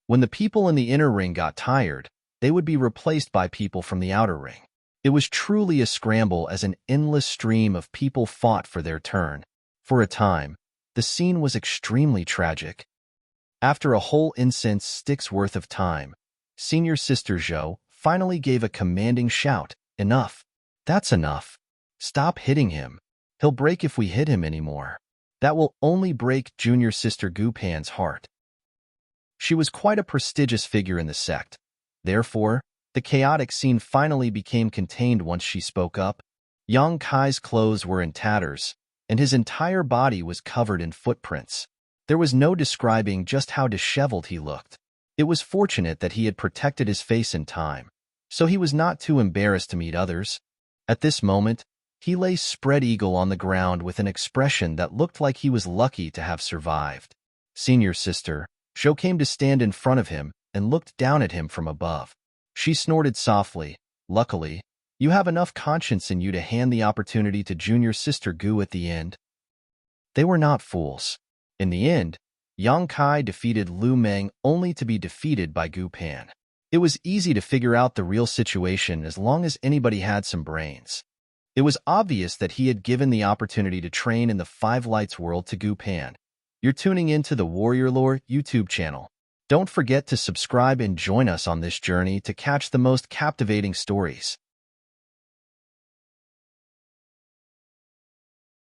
When the people in the inner ring got tired, they would be replaced by people from the outer ring. It was truly a scramble as an endless stream of people fought for their turn. For a time, the scene was extremely tragic. After a whole incense stick's worth of time, Senior Sister Zhou finally gave a commanding shout. "Enough. That's enough. Stop hitting him. He'll break if we hit him anymore. That will only break Junior Sister Gu Pan's heart." She was quite a prestigious figure in the sect. Therefore, the chaotic scene finally became contained once she spoke up. Yang Kai's clothes were in tatters, and his entire body was covered in footprints. There was no describing just how disheveled he looked. It was fortunate that he had protected his face in time, so he was not too embarrassed to meet others. At this moment, he lay spread eagle on the ground with an expression that looked like he was lucky to have survived. Senior Sister Zhou came to stand in front of him and looked down at him from above. She snorted softly. "Luckily, you have enough conscience in you to hand the opportunity to Junior Sister Gu at the end." They were not fools. In the end, Yang Kai defeated Lu Meng only to be defeated by Gu Pan. It was easy to figure out the real situation as long as anybody had some brains. It was obvious that he had given the opportunity to train in the Five Lights world to Gu Pan. You're tuning into the Warrior Lore YouTube channel. Don't forget to subscribe and join us on this journey to catch the most captivating stories.